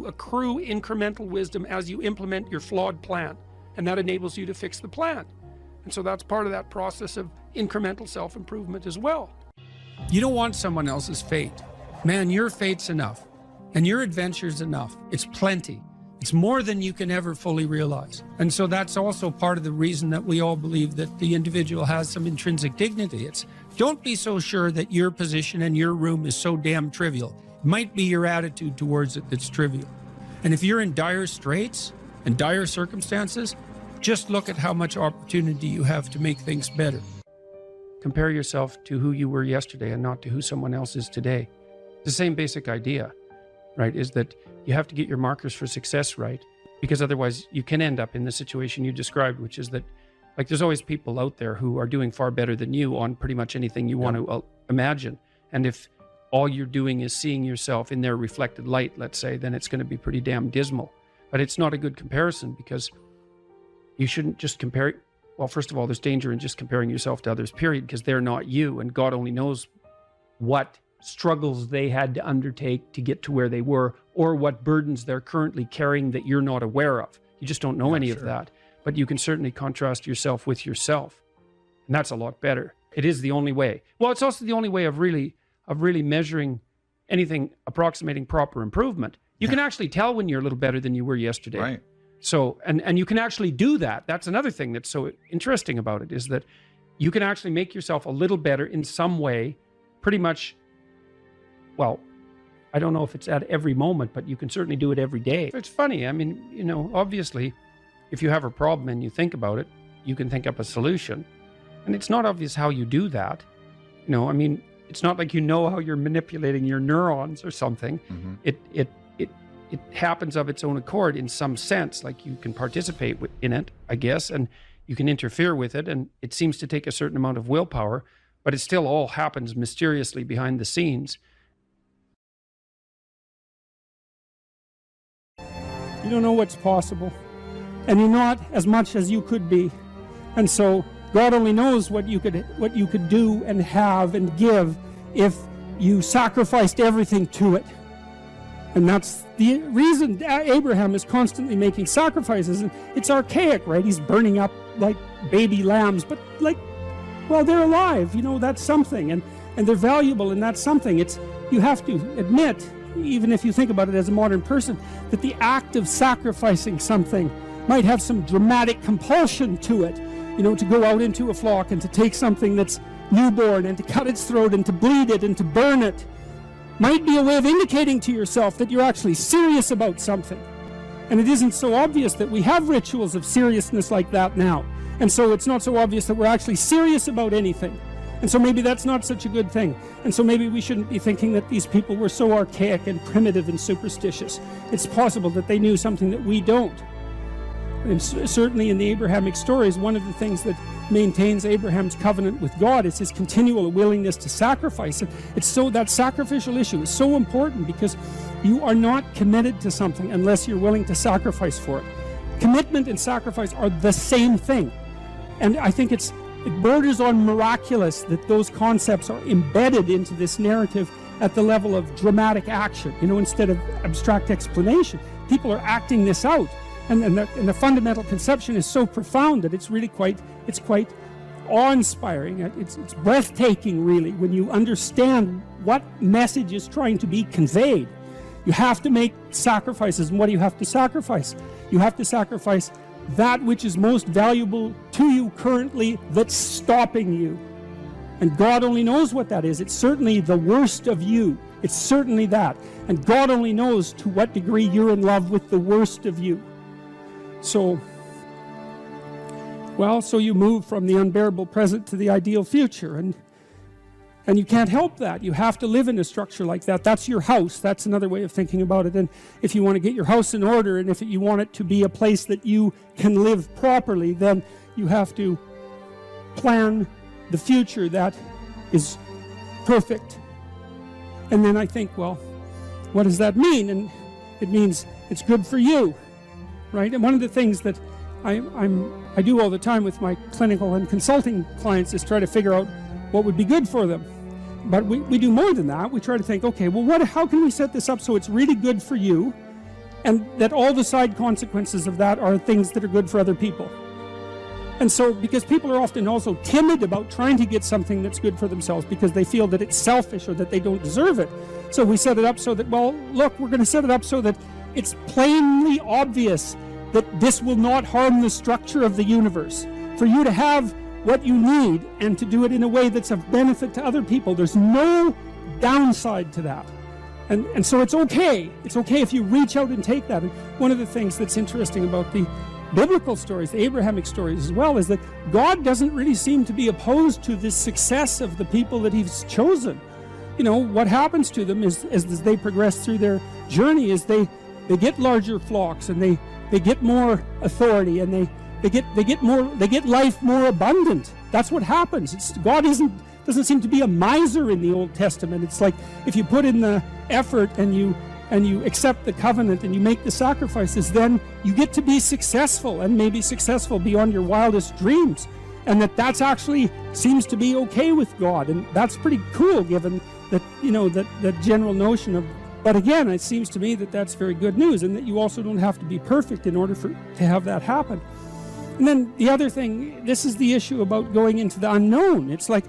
accrue incremental wisdom as you implement your flawed plan. And that enables you to fix the plan. And so that's part of that process of incremental self-improvement as well. You don't want someone else's fate. Man, your fate's enough. And your adventure's enough. It's plenty. It's more than you can ever fully realize. And so that's also part of the reason that we all believe that the individual has some intrinsic dignity. It's don't be so sure that your position and your room is so damn trivial. It might be your attitude towards it that's trivial. And if you're in dire straits and dire circumstances, just look at how much opportunity you have to make things better. Compare yourself to who you were yesterday and not to who someone else is today. It's the same basic idea, right? Is that you have to get your markers for success right, because otherwise you can end up in the situation you described, which is that, like, there's always people out there who are doing far better than you on pretty much anything you want to imagine. And if all you're doing is seeing yourself in their reflected light, let's say, then it's going to be pretty damn dismal. But it's not a good comparison, because you shouldn't just compare. Well, first of all, there's danger in just comparing yourself to others, period, because they're not you, and God only knows what struggles they had to undertake to get to where they were, or what burdens they're currently carrying that you're not aware of. You just don't know any of that. But you can certainly contrast yourself with yourself. And that's a lot better. It is the only way. Well, it's also the only way of really measuring anything approximating proper improvement. You can actually tell when you're a little better than you were yesterday. Right. So, and you can actually do that. That's another thing that's so interesting about it, is that you can actually make yourself a little better in some way, pretty much. Well, I don't know if it's at every moment, but you can certainly do it every day. It's funny. I mean, you know, obviously, if you have a problem and you think about it, you can think up a solution. And it's not obvious how you do that. You know, I mean, it's not like you know how you're manipulating your neurons or something. Mm-hmm. It happens of its own accord in some sense, like you can participate in it, I guess, and you can interfere with it. And it seems to take a certain amount of willpower, but it still all happens mysteriously behind the scenes. You don't know what's possible, and you're not as much as you could be. And so God only knows what you could do and have and give if you sacrificed everything to it. And that's the reason Abraham is constantly making sacrifices. And it's archaic, right? He's burning up like baby lambs, but like, well, they're alive, you know, that's something, and they're valuable, and that's something. It's, you have to admit, even if you think about it as a modern person, that the act of sacrificing something might have some dramatic compulsion to it, you know, to go out into a flock and to take something that's newborn and to cut its throat and to bleed it and to burn it, might be a way of indicating to yourself that you're actually serious about something. And it isn't so obvious that we have rituals of seriousness like that now. And so it's not so obvious that we're actually serious about anything. And so maybe that's not such a good thing. And so maybe we shouldn't be thinking that these people were so archaic and primitive and superstitious. It's possible that they knew something that we don't. And certainly in the Abrahamic stories, one of the things that maintains Abraham's covenant with God is his continual willingness to sacrifice. And it's so, that sacrificial issue is so important, because you are not committed to something unless you're willing to sacrifice for it. Commitment and sacrifice are the same thing. And I think it borders on miraculous that those concepts are embedded into this narrative at the level of dramatic action, you know, instead of abstract explanation. People are acting this out. And the fundamental conception is so profound that it's really quite awe-inspiring. It's breathtaking, really, when you understand what message is trying to be conveyed. You have to make sacrifices. And what do you have to sacrifice? You have to sacrifice that which is most valuable to you currently, that's stopping you. And God only knows what that is. It's certainly the worst of you. It's certainly that. And God only knows to what degree you're in love with the worst of you. So you move from the unbearable present to the ideal future. And And you can't help that. You have to live in a structure like that. That's your house. That's another way of thinking about it. And if you want to get your house in order, and if you want it to be a place that you can live properly, then you have to plan the future that is perfect. And then I think, well, what does that mean? And it means it's good for you, right? And one of the things that I do all the time with my clinical and consulting clients is try to figure out what would be good for them. But we do more than that. We try to think, okay, well, how can we set this up so it's really good for you, and that all the side consequences of that are things that are good for other people. And so, because people are often also timid about trying to get something that's good for themselves because they feel that it's selfish or that they don't deserve it. So we set it up so that, well, look, we're going to set it up so that it's plainly obvious that this will not harm the structure of the universe. For you to have what you need and to do it in a way that's of benefit to other people. There's no downside to that. And so it's okay. It's okay if you reach out and take that. And one of the things that's interesting about the biblical stories, the Abrahamic stories as well, is that God doesn't really seem to be opposed to the success of the people that he's chosen. You know, what happens to them is as they progress through their journey is they get larger flocks, and they get more authority, and they get life more abundant. That's what happens. God doesn't seem to be a miser in the Old Testament. It's like if you put in the effort and you accept the covenant and you make the sacrifices, then you get to be successful, and maybe successful beyond your wildest dreams. And that's actually seems to be okay with God, and that's pretty cool given that, you know, that general notion of. But again, it seems to me that that's very good news, and that you also don't have to be perfect in order to have that happen. And then the other thing, this is the issue about going into the unknown. It's like,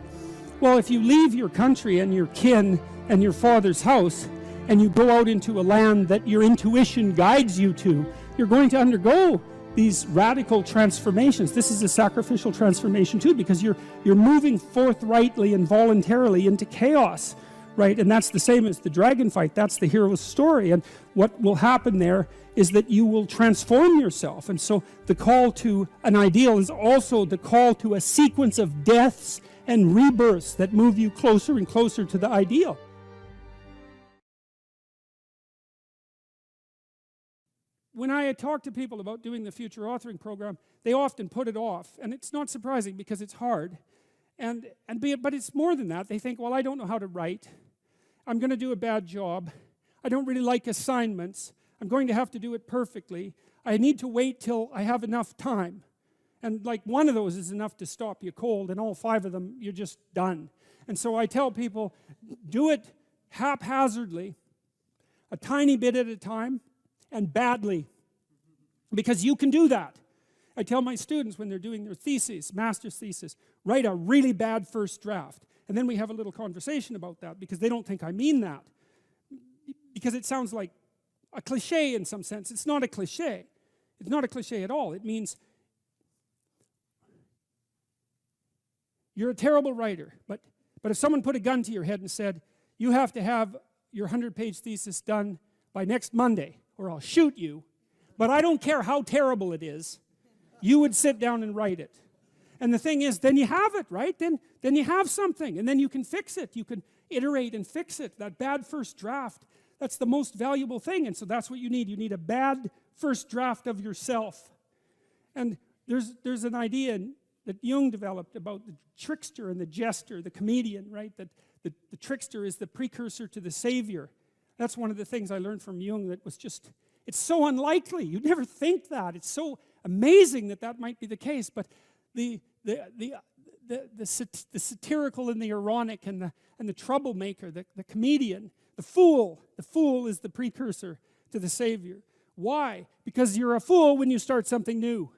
well, if you leave your country and your kin and your father's house and you go out into a land that your intuition guides you to, you're going to undergo these radical transformations. This is a sacrificial transformation too, because you're moving forthrightly and voluntarily into chaos, right? And that's the same as the dragon fight. That's the hero's story. And what will happen there is that you will transform yourself. And so the call to an ideal is also the call to a sequence of deaths and rebirths that move you closer and closer to the ideal. When I talk to people about doing the future authoring program, they often put it off. And it's not surprising because it's hard. But it's more than that. They think, well, I don't know how to write. I'm going to do a bad job. I don't really like assignments. I'm going to have to do it perfectly. I need to wait till I have enough time. And like one of those is enough to stop you cold, and all 5 of them, you're just done. And so I tell people, do it haphazardly, a tiny bit at a time, and badly, because you can do that. I tell my students when they're doing their theses, master's thesis, write a really bad first draft. And then we have a little conversation about that, because they don't think I mean that. Because it sounds like a cliche in some sense. It's not a cliche. It's not a cliche at all. It means you're a terrible writer, but if someone put a gun to your head and said, you have to have your 100-page thesis done by next Monday, or I'll shoot you, but I don't care how terrible it is, you would sit down and write it. And the thing is, then you have it, right? Then you have something, and then you can fix it. You can iterate and fix it. That bad first draft, that's the most valuable thing. And so that's what you need. You need a bad first draft of yourself. And there's an idea that Jung developed about the trickster and the jester, the comedian, right? That the trickster is the precursor to the savior. That's one of the things I learned from Jung that was just, it's so unlikely. You'd never think that. It's so amazing that might be the case. But the satirical and the ironic and the troublemaker, the comedian, the fool is the precursor to the savior. Why? Because you're a fool when you start something new.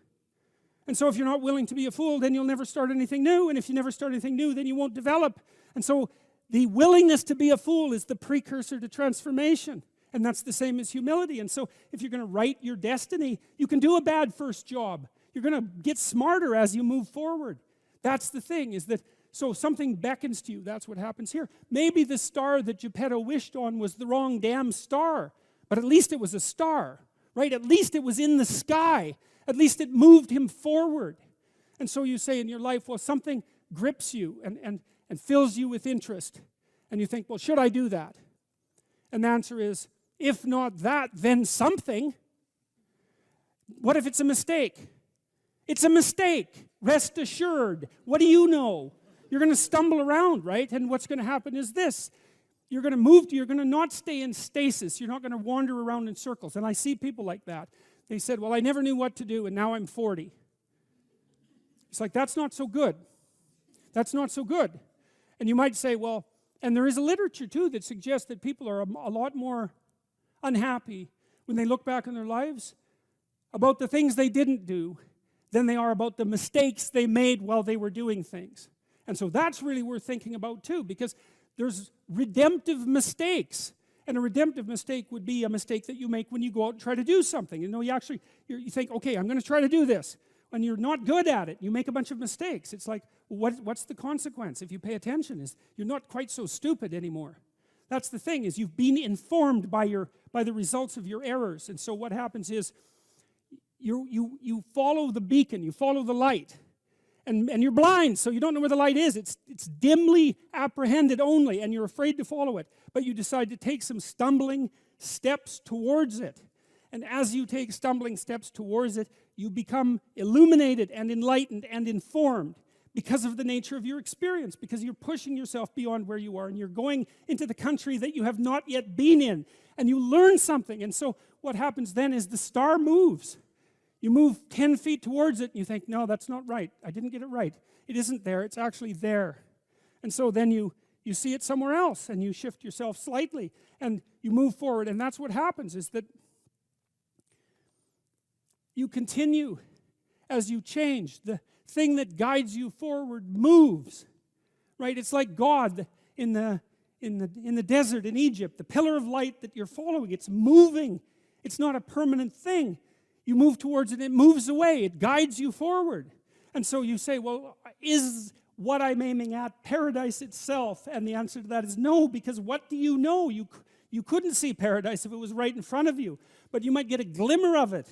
And so if you're not willing to be a fool, then you'll never start anything new. And if you never start anything new, then you won't develop. And so the willingness to be a fool is the precursor to transformation. And that's the same as humility. And so if you're going to write your destiny, you can do a bad first job. You're going to get smarter as you move forward. That's the thing, is that, so something beckons to you. That's what happens here. Maybe the star that Geppetto wished on was the wrong damn star, but at least it was a star, right? At least it was in the sky. At least it moved him forward. And so you say in your life, well, something grips you, and and fills you with interest. And you think, well, should I do that? And the answer is, if not that, then something. What if it's a mistake? It's a mistake. Rest assured. What do you know? You're going to stumble around, right? And what's going to happen is this. You're going to not stay in stasis. You're not going to wander around in circles. And I see people like that. They said, well, I never knew what to do, and now I'm 40. It's like, that's not so good. That's not so good. And you might say, well, and there is a literature, too, that suggests that people are a lot more unhappy when they look back on their lives about the things they didn't do than they are about the mistakes they made while they were doing things. And so that's really worth thinking about, too, because there's redemptive mistakes. And a redemptive mistake would be a mistake that you make when you go out and try to do something. You know, you think, okay, I'm going to try to do this. When you're not good at it, you make a bunch of mistakes. It's like, what's the consequence? If you pay attention, is you're not quite so stupid anymore. That's the thing, is you've been informed by the results of your errors. And so what happens is you follow the beacon, you follow the light. And you're blind, so you don't know where the light is. It's dimly apprehended only, and you're afraid to follow it. But you decide to take some stumbling steps towards it. And as you take stumbling steps towards it, you become illuminated and enlightened and informed because of the nature of your experience, because you're pushing yourself beyond where you are, and you're going into the country that you have not yet been in, and you learn something. And so what happens then is the star moves. You move 10 feet towards it, and you think, no, that's not right. I didn't get it right. It isn't there. It's actually there. And so then you see it somewhere else, and you shift yourself slightly, and you move forward. And that's what happens, is that you continue as you change. The thing that guides you forward moves, right? It's like God in the desert in Egypt, the pillar of light that you're following. It's moving. It's not a permanent thing. You move towards it, it moves away, it guides you forward. And so you say, well, is what I'm aiming at paradise itself? And the answer to that is no, because what do you know? You couldn't see paradise if it was right in front of you, but you might get a glimmer of it.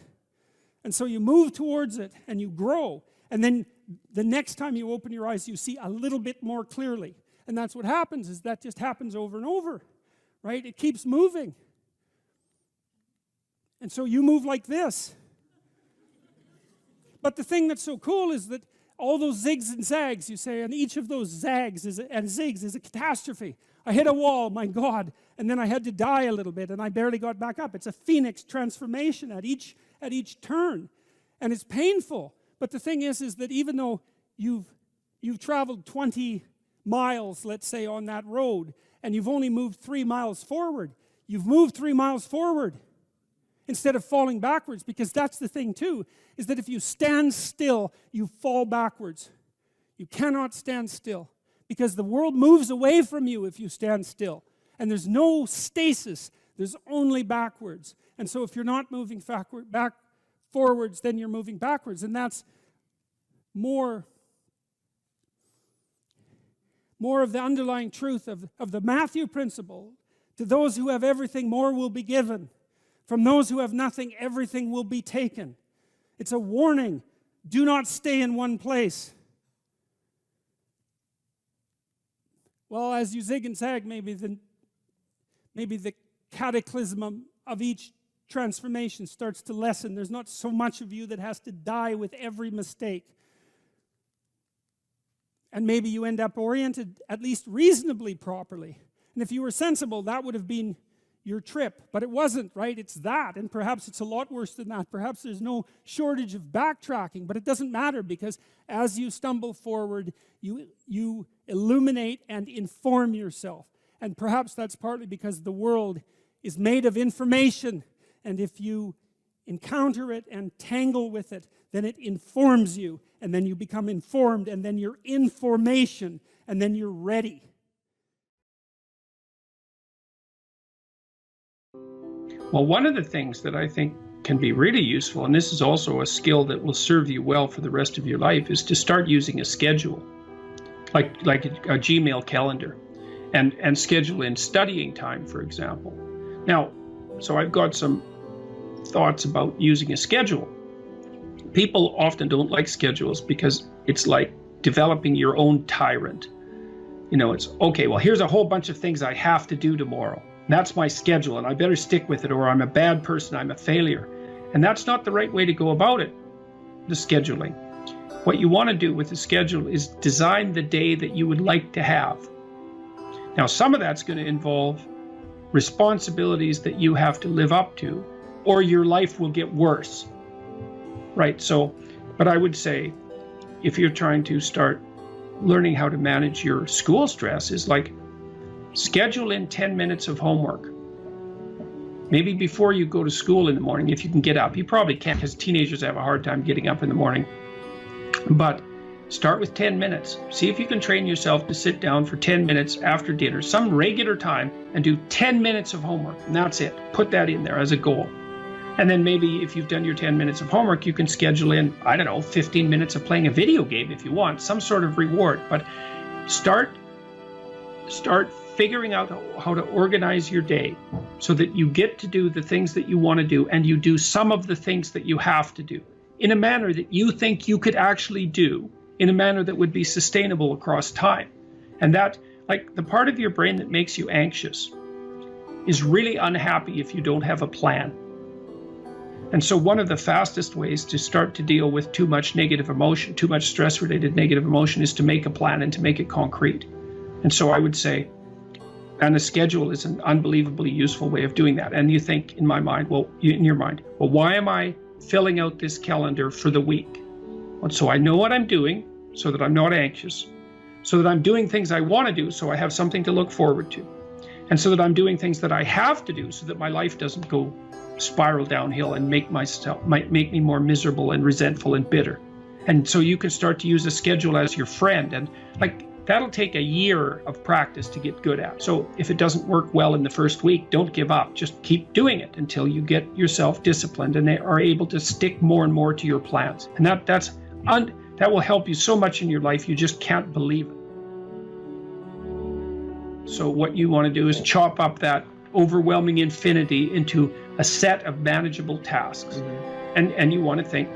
And so you move towards it, and you grow. And then the next time you open your eyes, you see a little bit more clearly. And that's what happens, is that just happens over and over, right? It keeps moving. And so you move like this. But the thing that's so cool is that all those zigs and zags, you say, and each of those zags and zigs is a catastrophe. I hit a wall, my God, and then I had to die a little bit, and I barely got back up. It's a phoenix transformation at each turn, and it's painful. But the thing is that even though you've traveled 20 miles, let's say, on that road, and you've only moved 3 miles forward, you've moved 3 miles forward instead of falling backwards, because that's the thing too, is that if you stand still, you fall backwards. You cannot stand still, because the world moves away from you if you stand still. And there's no stasis, there's only backwards. And so if you're not moving forwards, then you're moving backwards. And that's more of the underlying truth of the Matthew principle. To those who have everything, more will be given. From those who have nothing, everything will be taken. It's a warning. Do not stay in one place. Well, as you zig and zag, maybe the cataclysm of each transformation starts to lessen. There's not so much of you that has to die with every mistake. And maybe you end up oriented at least reasonably properly. And if you were sensible, that would have been your trip. But it wasn't, right? It's that. And perhaps it's a lot worse than that. Perhaps there's no shortage of backtracking. But it doesn't matter, because as you stumble forward, you illuminate and inform yourself. And perhaps that's partly because the world is made of information. And if you encounter it and tangle with it, then it informs you. And then you become informed. And then you're information. And then you're ready. Well, one of the things that I think can be really useful, and this is also a skill that will serve you well for the rest of your life, is to start using a schedule, like a Gmail calendar, and schedule in studying time, for example. Now, so I've got some thoughts about using a schedule. People often don't like schedules because it's like developing your own tyrant. It's okay, well, here's a whole bunch of things I have to do tomorrow. That's my schedule and I better stick with it, or I'm a bad person, I'm a failure. And that's not the right way to go about it, the scheduling. What you want to do with the schedule is design the day that you would like to have. Now, some of that's going to involve responsibilities that you have to live up to, or your life will get worse. Right? So, but I would say, if you're trying to start learning how to manage your school stress, is like schedule in 10 minutes of homework. Maybe before you go to school in the morning, if you can get up. You probably can't, because teenagers have a hard time getting up in the morning. But start with 10 minutes. See if you can train yourself to sit down for 10 minutes after dinner, some regular time, and do 10 minutes of homework. And that's it. Put that in there as a goal. And then maybe if you've done your 10 minutes of homework, you can schedule in, 15 minutes of playing a video game if you want, some sort of reward. But start figuring out how to organize your day so that you get to do the things that you want to do, and you do some of the things that you have to do in a manner that you think you could actually do, in a manner that would be sustainable across time. And that, like, the part of your brain that makes you anxious is really unhappy if you don't have a plan. And so one of the fastest ways to start to deal with too much negative emotion, too much stress-related negative emotion, is to make a plan and to make it concrete. And so I would say, and a schedule is an unbelievably useful way of doing that. And you think, in your mind, why am I filling out this calendar for the week? Well, so I know what I'm doing, so that I'm not anxious, so that I'm doing things I want to do, so I have something to look forward to, and so that I'm doing things that I have to do, so that my life doesn't go spiral downhill and make me more miserable and resentful and bitter. And so you can start to use a schedule as your friend, and that'll take a year of practice to get good at. So if it doesn't work well in the first week, don't give up. Just keep doing it until you get yourself disciplined and they are able to stick more and more to your plans. And that will help you so much in your life, you just can't believe it. So what you want to do is chop up that overwhelming infinity into a set of manageable tasks. Mm-hmm. And you want to think,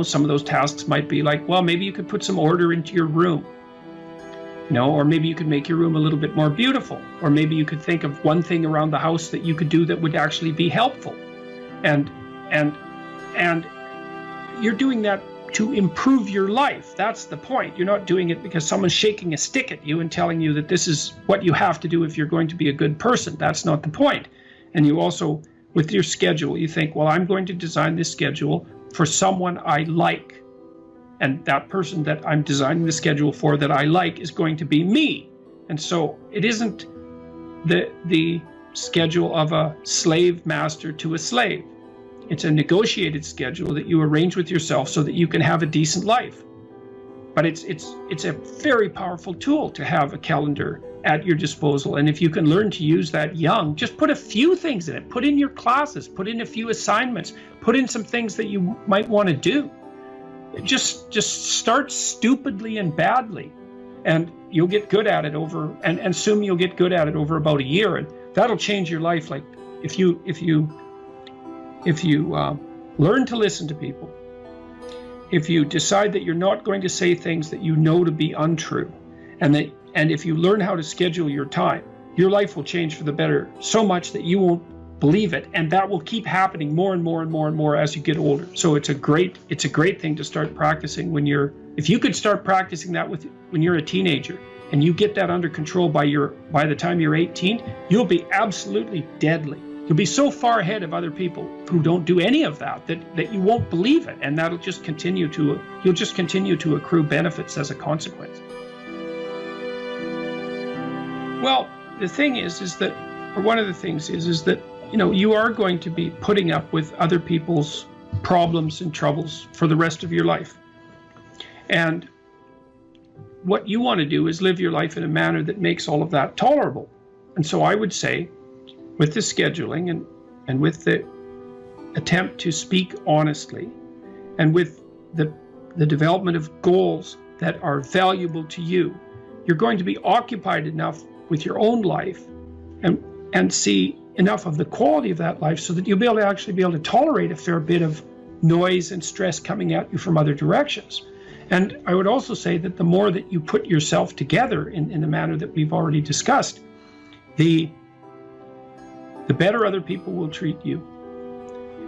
some of those tasks might be like, maybe you could put some order into your room. Or maybe you could make your room a little bit more beautiful. Or maybe you could think of one thing around the house that you could do that would actually be helpful. And you're doing that to improve your life. That's the point. You're not doing it because someone's shaking a stick at you and telling you that this is what you have to do if you're going to be a good person. That's not the point. And you also, with your schedule, you think, I'm going to design this schedule for someone I like. And that person that I'm designing the schedule for that I like is going to be me. And so it isn't the schedule of a slave master to a slave. It's a negotiated schedule that you arrange with yourself so that you can have a decent life. But it's a very powerful tool to have a calendar at your disposal. And if you can learn to use that young, just put a few things in it. Put in your classes, put in a few assignments, put in some things that you might want to do. Just start stupidly and badly, and you'll get good at it and assume you'll get good at it over about a year, and that'll change your life. Like if you learn to listen to people, if you decide that you're not going to say things that you know to be untrue, and if you learn how to schedule your time, your life will change for the better so much that you won't believe it, and that will keep happening more and more and more and more as you get older. So it's a great thing to start practicing if you could start practicing that when you're a teenager, and you get that under control by the time you're 18, you'll be absolutely deadly. You'll be so far ahead of other people who don't do any of that you won't believe it, and you'll just continue to accrue benefits as a consequence. Well, the thing is that, or one of the things is that you are going to be putting up with other people's problems and troubles for the rest of your life. And what you want to do is live your life in a manner that makes all of that tolerable. And so I would say, with the scheduling and with the attempt to speak honestly, and with the development of goals that are valuable to you, you're going to be occupied enough with your own life and see enough of the quality of that life so that you'll be able to tolerate a fair bit of noise and stress coming at you from other directions. And I would also say that the more that you put yourself together in the manner that we've already discussed, the better other people will treat you,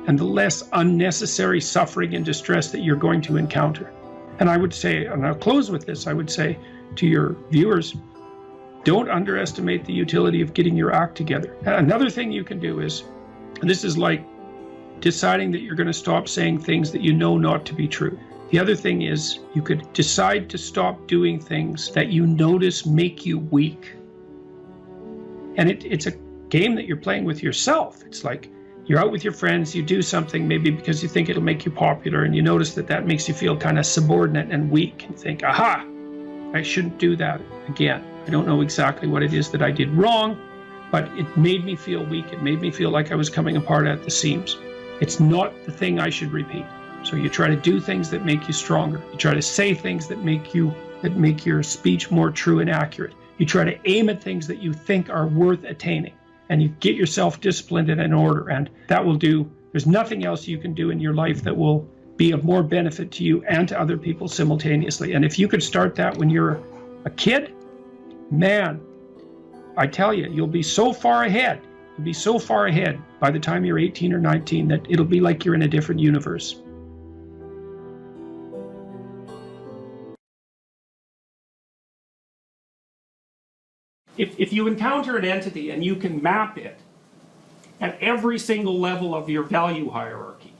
and the less unnecessary suffering and distress that you're going to encounter. And I would say, and I'll close with this, I would say to your viewers, don't underestimate the utility of getting your act together. Another thing you can do is, and this is like deciding that you're going to stop saying things that you know not to be true. The other thing is, you could decide to stop doing things that you notice make you weak. And it's a game that you're playing with yourself. It's like you're out with your friends, you do something maybe because you think it'll make you popular, and you notice that that makes you feel kind of subordinate and weak, and think, aha, I shouldn't do that again. I don't know exactly what it is that I did wrong, but it made me feel weak. It made me feel like I was coming apart at the seams. It's not the thing I should repeat. So you try to do things that make you stronger. You try to say things that make your speech more true and accurate. You try to aim at things that you think are worth attaining, and you get yourself disciplined and in order, and that will do. There's nothing else you can do in your life that will be of more benefit to you and to other people simultaneously. And if you could start that when you're a kid, man, I tell you, you'll be so far ahead. You'll be so far ahead by the time you're 18 or 19 that it'll be like you're in a different universe. If you encounter an entity and you can map it at every single level of your value hierarchy,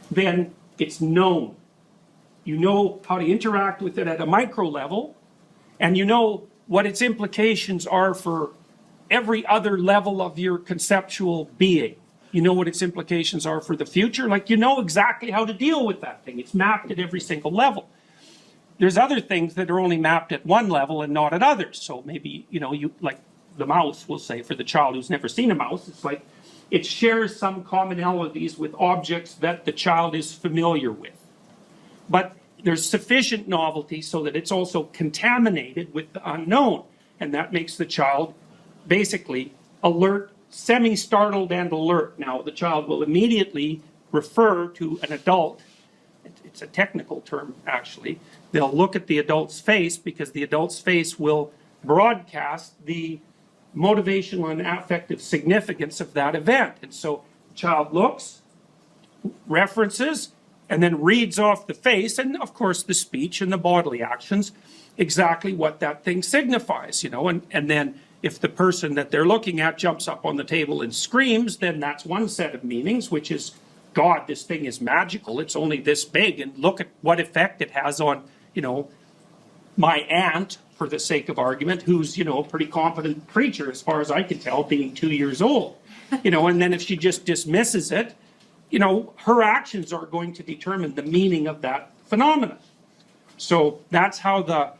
then it's known. You know how to interact with it at a micro level, and you know what its implications are for every other level of your conceptual being. You know what its implications are for the future. Like, you know exactly how to deal with that thing. It's mapped at every single level. There's other things that are only mapped at one level and not at others. So maybe, you like the mouse, we'll say, for the child who's never seen a mouse, it's like it shares some commonalities with objects that the child is familiar with. But there's sufficient novelty so that it's also contaminated with the unknown. And that makes the child basically alert, semi-startled and alert. Now, the child will immediately refer to an adult. It's a technical term, actually. They'll look at the adult's face because the adult's face will broadcast the motivational and affective significance of that event. And so the child looks, references, and then reads off the face, and of course the speech and the bodily actions, exactly what that thing signifies, and then if the person that they're looking at jumps up on the table and screams, then that's one set of meanings, which is, God, this thing is magical, it's only this big, and look at what effect it has on, my aunt, for the sake of argument, who's, a pretty competent creature, as far as I can tell, being 2 years old. And then if she just dismisses it, her actions are going to determine the meaning of that phenomenon. So that's how the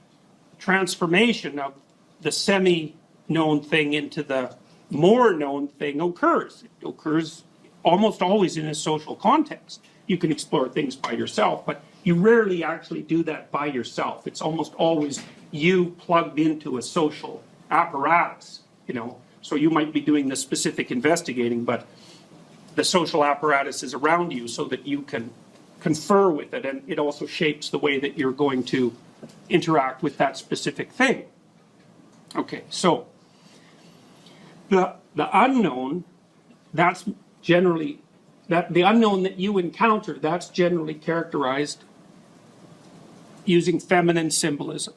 transformation of the semi-known thing into the more known thing occurs. It occurs almost always in a social context. You can explore things by yourself, but you rarely actually do that by yourself. It's almost always you plugged into a social apparatus, So you might be doing the specific investigating, but the social apparatus is around you so that you can confer with it, and it also shapes the way that you're going to interact with that specific thing. Okay, so the unknown, that's generally, the unknown that you encounter, that's generally characterized using feminine symbolism.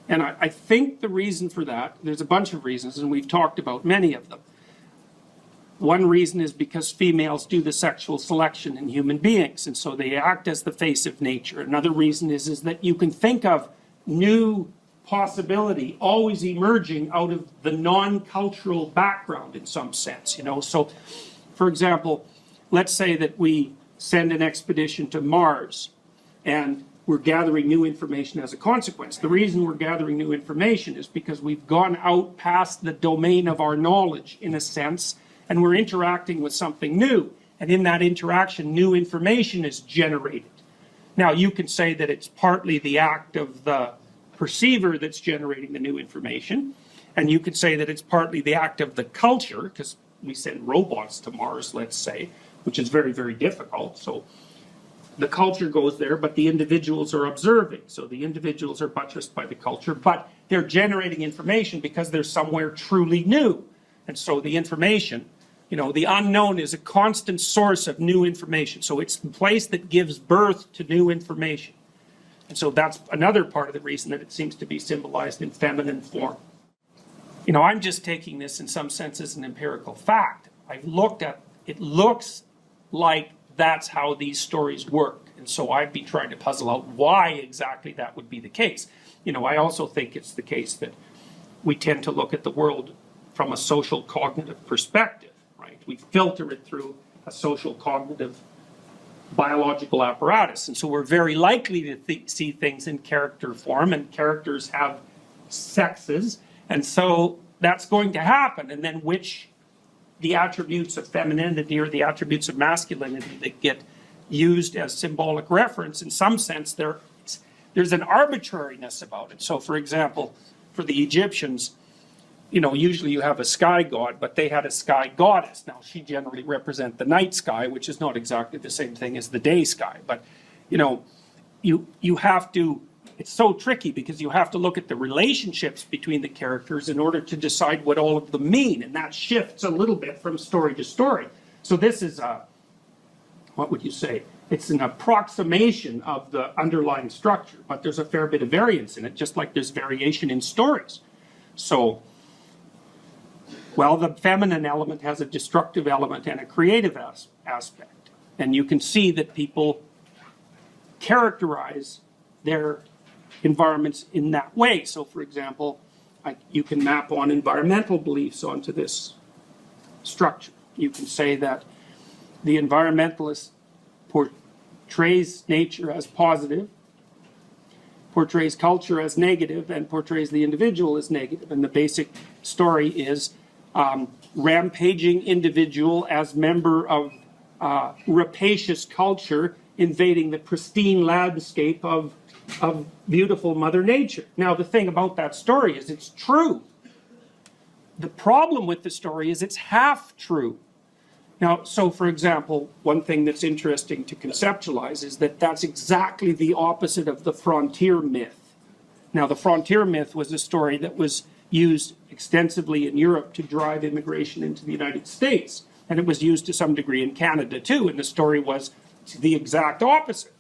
And I think the reason for that, there's a bunch of reasons, and we've talked about many of them. One reason is because females do the sexual selection in human beings, and so they act as the face of nature. Another reason is that you can think of new possibility always emerging out of the non-cultural background in some sense, So, for example, let's say that we send an expedition to Mars, and we're gathering new information as a consequence. The reason we're gathering new information is because we've gone out past the domain of our knowledge, in a sense, and we're interacting with something new. And in that interaction, new information is generated. Now, you can say that it's partly the act of the perceiver that's generating the new information, and you could say that it's partly the act of the culture, because we send robots to Mars, let's say, which is very, very difficult. So the culture goes there, but the individuals are observing. So the individuals are buttressed by the culture, but they're generating information because they're somewhere truly new. And so the information, you know, the unknown is a constant source of new information. So it's the place that gives birth to new information. And so that's another part of the reason that it seems to be symbolized in feminine form. You know, I'm just taking this in some sense as an empirical fact. I've looked at, it looks like that's how these stories work. And so I'd be trying to puzzle out why exactly that would be the case. You know, I also think it's the case that we tend to look at the world from a social cognitive perspective, right? We filter it through a social cognitive biological apparatus. And so we're very likely to see things in character form, and characters have sexes. And so that's going to happen. And then the attributes of femininity or the attributes of masculinity that get used as symbolic reference, in some sense, there's an arbitrariness about it. So, for example, for the Egyptians, you know, usually you have a sky god, but they had a sky goddess. Now, she generally represents the night sky, which is not exactly the same thing as the day sky. But, you know, you have to, it's so tricky because you have to look at the relationships between the characters in order to decide what all of them mean. And that shifts a little bit from story to story. So this is what would you say? It's an approximation of the underlying structure, but there's a fair bit of variance in it, just like there's variation in stories. So, well, the feminine element has a destructive element and a creative aspect. And you can see that people characterize their environments in that way. So, for example, you can map on environmental beliefs onto this structure. You can say that the environmentalist portrays nature as positive, portrays culture as negative, and portrays the individual as negative. And the basic story is rampaging individual as member of rapacious culture invading the pristine landscape of beautiful Mother Nature. Now, the thing about that story is it's true. The problem with the story is it's half true. Now, so for example, one thing that's interesting to conceptualize is that that's exactly the opposite of the frontier myth. Now, the frontier myth was a story that was used extensively in Europe to drive immigration into the United States. And it was used to some degree in Canada too. And the story was the exact opposite.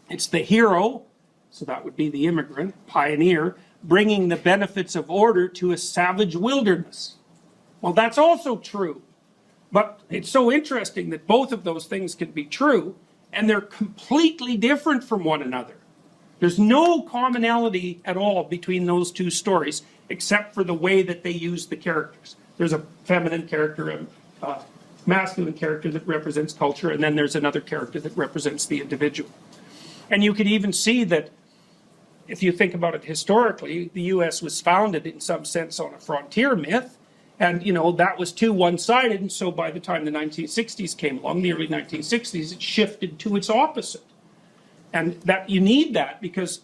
It's the hero, so that would be the immigrant, pioneer, bringing the benefits of order to a savage wilderness. Well, that's also true. But it's so interesting that both of those things can be true, and they're completely different from one another. There's no commonality at all between those two stories, except for the way that they use the characters. There's a feminine character, a masculine character that represents culture, and then there's another character that represents the individual. And you could even see that, if you think about it historically, the U.S. was founded in some sense on a frontier myth. And, you know, that was too one-sided. And so by the time the 1960s came along, the early 1960s, it shifted to its opposite. And that you need that because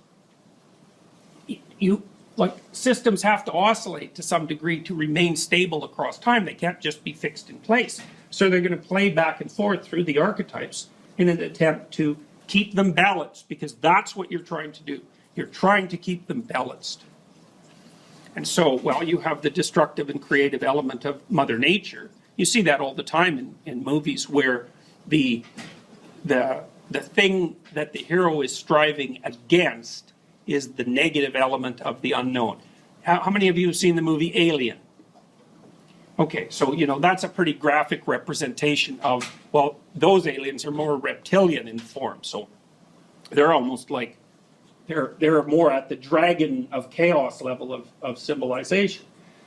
systems have to oscillate to some degree to remain stable across time. They can't just be fixed in place. So they're going to play back and forth through the archetypes in an attempt to keep them balanced, because that's what you're trying to do. You're trying to keep them balanced. And so, well, you have the destructive and creative element of Mother Nature. You see that all the time in movies where the thing that the hero is striving against is the negative element of the unknown. How many of you have seen the movie Alien? Okay, so, you know, that's a pretty graphic representation of, well, those aliens are more reptilian in form. So they're almost like, they're more at the dragon of chaos level of civilization.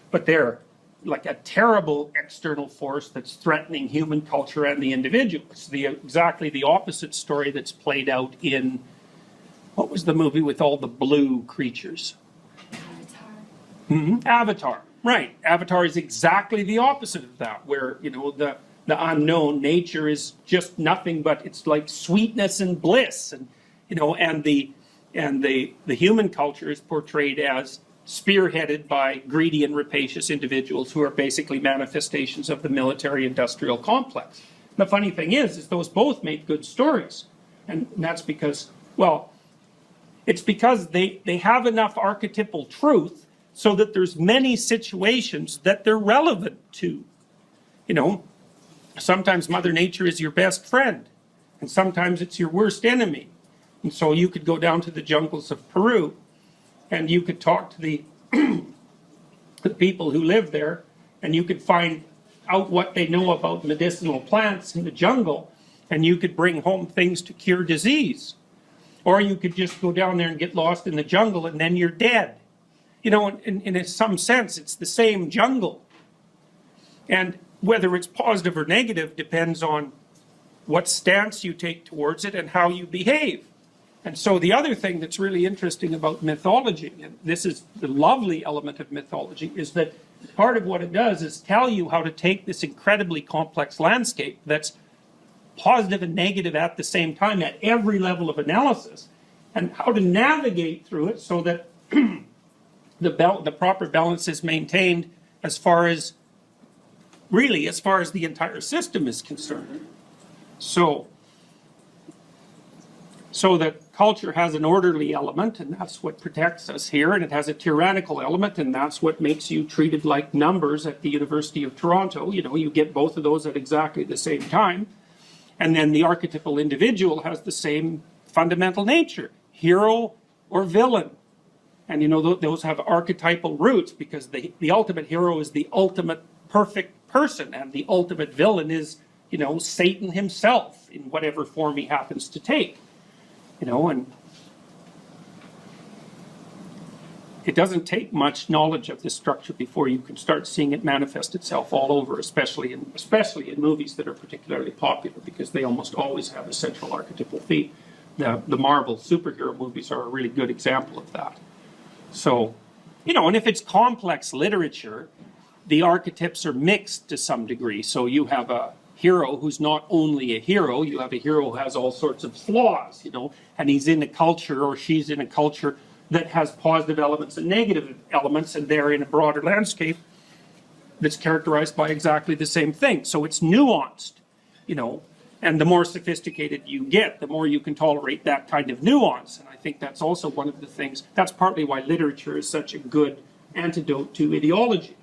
But they're like a terrible external force that's threatening human culture and the individual. It's exactly the opposite story that's played out in, what was the movie with all the blue creatures? Avatar. Avatar, right. Avatar is exactly the opposite of that, where, you know, the unknown nature is just nothing but, it's like sweetness and bliss, and, you know, and the human culture is portrayed as spearheaded by greedy and rapacious individuals who are basically manifestations of the military-industrial complex. The funny thing is those both make good stories, And that's because, well, it's because they have enough archetypal truth so that there's many situations that they're relevant to. You know, sometimes Mother Nature is your best friend, and sometimes it's your worst enemy. And so you could go down to the jungles of Peru, and you could talk to the people who live there, and you could find out what they know about medicinal plants in the jungle, and you could bring home things to cure disease. Or you could just go down there and get lost in the jungle, and then you're dead. You know, in some sense, it's the same jungle. And whether it's positive or negative depends on what stance you take towards it and how you behave. And so the other thing that's really interesting about mythology, and this is the lovely element of mythology, is that part of what it does is tell you how to take this incredibly complex landscape that's positive and negative at the same time at every level of analysis, and how to navigate through it so that the proper balance is maintained as far as the entire system is concerned. So that culture has an orderly element, and that's what protects us here, and it has a tyrannical element, and that's what makes you treated like numbers at the University of Toronto. You know, you get both of those at exactly the same time. And then the archetypal individual has the same fundamental nature, hero or villain. And you know, those have archetypal roots, because the ultimate hero is the ultimate perfect person, and the ultimate villain is, you know, Satan himself in whatever form he happens to take. You know, and it doesn't take much knowledge of this structure before you can start seeing it manifest itself all over, especially in movies that are particularly popular, because they almost always have a central archetypal theme. The Marvel superhero movies are a really good example of that. So, you know, and if it's complex literature, the archetypes are mixed to some degree. So you have a hero who's not only a hero, you have a hero who has all sorts of flaws, you know, and he's in a culture, or she's in a culture that has positive elements and negative elements, and they're in a broader landscape that's characterized by exactly the same thing. So it's nuanced, you know, and the more sophisticated you get, the more you can tolerate that kind of nuance. And I think that's also one of the things, that's partly why literature is such a good antidote to ideology,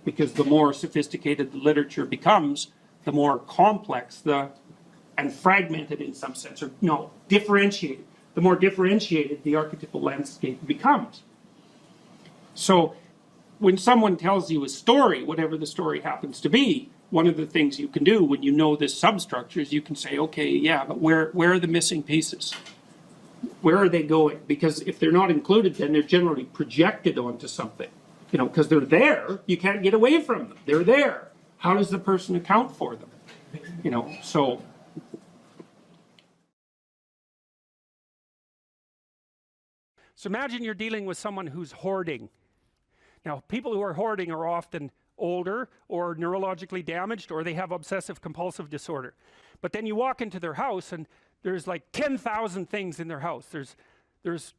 because the more sophisticated the literature becomes, the more complex and fragmented in some sense, or no, differentiated. The more differentiated the archetypal landscape becomes. So when someone tells you a story, whatever the story happens to be, one of the things you can do when you know this substructure is you can say, okay, yeah, but where are the missing pieces? Where are they going? Because if they're not included, then they're generally projected onto something. You know, because they're there, you can't get away from them. They're there. How does the person account for them? You know, so... So imagine you're dealing with someone who's hoarding. Now, people who are hoarding are often older or neurologically damaged, or they have obsessive compulsive disorder. But then you walk into their house and there's like 10,000 things in their house. There's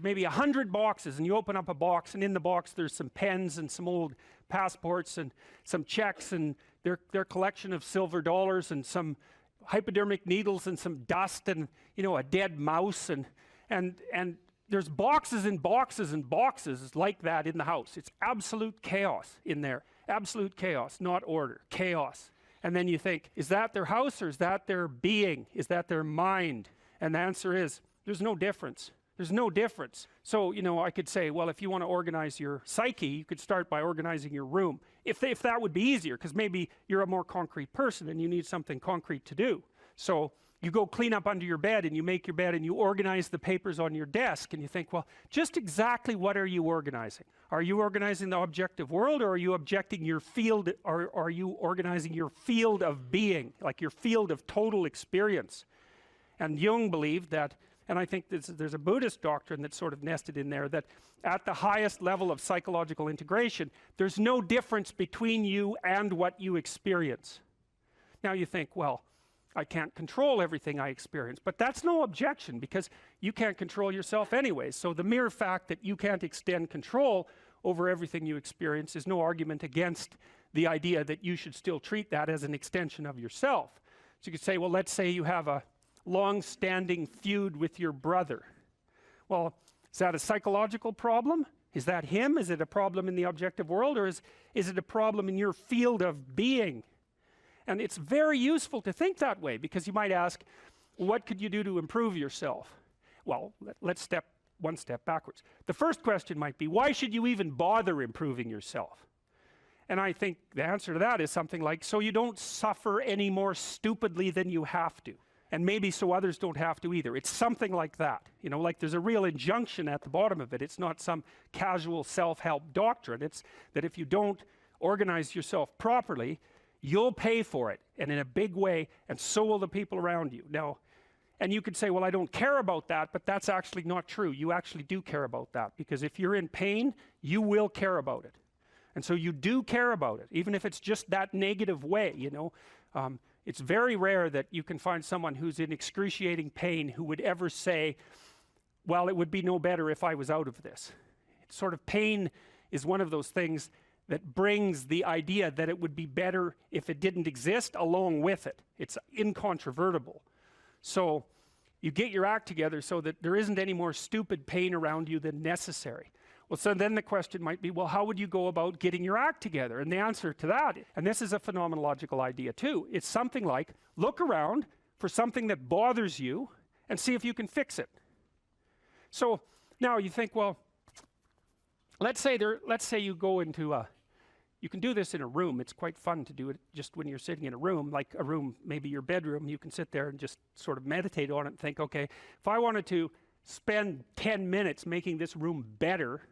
maybe 100 boxes, and you open up a box, and in the box there's some pens and some old passports and some checks and their collection of silver dollars and some hypodermic needles and some dust and, you know, a dead mouse, and there's boxes and boxes and boxes like that in the house. It's absolute chaos in there. Absolute chaos, not order, chaos. And then you think, is that their house, or is that their being? Is that their mind? And the answer is, there's no difference. There's no difference. So, you know, I could say, well, if you want to organize your psyche, you could start by organizing your room. If that would be easier, because maybe you're a more concrete person and you need something concrete to do. So you go clean up under your bed, and you make your bed, and you organize the papers on your desk, and you think, well, just exactly what are you organizing? Are you organizing the objective world, or are you objecting your field, or are you organizing your field of being, like your field of total experience? And Jung believed that, and I think there's a Buddhist doctrine that's sort of nested in there, that at the highest level of psychological integration, there's no difference between you and what you experience. Now you think, well, I can't control everything I experience, but that's no objection, because you can't control yourself anyway. So the mere fact that you can't extend control over everything you experience is no argument against the idea that you should still treat that as an extension of yourself. So you could say, well, let's say you have a long-standing feud with your brother. Well, is that a psychological problem? Is that him? Is it a problem in the objective world, or is it a problem in your field of being? And it's very useful to think that way, because you might ask, what could you do to improve yourself? Well, let's step one step backwards. The first question might be, why should you even bother improving yourself? And I think the answer to that is something like, so you don't suffer any more stupidly than you have to. And maybe so others don't have to either. It's something like that. You know, like there's a real injunction at the bottom of it. It's not some casual self-help doctrine. It's that if you don't organize yourself properly, you'll pay for it, and in a big way, and so will the people around you. Now, and you could say, well, I don't care about that, but that's actually not true. You actually do care about that, because if you're in pain, you will care about it. And so you do care about it, even if it's just that negative way, you know. It's very rare that you can find someone who's in excruciating pain who would ever say, well, it would be no better if I was out of this. It's sort of, pain is one of those things that brings the idea that it would be better if it didn't exist along with it. It's incontrovertible. So you get your act together so that there isn't any more stupid pain around you than necessary. Well, so then the question might be, well, how would you go about getting your act together? And the answer to that, and this is a phenomenological idea too, it's something like, look around for something that bothers you and see if you can fix it. So now you think, well, let's say you go into you can do this in a room. It's quite fun to do it just when you're sitting in a room, like a room, maybe your bedroom. You can sit there and just sort of meditate on it and think, okay, if I wanted to spend 10 minutes making this room better,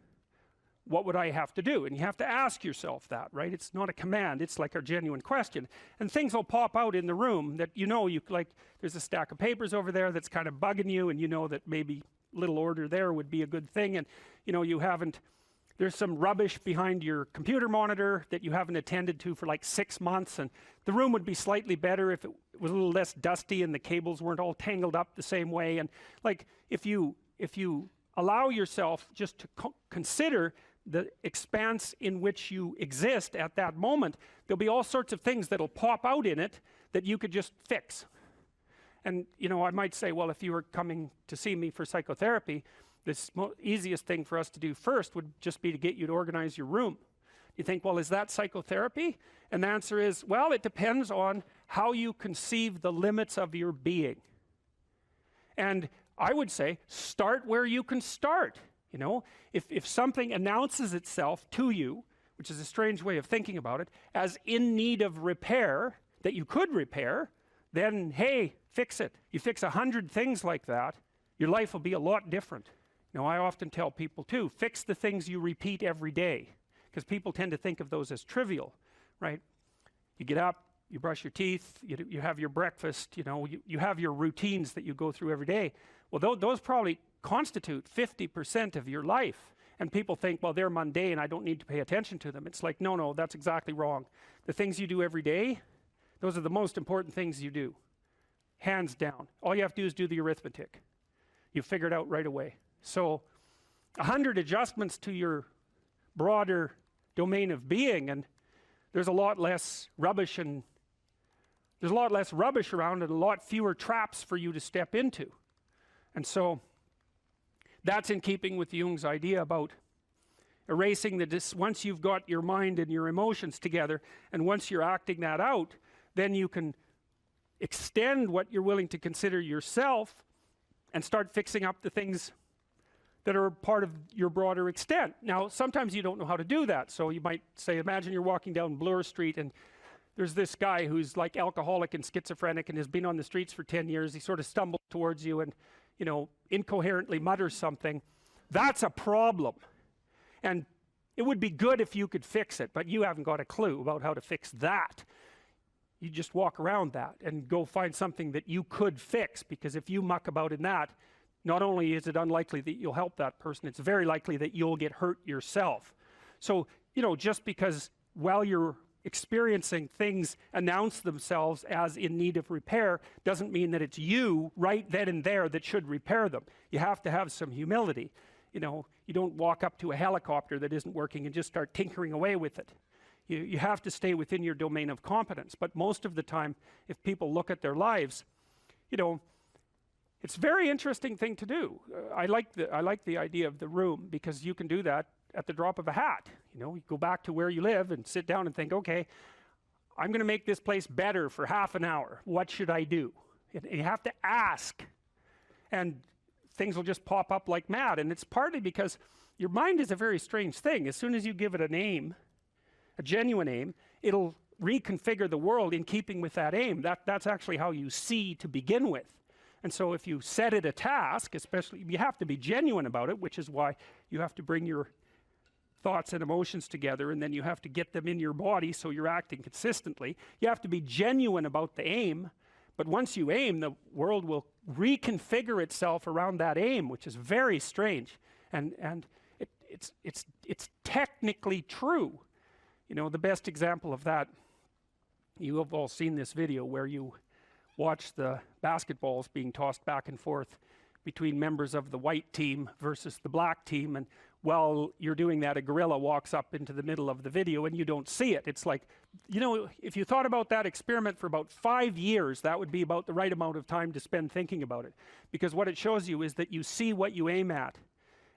what would I have to do? And you have to ask yourself that, right? It's not a command, it's like a genuine question. And things will pop out in the room that you know, like there's a stack of papers over there that's kind of bugging you, and you know that maybe little order there would be a good thing, and you know, there's some rubbish behind your computer monitor that you haven't attended to for like 6 months, and the room would be slightly better if it was a little less dusty and the cables weren't all tangled up the same way. And like, if you allow yourself just to consider the expanse in which you exist at that moment, there'll be all sorts of things that'll pop out in it that you could just fix. And you know, I might say, well, if you were coming to see me for psychotherapy, the easiest thing for us to do first would just be to get you to organize your room. You think, well, is that psychotherapy? And the answer is, well, it depends on how you conceive the limits of your being. And I would say, start where you can start. You know, if something announces itself to you, which is a strange way of thinking about it, as in need of repair, that you could repair, then hey, fix it. You fix 100 things like that, your life will be a lot different. Now, I often tell people too, fix the things you repeat every day, because people tend to think of those as trivial, right? You get up, you brush your teeth, you have your breakfast, you know, you have your routines that you go through every day. Well, those probably constitute 50% of your life. And people think, well, they're mundane, I don't need to pay attention to them. It's like, no, that's exactly wrong. The things you do every day, those are the most important things you do. Hands down. All you have to do is do the arithmetic. You figure it out right away. So 100 adjustments to your broader domain of being, and there's a lot less rubbish, and there's a lot less rubbish around, and a lot fewer traps for you to step into. And so that's in keeping with Jung's idea about erasing once you've got your mind and your emotions together, and once you're acting that out, then you can extend what you're willing to consider yourself and start fixing up the things that are part of your broader extent. Now, sometimes you don't know how to do that. So you might say, imagine you're walking down Bloor Street and there's this guy who's like alcoholic and schizophrenic and has been on the streets for 10 years. He sort of stumbles towards you and, you know, incoherently mutters something. That's a problem. And it would be good if you could fix it, but you haven't got a clue about how to fix that. You just walk around that and go find something that you could fix, because if you muck about in that, not only is it unlikely that you'll help that person, it's very likely that you'll get hurt yourself. So, you know, just because while you're experiencing things announce themselves as in need of repair doesn't mean that it's you right then and there that should repair them. You have to have some humility. You know, you don't walk up to a helicopter that isn't working and just start tinkering away with it. You have to stay within your domain of competence. But most of the time, if people look at their lives, you know, It's a very interesting thing to do. I like the idea of the room, because you can do that at the drop of a hat. You know, you go back to where you live and sit down and think, okay, I'm going to make this place better for half an hour. What should I do? And you have to ask, and things will just pop up like mad. And it's partly because your mind is a very strange thing. As soon as you give it a name, a genuine aim, it'll reconfigure the world in keeping with that aim. That's actually how you see to begin with. And so if you set it a task, especially, you have to be genuine about it, which is why you have to bring your thoughts and emotions together, and then you have to get them in your body so you're acting consistently. You have to be genuine about the aim, but once you aim, the world will reconfigure itself around that aim, which is very strange. And it's technically true. You know, the best example of that, you have all seen this video where you watch the basketballs being tossed back and forth between members of the white team versus the black team, and while you're doing that, a gorilla walks up into the middle of the video and you don't see it. It's like, you know, if you thought about that experiment for about 5 years, that would be about the right amount of time to spend thinking about it, because what it shows you is that you see what you aim at.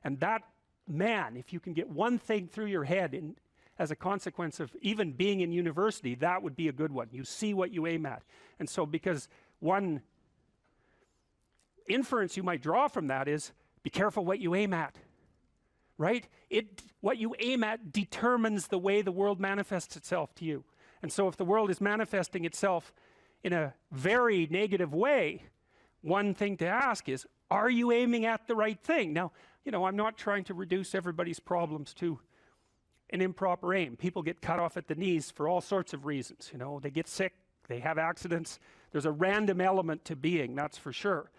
And that, man, if you can get one thing through your head as a consequence of even being in university, that would be a good one. You see what you aim at. And so, because one inference you might draw from that is, be careful what you aim at, right? What you aim at determines the way the world manifests itself to you. And so if the world is manifesting itself in a very negative way, one thing to ask is, are you aiming at the right thing? Now, you know, I'm not trying to reduce everybody's problems to an improper aim. People get cut off at the knees for all sorts of reasons. You know, they get sick, they have accidents. There's a random element to being, that's for sure.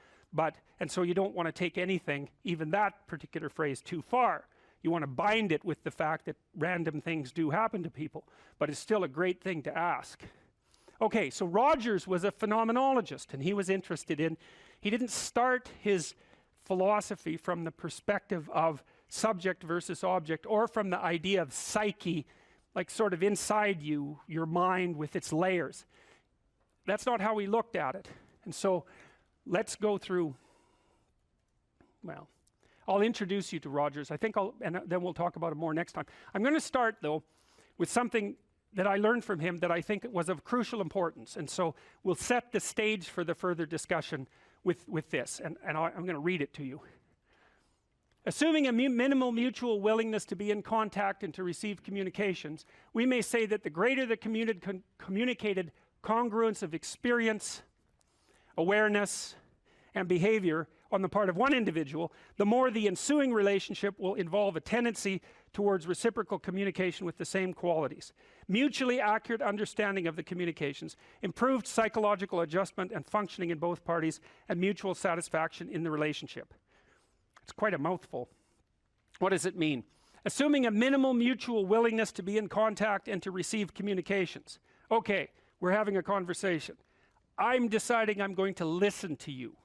And so you don't want to take anything, even that particular phrase, too far. You want to bind it with the fact that random things do happen to people, but it's still a great thing to ask. Okay, so Rogers was a phenomenologist, and he was interested in, he didn't start his philosophy from the perspective of subject versus object, or from the idea of psyche, like sort of inside you, your mind with its layers. That's not how he looked at it. And so let's go through, well, I'll introduce you to Rogers. I think and then we'll talk about it more next time. I'm going to start, though, with something that I learned from him that I think was of crucial importance. And so we'll set the stage for the further discussion with this. And I'm going to read it to you. Assuming a minimal mutual willingness to be in contact and to receive communications, we may say that the greater the communicated congruence of experience, awareness, and behavior on the part of one individual, the more the ensuing relationship will involve a tendency towards reciprocal communication with the same qualities, mutually accurate understanding of the communications, improved psychological adjustment and functioning in both parties, and mutual satisfaction in the relationship. It's quite a mouthful. What does it mean? Assuming a minimal mutual willingness to be in contact and to receive communications. Okay, we're having a conversation. I'm deciding I'm going to listen to you,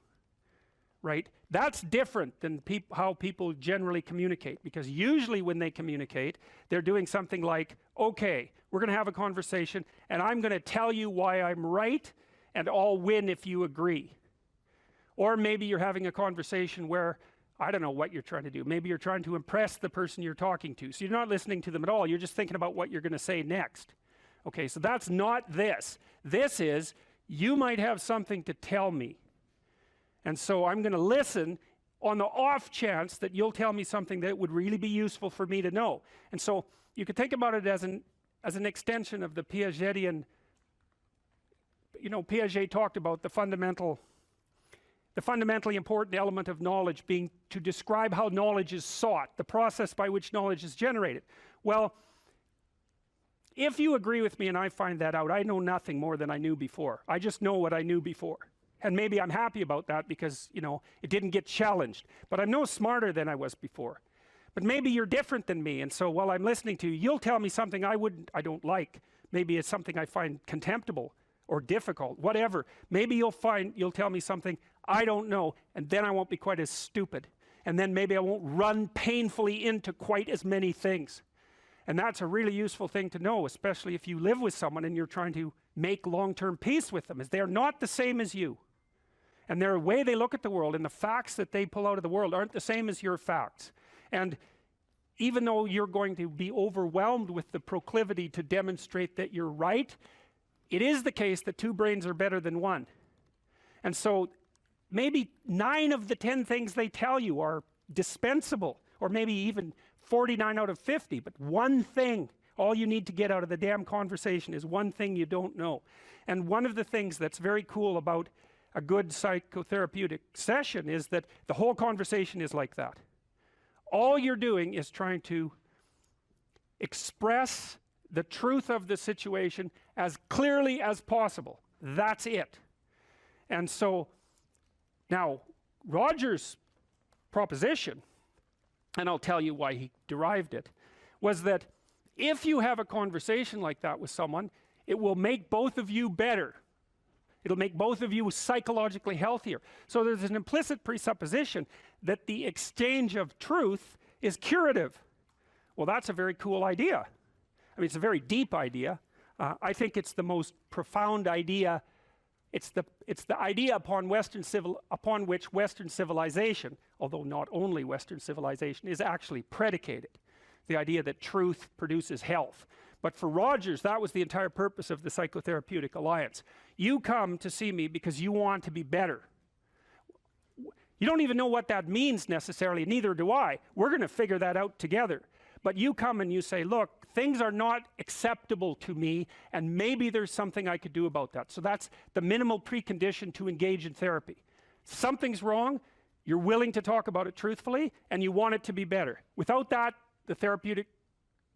right? That's different than how people generally communicate, because usually when they communicate, they're doing something like, okay, we're going to have a conversation and I'm going to tell you why I'm right and I'll win if you agree. Or maybe you're having a conversation where, I don't know what you're trying to do. Maybe you're trying to impress the person you're talking to. So you're not listening to them at all. You're just thinking about what you're going to say next. Okay, so that's not this. This is, you might have something to tell me. And so I'm going to listen on the off chance that you'll tell me something that would really be useful for me to know. And so you could think about it as an extension of the Piagetian, you know, Piaget talked about the fundamentally important element of knowledge being to describe how knowledge is sought, the process by which knowledge is generated. Well, if you agree with me and I find that out, I know nothing more than I knew before. I just know what I knew before. And maybe I'm happy about that because, you know, it didn't get challenged. But I'm no smarter than I was before. But maybe you're different than me, and so while I'm listening to you, you'll tell me something I don't like. Maybe it's something I find contemptible or difficult, whatever. Maybe you'll tell me something I don't know, and then I won't be quite as stupid. And then maybe I won't run painfully into quite as many things. And that's a really useful thing to know, especially if you live with someone and you're trying to make long-term peace with them, is they're not the same as you. And their way they look at the world and the facts that they pull out of the world aren't the same as your facts. And even though you're going to be overwhelmed with the proclivity to demonstrate that you're right, it is the case that 2 brains are better than 1. And so maybe 9 of the 10 things they tell you are dispensable, or maybe even 49 out of 50, but one thing, all you need to get out of the damn conversation is one thing you don't know. And one of the things that's very cool about a good psychotherapeutic session is that the whole conversation is like that. All you're doing is trying to express the truth of the situation as clearly as possible. That's it. And so now Roger's proposition, and I'll tell you why he derived it, was that if you have a conversation like that with someone, it will make both of you better. It'll make both of you psychologically healthier. So there's an implicit presupposition that the exchange of truth is curative. Well, that's a very cool idea. I mean, it's a very deep idea. I think it's the most profound idea. It's the idea upon which Western civilization, although not only Western civilization, is actually predicated. The idea that truth produces health. But for Rogers, that was the entire purpose of the Psychotherapeutic Alliance. You come to see me because you want to be better. You don't even know what that means necessarily, neither do I. We're going to figure that out together. But you come and you say, look, things are not acceptable to me, and maybe there's something I could do about that. So that's the minimal precondition to engage in therapy. Something's wrong, you're willing to talk about it truthfully, and you want it to be better. Without that, the therapeutic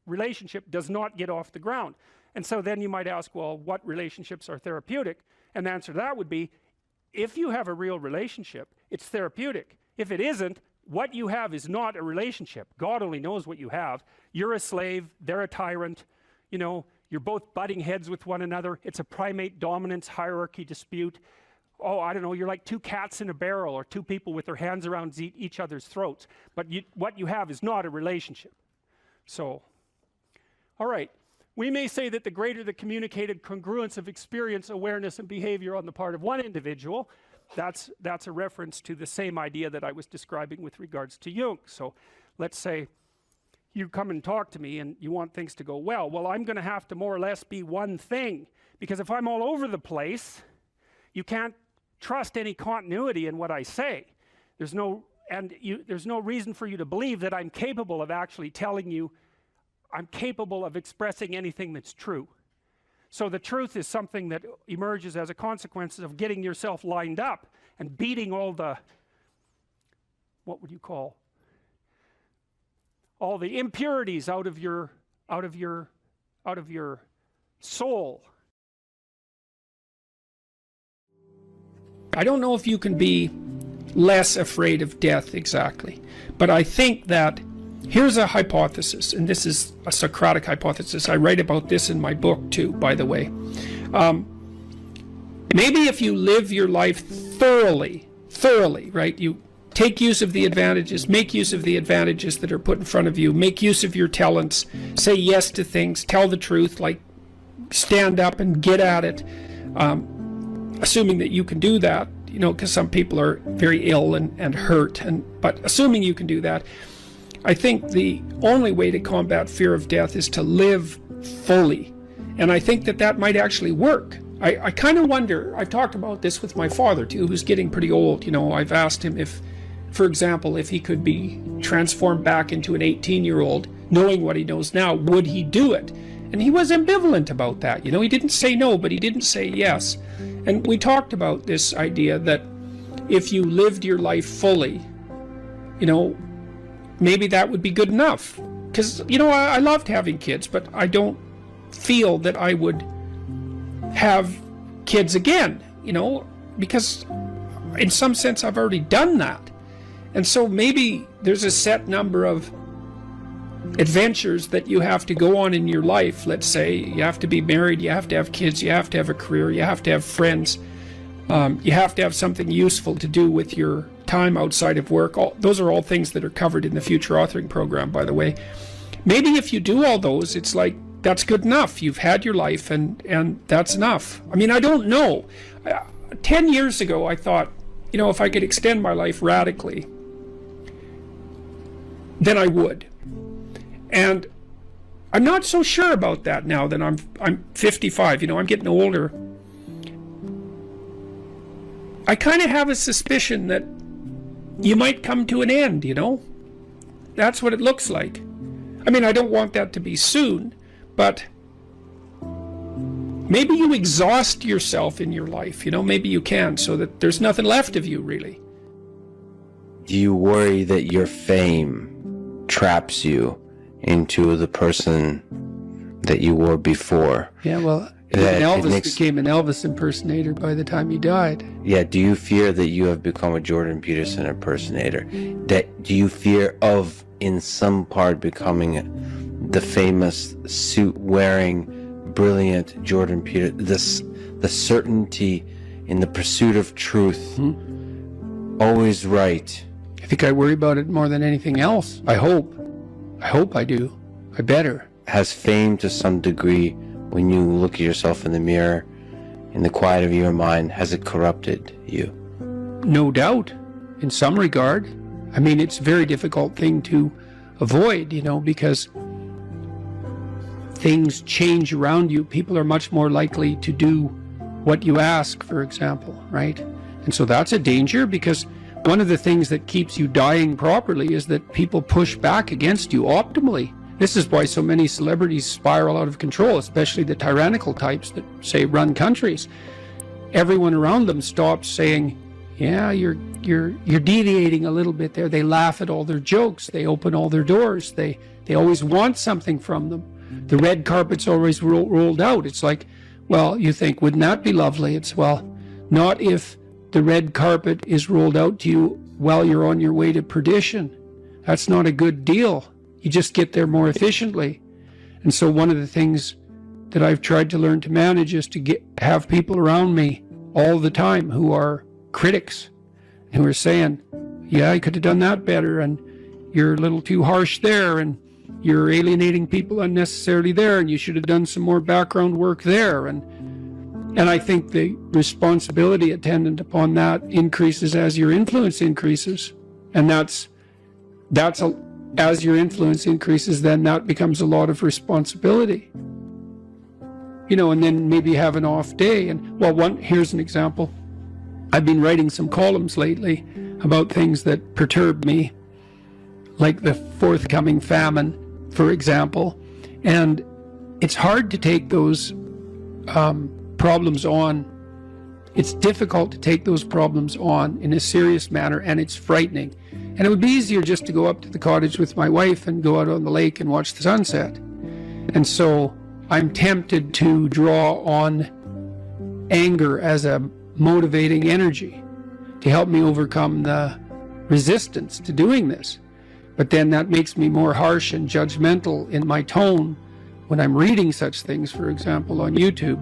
relationship does not get off the ground. And so then you might ask, well, what relationships are therapeutic? And the answer to that would be, if you have a real relationship, it's therapeutic. If it isn't, what you have is not a relationship. God only knows what you have. You're a slave, they're a tyrant, you know, you're both butting heads with one another. It's a primate dominance hierarchy dispute. Oh, I don't know, you're like 2 cats in a barrel, or 2 people with their hands around each other's throats. But what you have is not a relationship. So, all right. We may say that the greater the communicated congruence of experience, awareness, and behavior on the part of one individual, that's a reference to the same idea that I was describing with regards to Jung. So let's say you come and talk to me and you want things to go well. Well, I'm going to have to more or less be one thing, because if I'm all over the place, you can't trust any continuity in what I say. There's no reason for you to believe that I'm capable of actually telling you, I'm capable of expressing anything that's true. So the truth is something that emerges as a consequence of getting yourself lined up and beating all the, what would you call, all the impurities out of your soul. I don't know if you can be less afraid of death exactly, but I think that here's a hypothesis, and this is a Socratic hypothesis. I write about this in my book too, by the way. Maybe if you live your life thoroughly, right? You take use of the advantages, make use of the advantages that are put in front of you, make use of your talents, say yes to things, tell the truth, like stand up and get at it, assuming that you can do that, you know, because some people are very ill and hurt, but assuming you can do that, I think the only way to combat fear of death is to live fully. And I think that might actually work. I kind of wonder, I've talked about this with my father too, who's getting pretty old. You know, I've asked him if, for example, if he could be transformed back into an 18-year-old, knowing what he knows now, would he do it? And he was ambivalent about that. You know, he didn't say no, but he didn't say yes. And we talked about this idea that if you lived your life fully, you know, maybe that would be good enough. Because, you know, I loved having kids, but I don't feel that I would have kids again, you know, because in some sense I've already done that. And so maybe there's a set number of adventures that you have to go on in your life. Let's say you have to be married, you have to have kids, you have to have a career, you have to have friends, you have to have something useful to do with your time outside of work. Those are all things that are covered in the future authoring program, by the way. Maybe if you do all those, it's like, that's good enough. You've had your life and that's enough. I mean, I don't know. 10 years ago, I thought, you know, if I could extend my life radically, then I would. And I'm not so sure about that now that I'm 55, you know, I'm getting older. I kind of have a suspicion that you might come to an end, you know? That's what it looks like. I mean, I don't want that to be soon, but maybe you exhaust yourself in your life, you know, maybe you can, so that there's nothing left of you, really. Do you worry that your fame traps you into the person that you were before? Yeah, well, Elvis became an Elvis impersonator by the time he died. Yeah, do you fear that you have become a Jordan Peterson impersonator? Do you fear of, in some part, becoming the famous suit-wearing, brilliant Jordan Peterson? The certainty in the pursuit of truth, always right. I think I worry about it more than anything else. I hope I do. I better. Has fame, to some degree, when you look at yourself in the mirror, in the quiet of your mind, has it corrupted you? No doubt, in some regard. I mean, it's a very difficult thing to avoid, you know, because things change around you. People are much more likely to do what you ask, for example, right? And so that's a danger, because one of the things that keeps you dying properly is that people push back against you optimally. This is why so many celebrities spiral out of control, especially the tyrannical types that, say, run countries. Everyone around them stops saying, yeah, you're deviating a little bit there. They laugh at all their jokes. They open all their doors. They always want something from them. The red carpet's always rolled out. It's like, well, you think, wouldn't that be lovely? It's, well, not if the red carpet is rolled out to you while you're on your way to perdition. That's not a good deal. You just get there more efficiently. And so one of the things that I've tried to learn to manage is to have people around me all the time who are critics, who are saying, yeah, I could have done that better, and you're a little too harsh there, and you're alienating people unnecessarily there, and you should have done some more background work there. And I think the responsibility attendant upon that increases as your influence increases. And as your influence increases, then that becomes a lot of responsibility. You know, and then maybe have an off day. And, well, here's an example. I've been writing some columns lately about things that perturb me, like the forthcoming famine, for example. And it's hard to take those problems on. It's difficult to take those problems on in a serious manner, and it's frightening. And it would be easier just to go up to the cottage with my wife and go out on the lake and watch the sunset. And so I'm tempted to draw on anger as a motivating energy to help me overcome the resistance to doing this. But then that makes me more harsh and judgmental in my tone when I'm reading such things, for example, on YouTube,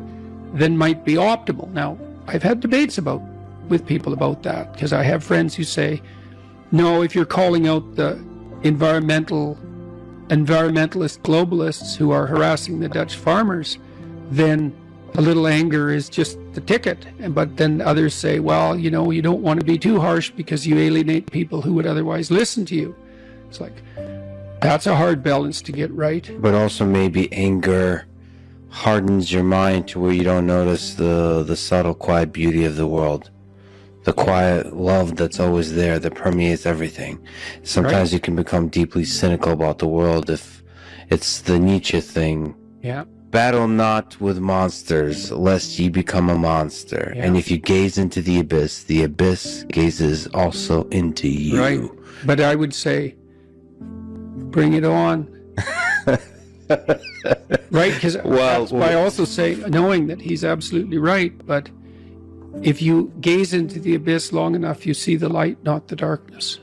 than might be optimal. Now, I've had debates with people about that, because I have friends who say, no, if you're calling out the environmentalist globalists who are harassing the Dutch farmers, then a little anger is just the ticket. But then others say, well, you know, you don't want to be too harsh because you alienate people who would otherwise listen to you. It's like, that's a hard balance to get right. But also maybe anger hardens your mind to where you don't notice the subtle, quiet beauty of the world. The quiet love that's always there, that permeates everything. Sometimes you can become deeply cynical about the world if it's the Nietzsche thing. Yeah. Battle not with monsters, lest ye become a monster. Yeah. And if you gaze into the abyss gazes also into you. Right. But I would say, bring it on. Right? Because that's why I also say, knowing that he's absolutely right, but if you gaze into the abyss long enough, you see the light, not the darkness.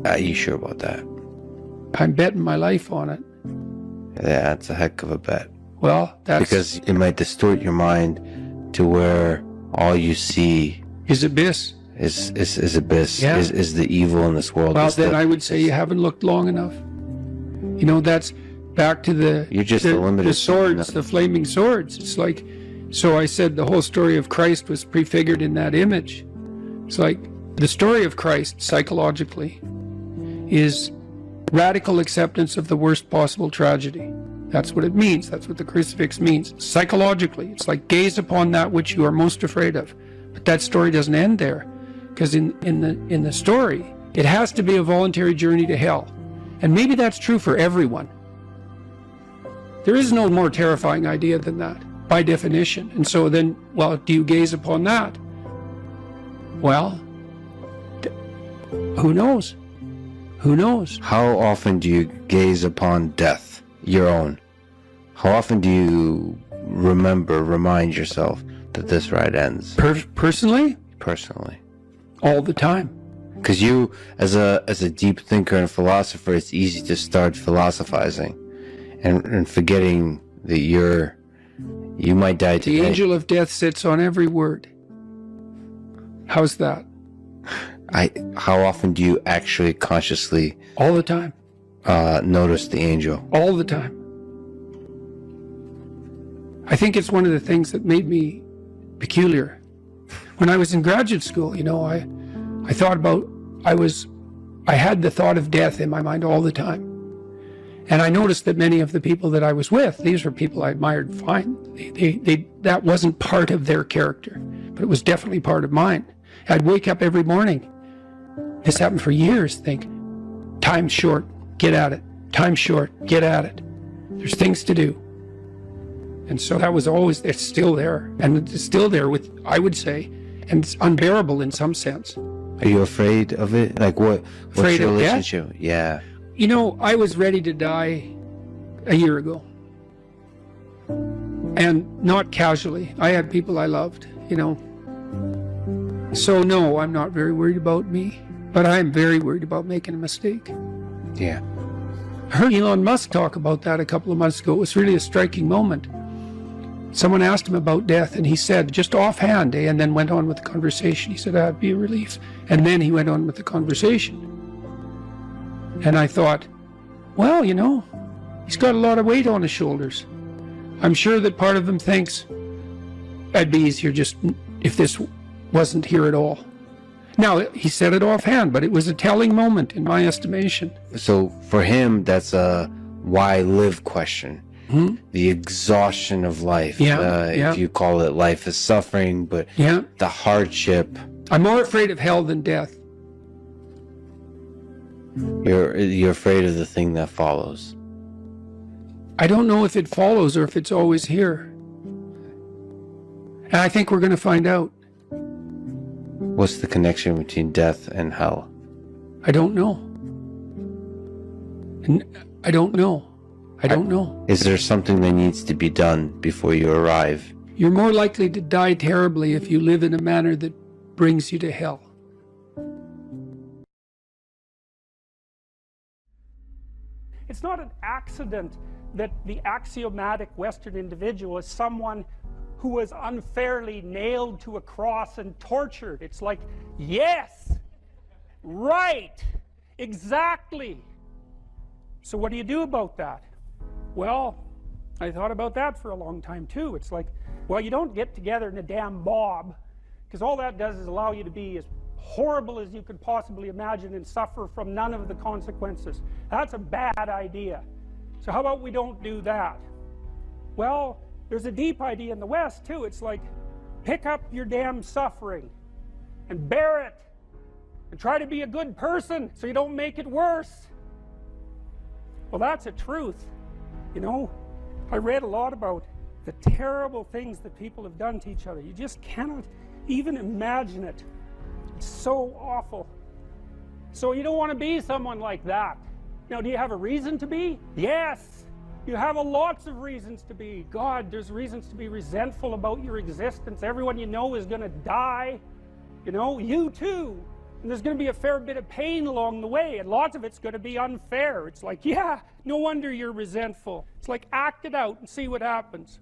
Are you sure about that? I'm betting my life on it. Yeah, that's a heck of a bet. Well, that's... Because it might distort your mind to where all you see... is abyss. Is abyss. Yeah. Is the evil in this world. Well, then I would say you haven't looked long enough. You know, that's back to the swords, the flaming swords. It's like... So I said the whole story of Christ was prefigured in that image. It's like the story of Christ psychologically is radical acceptance of the worst possible tragedy. That's what it means. That's what the crucifix means. Psychologically, it's like gaze upon that which you are most afraid of. But that story doesn't end there, because in the story, it has to be a voluntary journey to hell. And maybe that's true for everyone. There is no more terrifying idea than that, by definition. And so then, well, do you gaze upon that? Well, who knows? Who knows? How often do you gaze upon death, your own? How often do you remind yourself that this ride ends? Personally? Personally. All the time. Because you, as a deep thinker and philosopher, it's easy to start philosophizing and forgetting that you might die today. The angel of death sits on every word. How's that? How often do you actually consciously all the time notice the angel? All the time. I think it's one of the things that made me peculiar. When I was in graduate school, you know, I thought about, I had the thought of death in my mind all the time. And I noticed that many of the people that I was with, these were people I admired fine. That wasn't part of their character, but it was definitely part of mine. I'd wake up every morning. This happened for years. Think, time's short, get at it. Time's short, get at it. There's things to do. And so that was always, it's still there. And it's still there with, I would say, and it's unbearable in some sense. Are you afraid of it? Like what's afraid your of relationship? Death? Yeah. You know, I was ready to die a year ago. And not casually. I had people I loved, you know. So no, I'm not very worried about me, but I'm very worried about making a mistake. Yeah. I heard Elon Musk talk about that a couple of months ago. It was really a striking moment. Someone asked him about death, and he said, just offhand, and then went on with the conversation. He said, that'd be a relief. And then he went on with the conversation. And I thought, well, you know, he's got a lot of weight on his shoulders. I'm sure that part of him thinks, it'd be easier just if this wasn't here at all. Now, he said it offhand, but it was a telling moment in my estimation. So for him, that's a why live question. Hmm? The exhaustion of life. Yeah, If you call it life is suffering, but the hardship. I'm more afraid of hell than death. You're afraid of the thing that follows. I don't know if it follows or if it's always here. And I think we're going to find out. What's the connection between death and hell? I don't know. And I don't know. I don't know. Is there something that needs to be done before you arrive? You're more likely to die terribly if you live in a manner that brings you to hell. It's not an accident that the axiomatic Western individual is someone who was unfairly nailed to a cross and tortured. It's like, yes, right, exactly. So what do you do about that? Well, I thought about that for a long time too. It's like, well, you don't get together in a damn mob, because all that does is allow you to be as horrible as you could possibly imagine and suffer from none of the consequences. That's a bad idea. So how about we don't do that? Well, there's a deep idea in the West too. It's like, pick up your damn suffering and bear it and try to be a good person so you don't make it worse. Well, that's a truth. You know, I read a lot about the terrible things that people have done to each other. You just cannot even imagine it. It's so awful. So you don't want to be someone like that. Now, do you have a reason to be? Yes. You have lots of reasons to be. God, there's reasons to be resentful about your existence. Everyone you know is going to die. You know, you too. And there's going to be a fair bit of pain along the way, and lots of it's going to be unfair. It's like, yeah, no wonder you're resentful. It's like, act it out and see what happens.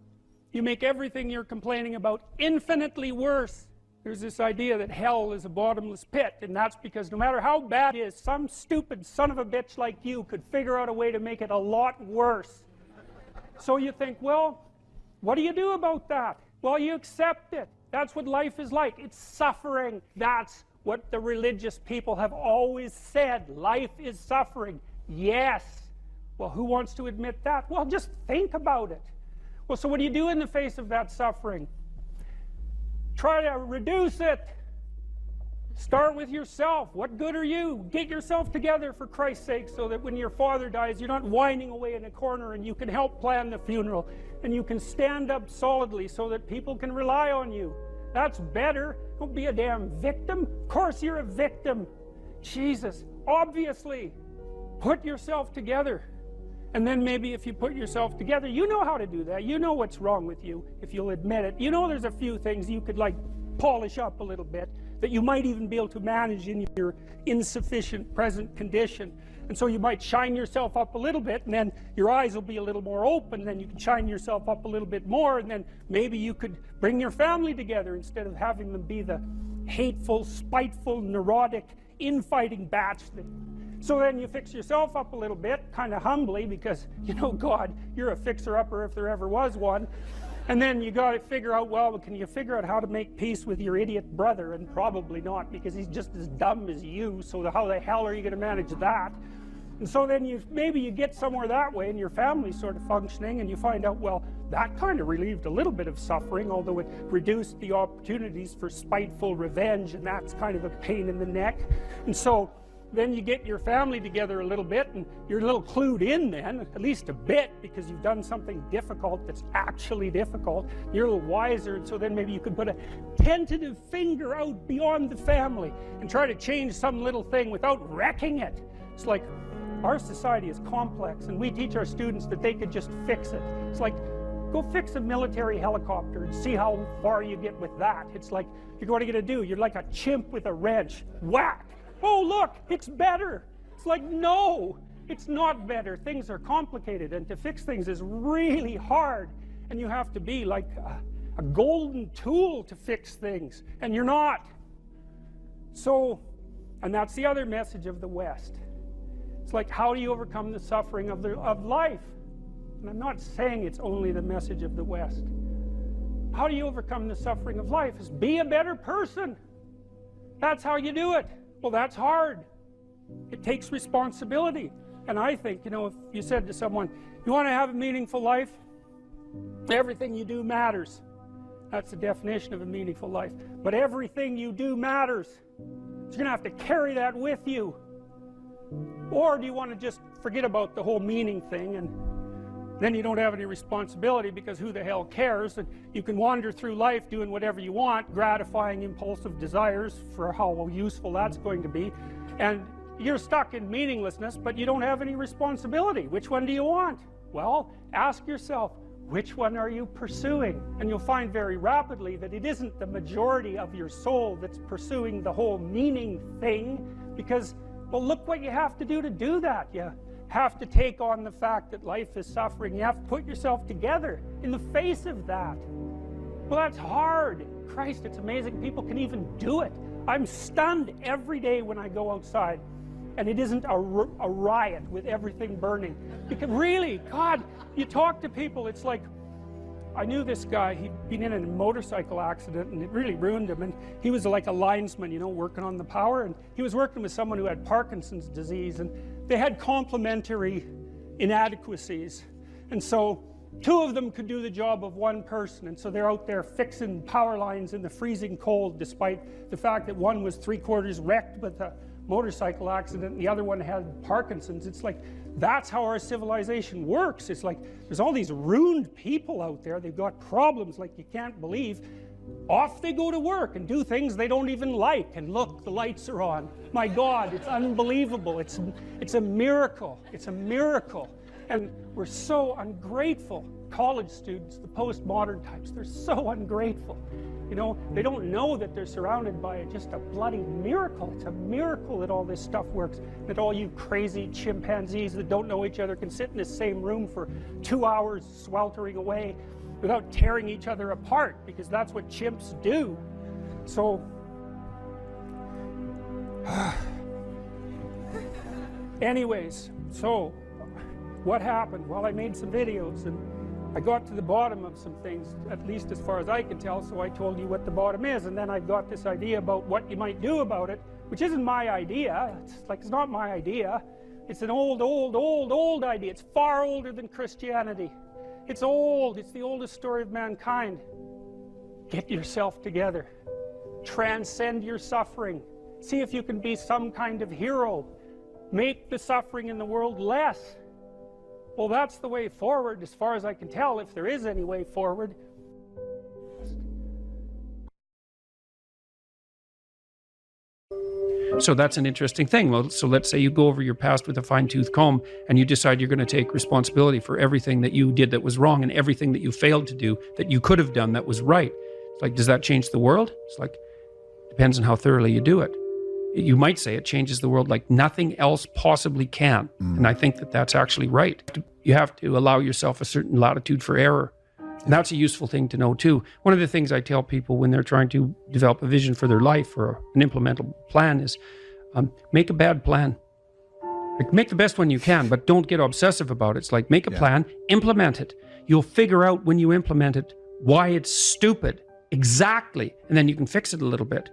You make everything you're complaining about infinitely worse. There's this idea that hell is a bottomless pit, and that's because no matter how bad it is, some stupid son of a bitch like you could figure out a way to make it a lot worse. So you think, well, what do you do about that? Well, you accept it. That's what life is like. It's suffering. That's what the religious people have always said. Life is suffering. Yes. Well, who wants to admit that? Well, just think about it. Well, so what do you do in the face of that suffering? Try to reduce it. Start with yourself. What good are you? Get yourself together, for Christ's sake, so that when your father dies, you're not whining away in a corner, and you can help plan the funeral, and you can stand up solidly so that people can rely on you. That's better. Don't be a damn victim. Of course you're a victim. Jesus, obviously. Put yourself together. And then maybe if you put yourself together, you know how to do that. You know what's wrong with you, if you'll admit it. You know there's a few things you could, like, polish up a little bit, that you might even be able to manage in your insufficient present condition. And so you might shine yourself up a little bit, and then your eyes will be a little more open, and then you can shine yourself up a little bit more, and then maybe you could bring your family together instead of having them be the hateful, spiteful, neurotic, infighting batch that... So then you fix yourself up a little bit, kind of humbly, because, you know, God, you're a fixer-upper if there ever was one. And then you got to figure out, well, can you figure out how to make peace with your idiot brother? And probably not, because he's just as dumb as you, so how the hell are you going to manage that? And so then maybe you get somewhere that way, and your family's sort of functioning, and you find out, well, that kind of relieved a little bit of suffering, although it reduced the opportunities for spiteful revenge, and that's kind of a pain in the neck. And so then you get your family together a little bit, and you're a little clued in then, at least a bit, because you've done something difficult that's actually difficult. You're a little wiser, and so then maybe you could put a tentative finger out beyond the family and try to change some little thing without wrecking it. It's like, our society is complex, and we teach our students that they could just fix it. It's like, go fix a military helicopter and see how far you get with that. It's like, what are you going to do? You're like a chimp with a wrench. Whack! Oh, look, it's better. It's like, no, it's not better. Things are complicated, and to fix things is really hard, and you have to be like a golden tool to fix things, and you're not. So, and that's the other message of the West. It's like, how do you overcome the suffering of life? And I'm not saying it's only the message of the West. How do you overcome the suffering of life? Is be a better person. That's how you do it. Well, that's hard. It takes responsibility. And I think, you know, if you said to someone, you want to have a meaningful life? Everything you do matters. That's the definition of a meaningful life. But everything you do matters. So you're going to have to carry that with you. Or do you want to just forget about the whole meaning thing, and then you don't have any responsibility, because who the hell cares, and you can wander through life doing whatever you want, gratifying impulsive desires for how useful that's going to be, and you're stuck in meaninglessness, but you don't have any responsibility. Which one do you want? Well, ask yourself, which one are you pursuing? And you'll find very rapidly that it isn't the majority of your soul that's pursuing the whole meaning thing, because, well, look what you have to do that. You have to take on the fact that life is suffering. You have to put yourself together in the face of that. Well, that's hard. Christ, it's amazing people can even do it. I'm stunned every day when I go outside, and it isn't a riot with everything burning. Because really, God, you talk to people, it's like, I knew this guy, he'd been in a motorcycle accident, and it really ruined him, and he was like a linesman, you know, working on the power, and he was working with someone who had Parkinson's disease, and they had complementary inadequacies, and so two of them could do the job of one person, and so they're out there fixing power lines in the freezing cold, despite the fact that one was 3/4 wrecked with a motorcycle accident and the other one had Parkinson's. It's like, that's how our civilization works. It's like, there's all these ruined people out there, they've got problems like you can't believe. Off they go to work and do things they don't even like, and look, the lights are on. My God, it's unbelievable. It's a miracle. It's a miracle. And we're so ungrateful. College students, the postmodern types, they're so ungrateful. You know, they don't know that they're surrounded by just a bloody miracle. It's a miracle that all this stuff works, that all you crazy chimpanzees that don't know each other can sit in the same room for 2 hours sweltering away without tearing each other apart, because that's what chimps do. So, anyways, so what happened? Well, I made some videos, and I got to the bottom of some things, at least as far as I can tell, so I told you what the bottom is, and then I got this idea about what you might do about it, which isn't my idea. It's not my idea. It's an old idea. It's far older than Christianity. It's old. It's the oldest story of mankind. Get yourself together. Transcend your suffering. See if you can be some kind of hero. Make the suffering in the world less. Well, that's the way forward, as far as I can tell, if there is any way forward. So that's an interesting thing. Well, so let's say you go over your past with a fine-tooth comb and you decide you're going to take responsibility for everything that you did that was wrong and everything that you failed to do that you could have done that was right. It's like, does that change the world? It's like, depends on how thoroughly you do it. You might say it changes the world like nothing else possibly can. And I think that that's actually right. You have to allow yourself a certain latitude for error. And that's a useful thing to know too. One of the things I tell people when they're trying to develop a vision for their life or an implementable plan is make a bad plan. Like, make the best one you can, but don't get obsessive about it. It's like, make a plan, implement it. You'll figure out when you implement it why it's stupid. Exactly. And then you can fix it a little bit.